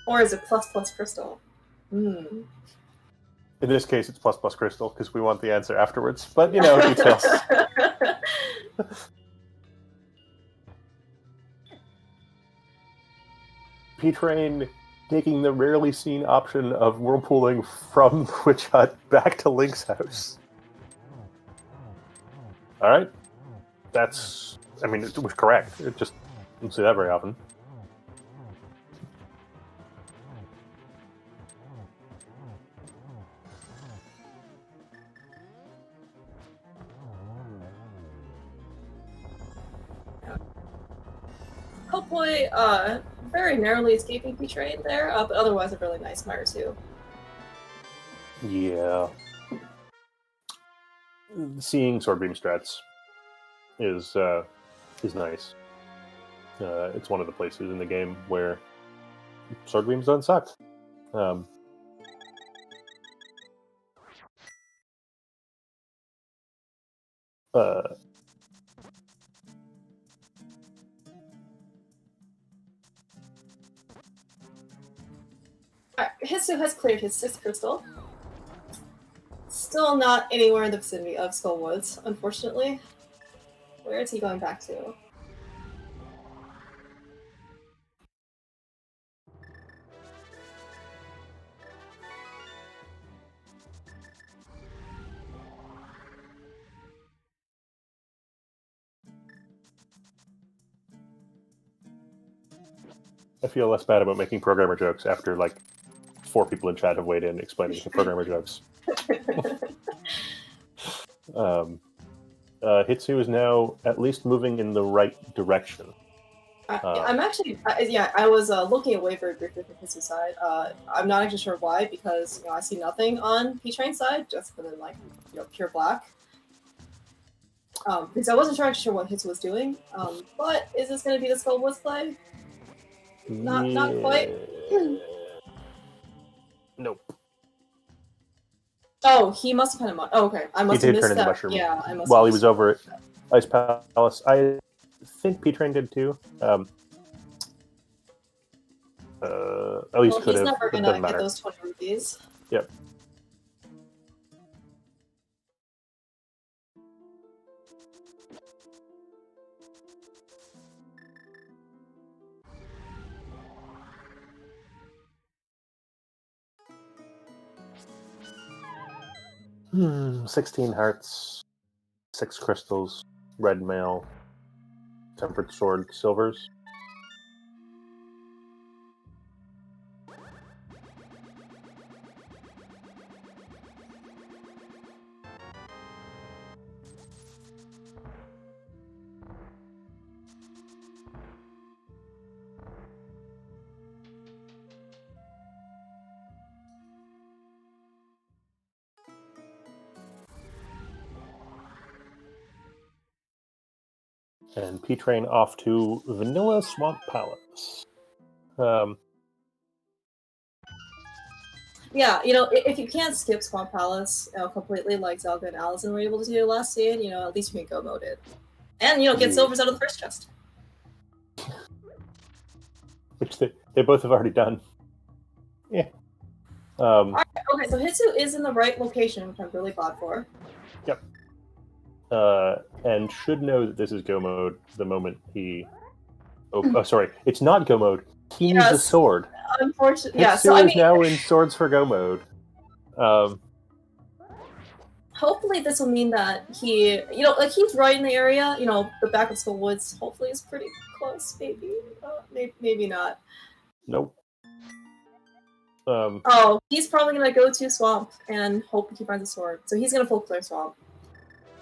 Or is it plus plus crystal? Mm. In this case, it's plus plus crystal because we want the answer afterwards. But details. P-Train taking the rarely seen option of whirlpooling from the Witch Hut back to Link's house. Alright. It was correct. It just don't see that very often. Hopefully, very narrowly escaping P-Train there, but otherwise a really nice Mire too. Yeah. Seeing Swordbeam strats is nice. It's one of the places in the game where Swordbeams don't suck. Hitsu has cleared his 6th crystal. Still not anywhere in the vicinity of Skull Woods, unfortunately. Where is he going back to? I feel less bad about making programmer jokes after 4 people in chat have weighed in explaining the programmer jokes. Hitsu is now at least moving in the right direction. I'm actually, I was looking away very briefly from Hitsu's side. I'm not actually sure why, because I see nothing on P-Train's side, just within pure black. Because I wasn't actually sure what Hitsu was doing. But is this going to be the Skull Woods play? Not quite. Nope. Oh, he must have kind of. Oh, okay. I must have missed that. Mushroom Yeah, I must. While he was over at Ice Palace, I think P-Train did too. At least could have. He's never It gonna doesn't get matter. those 20 rupees. Yep. Hmm, 16 hearts, 6 crystals, red mail, tempered sword, silvers. And P-Train off to Vanilla Swamp Palace. Yeah, if you can't skip Swamp Palace completely like Zelga and Allison were able to do last seed, at least you can go mode it. And, get silvers out of the first chest. Which they both have already done. Yeah. Alright, okay, so Hitsu is in the right location, which I'm really glad for. Yep. And should know that this is go mode the moment he... Oh, sorry. It's not go mode. He needs a sword. Unfortunately, Hitsu so is now in swords for go mode. Hopefully this will mean that he, he's right in the area. The back of Skull Woods hopefully is pretty close. Maybe not. Nope. He's probably gonna go to Swamp and hope he finds a sword. So he's gonna full clear Swamp.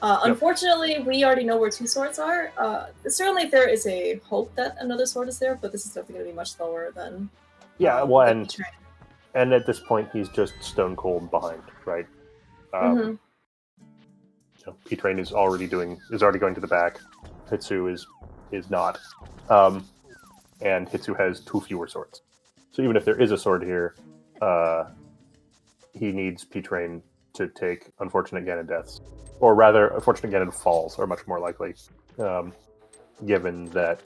Unfortunately, we already know where 2 swords are. Certainly there is a hope that another sword is there, but this is definitely gonna be much slower than. Yeah, well, and at this point he's just stone cold behind, right? P-Train is already going to the back. Hitsu is not, and Hitsu has 2 fewer swords. So even if there is a sword here, he needs P-Train to take Unfortunate Ganon deaths, or rather, Unfortunate Ganon falls are much more likely, given that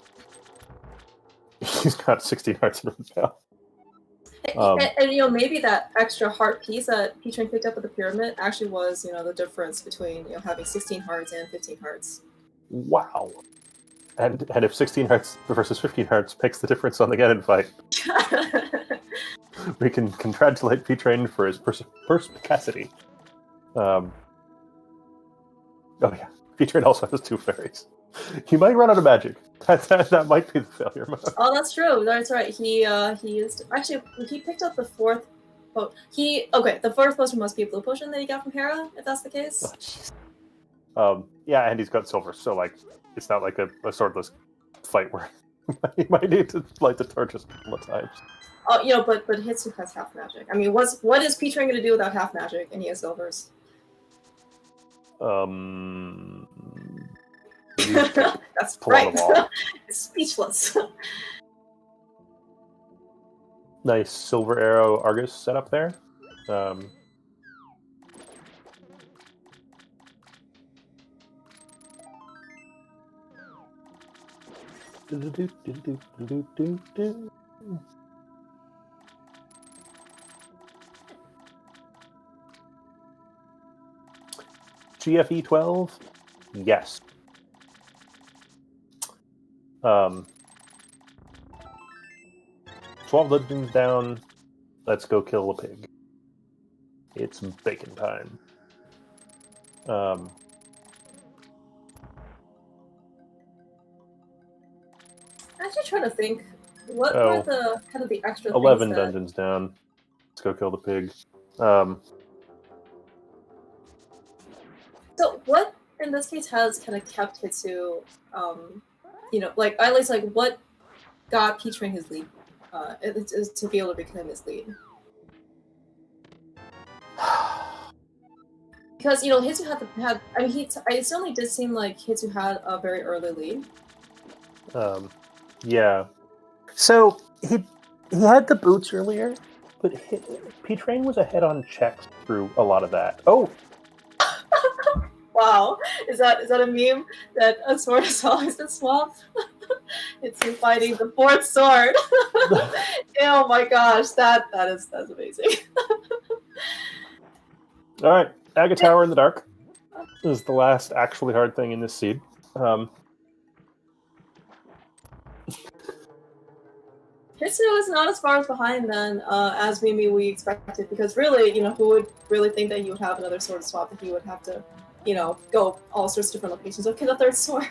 he's got 16 hearts in Repel. And maybe that extra heart piece that P-Train picked up at the pyramid actually was, the difference between having 16 hearts and 15 hearts. Wow. And if 16 hearts versus 15 hearts makes the difference on the Ganon fight, we can congratulate P-Train for his perspicacity. Oh yeah, P-Train also has 2 fairies. He might run out of magic. That might be the failure mode. Oh, that's true. That's right. He used he picked up the 4th. The 4th potion must be a blue potion that he got from Hera, if that's the case. Oh, yeah, and he's got silver, so it's not like a swordless fight where he might need to light the torches a couple of times. Oh, but Hitsu has half magic. I mean, what is P-Train going to do without half magic and he has silvers? That's right. It's speechless. Nice silver arrow Argus setup there. GFE 12? Yes. 12 legends down. Let's go kill a pig. It's bacon time. I'm actually trying to think. What were the kind of the extra 11 things dungeons down. Let's go kill the pig. So what in this case has kind of kept Hitsu, at least what got P-Train his lead, is to be able to become his lead. Because Hitsu it certainly did seem like Hitsu had a very early lead. Yeah. So he had the boots earlier, but P-Train was ahead on checks through a lot of that. Oh. Wow, is that a meme that a sword has always been swapped? It's you fighting the 4th sword. Oh my gosh, that's amazing. All right, Aga Tower in the dark is the last actually hard thing in this seed. Hitsu is not as far as behind then as maybe we expected, because really, who would really think that he would have another sword swap, that he would have to go all sorts of different locations. Okay, the 3rd sword.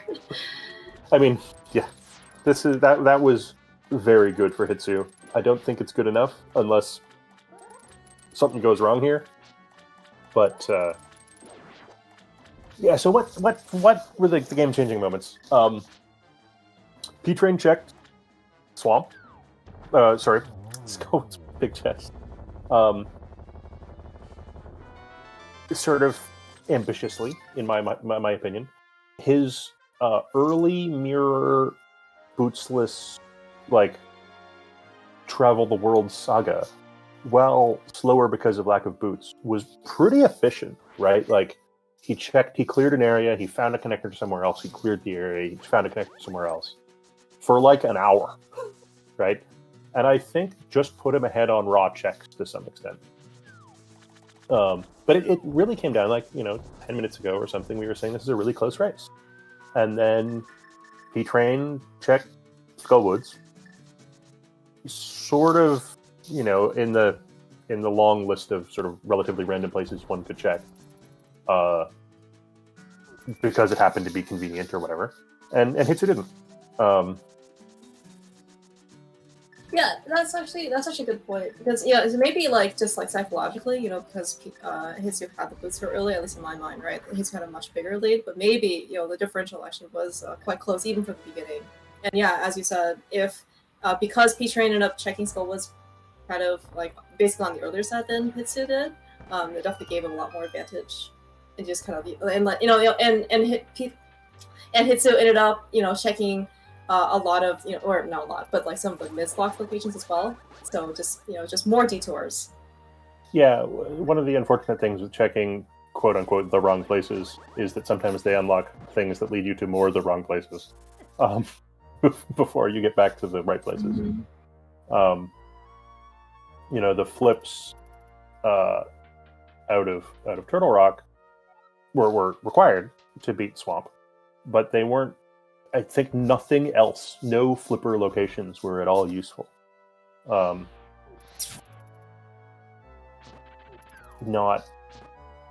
I mean, yeah, that was very good for Hitsu. I don't think it's good enough unless something goes wrong here. But yeah, so what were the game-changing moments? P-Train checked Swamp. Sorry, Skull's big chest. Sort of ambitiously, in my opinion. His early mirror bootsless, like, travel the world saga, while slower because of lack of boots, was pretty efficient, right? Like, he cleared an area, he found a connector somewhere else, he cleared the area, he found a connector somewhere else for like an hour, right? And I think just put him ahead on raw checks to some extent. But it really came down, like, 10 minutes ago or something, we were saying this is a really close race. And then P-Train checked Skullwoods, sort of, in the long list of sort of relatively random places one could check, because it happened to be convenient or whatever, and Hitsu didn't. Yeah, that's actually a good point, because it's maybe like just like psychologically, because Hitsu had the boots so early, at least in my mind, right? Hitsu had a much bigger lead, but maybe the differential actually was quite close even from the beginning. And yeah, as you said, if because P-Train ended up checking Skullwoods kind of like basically on the earlier side than Hitsu did, it definitely gave him a lot more advantage. And just kind of and Hitsu ended up checking a lot of or not a lot, but like some of the mid-block locations as well. So just more detours. Yeah, one of the unfortunate things with checking quote unquote the wrong places is that sometimes they unlock things that lead you to more of the wrong places before you get back to the right places. Mm-hmm. The flips out of Turtle Rock were required to beat Swamp, but they weren't. I think nothing else, no flipper locations were at all useful. Not,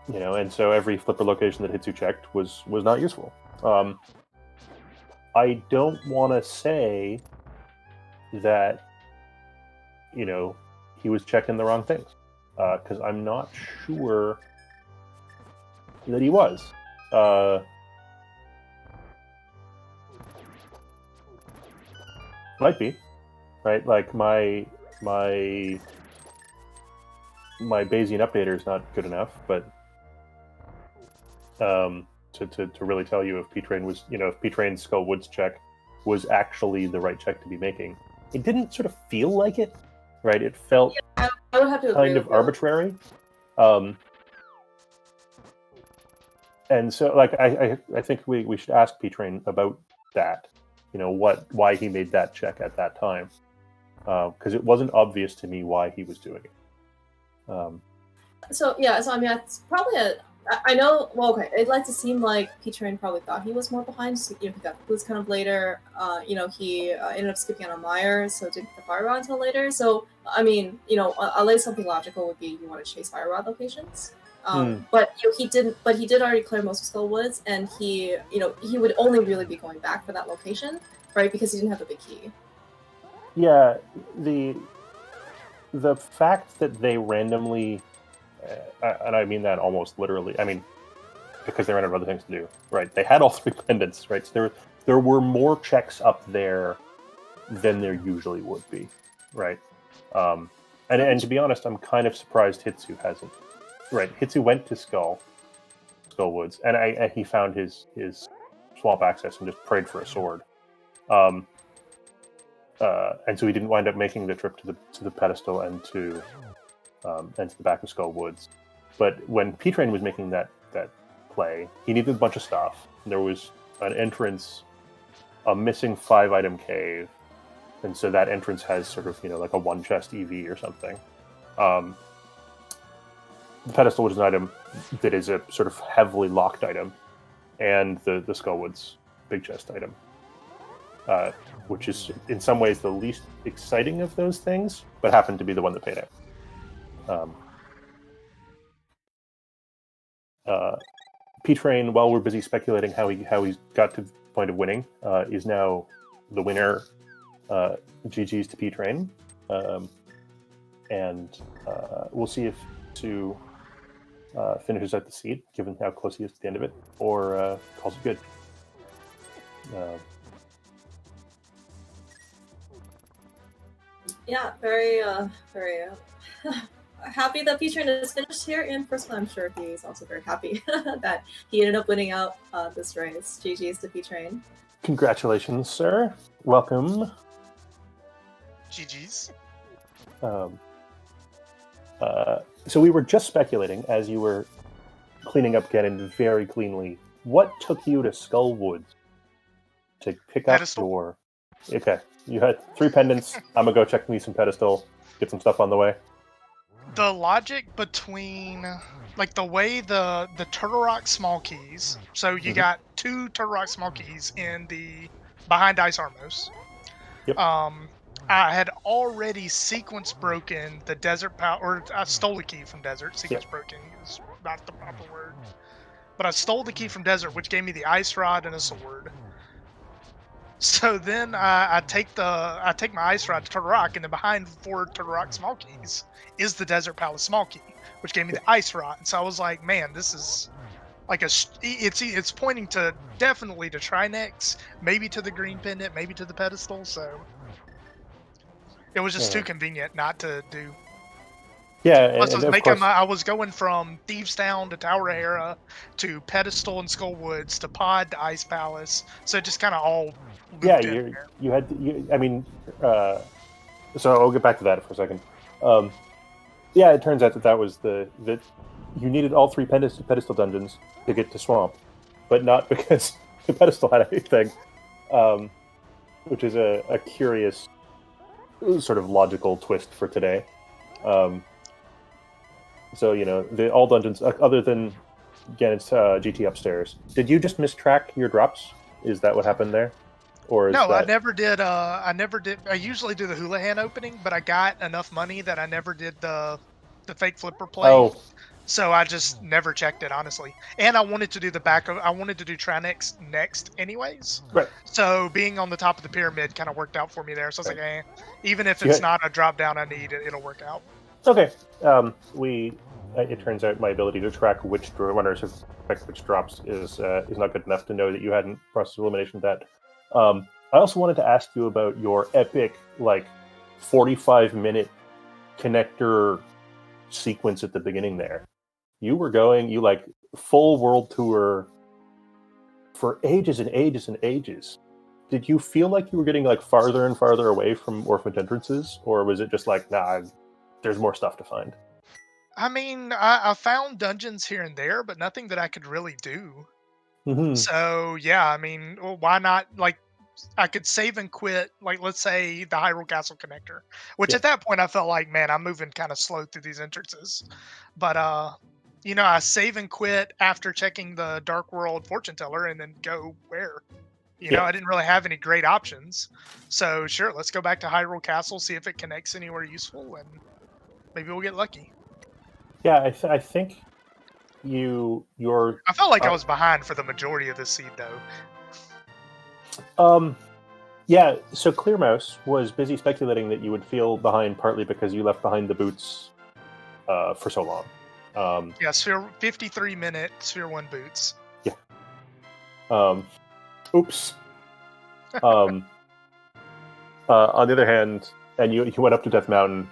and so every flipper location that Hitsu checked was not useful. I don't want to say that, he was checking the wrong things, because I'm not sure that he was. Might be, right? Like my Bayesian updater is not good enough, but to really tell you if P-Train was, if P-Train's Skullwoods check was actually the right check to be making. It didn't sort of feel like it, right? It felt I would have to kind of arbitrary. And so, like, I think we should ask P-Train about that. Why he made that check at that time, because it wasn't obvious to me why he was doing it. So I mean, it's probably I know. Well, okay, it'd like to seem like P-Train probably thought he was more behind. So, he got the boots kind of later. He ended up skipping on a Meyer, so didn't get the fire rod until later. So, I mean, at least something logical would be you want to chase fire rod locations. But he didn't. But he did already clear most of Skullwoods, and he would only really be going back for that location, right? Because he didn't have the big key. Yeah, the fact that they randomly, and I mean that almost literally. I mean, because they ran out of other things to do, right? They had all three pendants, right? So there were more checks up there than there usually would be, right? And to be honest, I'm kind of surprised Hitsu hasn't. Right, Hitsu went to Skullwoods, and he found his swamp access and just prayed for a sword. And so he didn't wind up making the trip to the pedestal and to the back of Skullwoods. But when P-Train was making that play, he needed a bunch of stuff. There was an entrance, a missing 5-item cave, and so that entrance has sort of like a 1-chest EV or something. The pedestal, which is an item that is a sort of heavily locked item, and the Skullwoods big chest item, which is in some ways the least exciting of those things, but happened to be the one that paid out. P-Train, while we're busy speculating how he got to the point of winning, is now the winner. GG's to P-Train, and we'll see if Sue finishes out the seed, given how close he is to the end of it, or calls it good. Yeah, very, very. happy that P-Train is finished here, and personally, I'm sure he's also very happy that he ended up winning out this race. GG's to P-Train. Congratulations, sir. Welcome. GG's. So we were just speculating, as you were cleaning up Ganon very cleanly, what took you to Skullwoods to pick up Pedestal. your... Okay, you had 3 pendants. I'm gonna go check me some pedestal, get some stuff on the way. The logic between, like, the way the Turtle Rock small keys, so you got 2 Turtle Rock small keys in the behind Ice Armos. Yep. I had already sequence broken the Desert Power, or I stole the key from Desert. Sequence broken is not the proper word. But I stole the key from Desert, which gave me the Ice Rod and a sword. So then I take my Ice Rod to Turtle Rock, and then behind 4 Turtle Rock small keys is the Desert Palace small key, which gave me the Ice Rod. And so I was like, man, this is like it's pointing to definitely to Trinex, maybe to the green pendant, maybe to the pedestal. So it was just too convenient not to do. Yeah, Plus, and I was going from Thieves Town to Tower of Hera to Pedestal and Skullwoods to Pod to Ice Palace. So it just kind of all looped in there. you had. I mean, so I'll get back to that for a second. Yeah, it turns out that was that you needed all 3 pedestal dungeons to get to Swamp, but not because the pedestal had anything, which is a curious sort of logical twist for today. So, all dungeons, other than Ganon's GT upstairs, did you just mistrack your drops? Is that what happened there? Or is I never did. I usually do the Houlihan opening, but I got enough money that I never did the fake flipper play. Oh. So I just never checked it, honestly. And I wanted to do I wanted to do Trinex next anyways. Right. So being on the top of the pyramid kind of worked out for me there. So I was like, even if it's not a drop down I need, it'll work out. Okay. It turns out my ability to track which runners affect which drops is not good enough to know that you hadn't processed elimination of that. I also wanted to ask you about your epic, 45-minute connector sequence at the beginning there. You were going, full world tour for ages and ages and ages. Did you feel like you were getting, farther and farther away from orphaned entrances? Or was it just nah, there's more stuff to find? I mean, I found dungeons here and there, but nothing that I could really do. Mm-hmm. So, yeah, I mean, why not, I could save and quit, let's say, the Hyrule Castle connector. Which at that point, I felt like, man, I'm moving kind of slow through these entrances. But, I save and quit after checking the Dark World fortune teller and then go where? I didn't really have any great options. So, sure, let's go back to Hyrule Castle, see if it connects anywhere useful, and maybe we'll get lucky. Yeah, I think you're... I felt like I was behind for the majority of this seed, though. Yeah, so Clearmouse was busy speculating that you would feel behind partly because you left behind the boots for so long. Sphere 53-minute Sphere 1 boots. Yeah. Oops. On the other hand, and you went up to Death Mountain.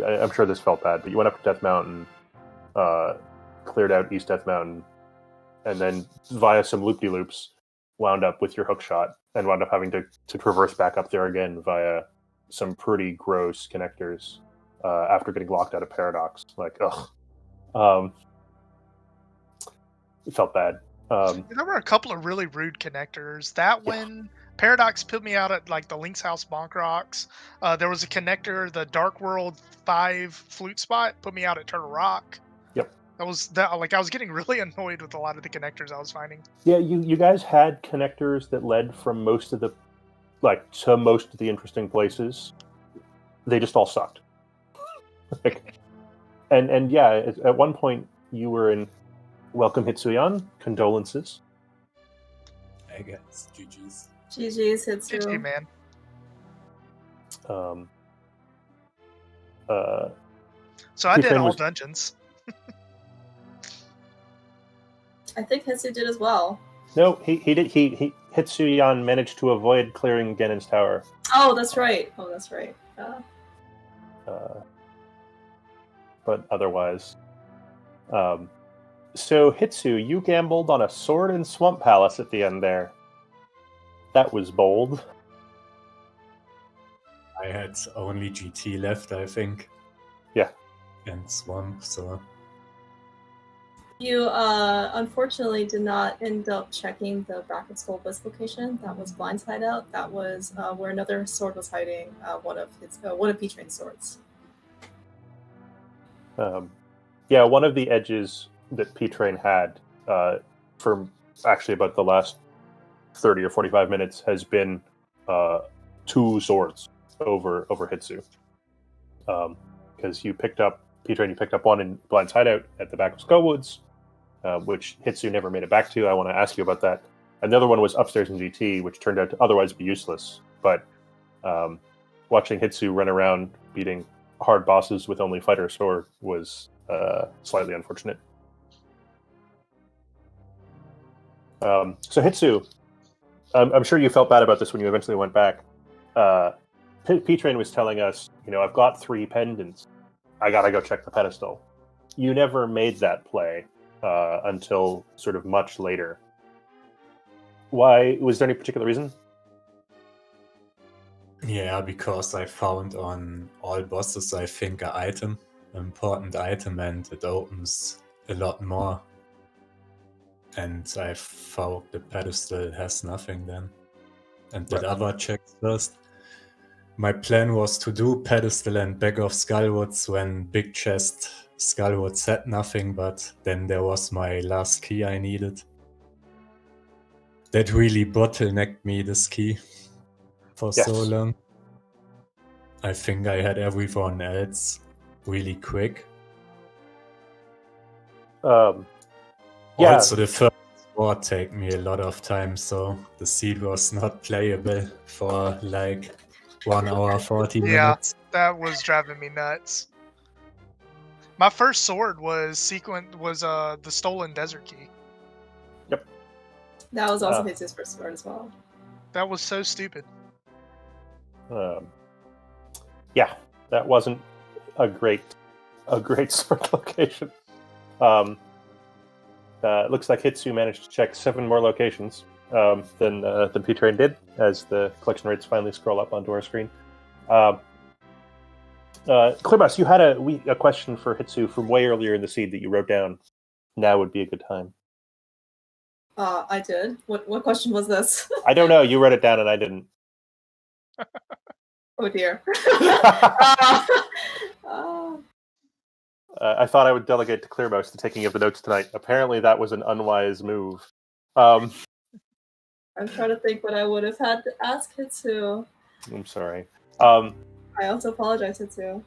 I'm sure this felt bad, but you went up to Death Mountain, cleared out East Death Mountain, and then via some loop-de-loops, wound up with your hook shot, and wound up having to traverse back up there again via some pretty gross connectors after getting locked out of Paradox. It felt bad. There were a couple of really rude connectors. That one, Paradox put me out at the Link's House Bonk Rocks. There was a connector, the Dark World 5 flute spot, put me out at Turtle Rock. Yep. I was getting really annoyed with a lot of the connectors I was finding. Yeah, you guys had connectors that led from most of the to most of the interesting places. They just all sucked. and yeah, at one point you were in Welcome Hitsuyan, condolences. I guess. GG's. GG's, Hitsu. GG, man. So I did all dungeons. I think Hitsu did as well. No, he did. Hitsuyan managed to avoid clearing Genon's tower. Oh, that's right. but otherwise. So Hitsu, you gambled on a sword and Swamp Palace at the end there. That was bold. I had only GT left, I think. Yeah. And Swamp, so... You unfortunately did not end up checking the Bracket Skull Blitz location. That was Blind's hideout. That was where another sword was hiding. One of P-Train's swords. Yeah, one of the edges that P-Train had for actually about the last 30 or 45 minutes has been two swords over Hitsu. Because you picked up P-Train, you picked up one in Blind's hideout at the back of Skullwoods, which Hitsu never made it back to. I want to ask you about that. And the other one was upstairs in GT, which turned out to otherwise be useless. But watching Hitsu run around beating hard bosses with only fighter sword was slightly unfortunate. So Hitsu, I'm sure you felt bad about this when you eventually went back. P-Train was telling us, I've got 3 pendants. I gotta go check the pedestal. You never made that play until sort of much later. Why? Was there any particular reason? Yeah, because I found on all bosses, I think, an important item, and it opens a lot more. And I thought the pedestal has nothing then. And did other checks first. My plan was to do pedestal and back of Skullwoods when Big Chest Skullwoods had nothing, but then there was my last key I needed. That really bottlenecked me, this key, for so long. I think I had everyone else really quick. Also, the first sword take me a lot of time, so the seed was not playable for like 1 hour 40 minutes. Yeah, that was driving me nuts. My first sword was the stolen desert key. Yep. That was also Hitsu's first sword as well. That was so stupid. Yeah, that wasn't a great sword location. Looks like Hitsu managed to check 7 more locations than P-Train did, as the collection rates finally scroll up onto our screen. Clearbus, you had a question for Hitsu from way earlier in the seed that you wrote down. Now would be a good time. I did. What question was this? I don't know. You wrote it down and I didn't. Oh dear. I thought I would delegate to Clearbus the taking of the notes tonight. Apparently that was an unwise move. I'm trying to think what I would have had to ask Hitsu. I'm sorry. I also apologize, Hitsu.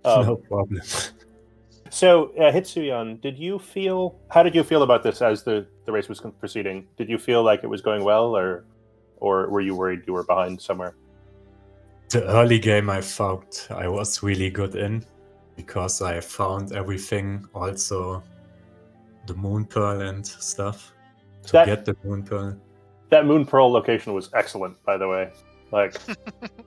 No problem. So, Hitsuyan, how did you feel about this as the race was proceeding? Did you feel like it was going well, or were you worried you were behind somewhere? The early game I thought I was really good in, because I found everything, also the Moon Pearl and stuff, get the Moon Pearl. That Moon Pearl location was excellent, by the way.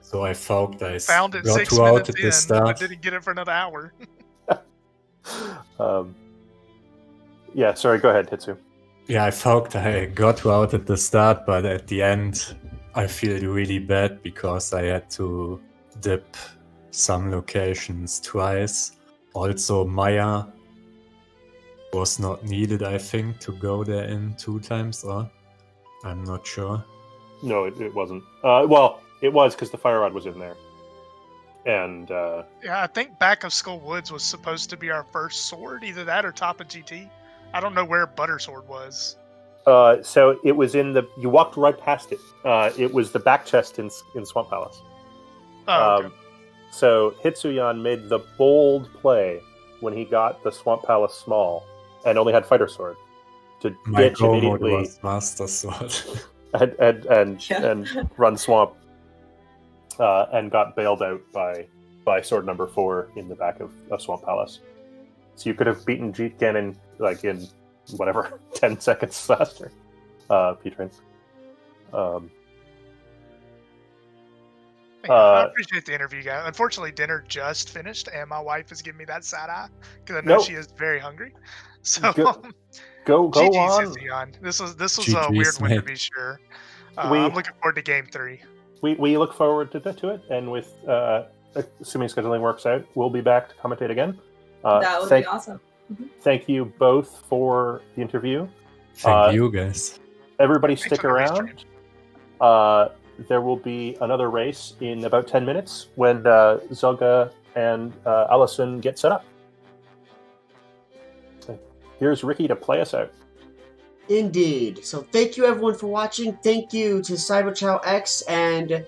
So I thought I found it got 6 out minutes at the in, start. but didn't get it for another hour. Yeah, sorry, go ahead, Hitsu. Yeah, I thought I got out at the start, but at the end I feel really bad because I had to dip some locations twice. Also, Maya was not needed, I think, to go there in 2 times, or I'm not sure. No, it wasn't. Well, it was because the Fire Rod was in there. And yeah, I think back of Skull Woods was supposed to be our first sword, either that or top of GT. I don't know where Butter Sword was. So it was you walked right past it. It was the back chest in Swamp Palace. Oh, okay. So Hitsuyan made the bold play when he got the Swamp Palace small and only had Fighter Sword to ditch immediately. Was Master Sword. and run Swamp. And got bailed out by sword number 4 in the back of Swamp Palace. So you could have beaten Jeet Ganon in whatever 10 seconds faster. P-Train. Yeah, I appreciate the interview, guys. Unfortunately, dinner just finished, and my wife is giving me that side eye because I know she is very hungry. So go GG's on. Hitsuyan. This was a GG's, weird one to mate. be sure. We- I'm looking forward to game 3. We look forward to it, and with assuming scheduling works out, we'll be back to commentate again. That would be awesome. Thank you both for the interview. Thank you, guys. Everybody Thanks stick for the race around. There will be another race in about 10 minutes when Zelga and Allison get set up. Here's Ricky to play us out. Indeed. So thank you everyone for watching. Thank you to CyberChow X and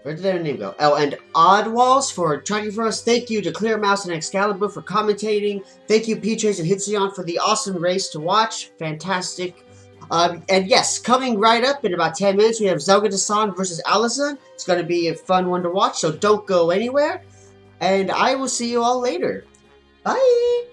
where did their name go? Oh, and Oddwalls for tracking for us. Thank you to Clear Mouse and Excalibur for commentating. Thank you P-Trace and Hitsuyan for the awesome race to watch. Fantastic. And yes, coming right up in about 10 minutes, we have Zelga Dasan versus Allison. It's going to be a fun one to watch, so don't go anywhere. And I will see you all later. Bye!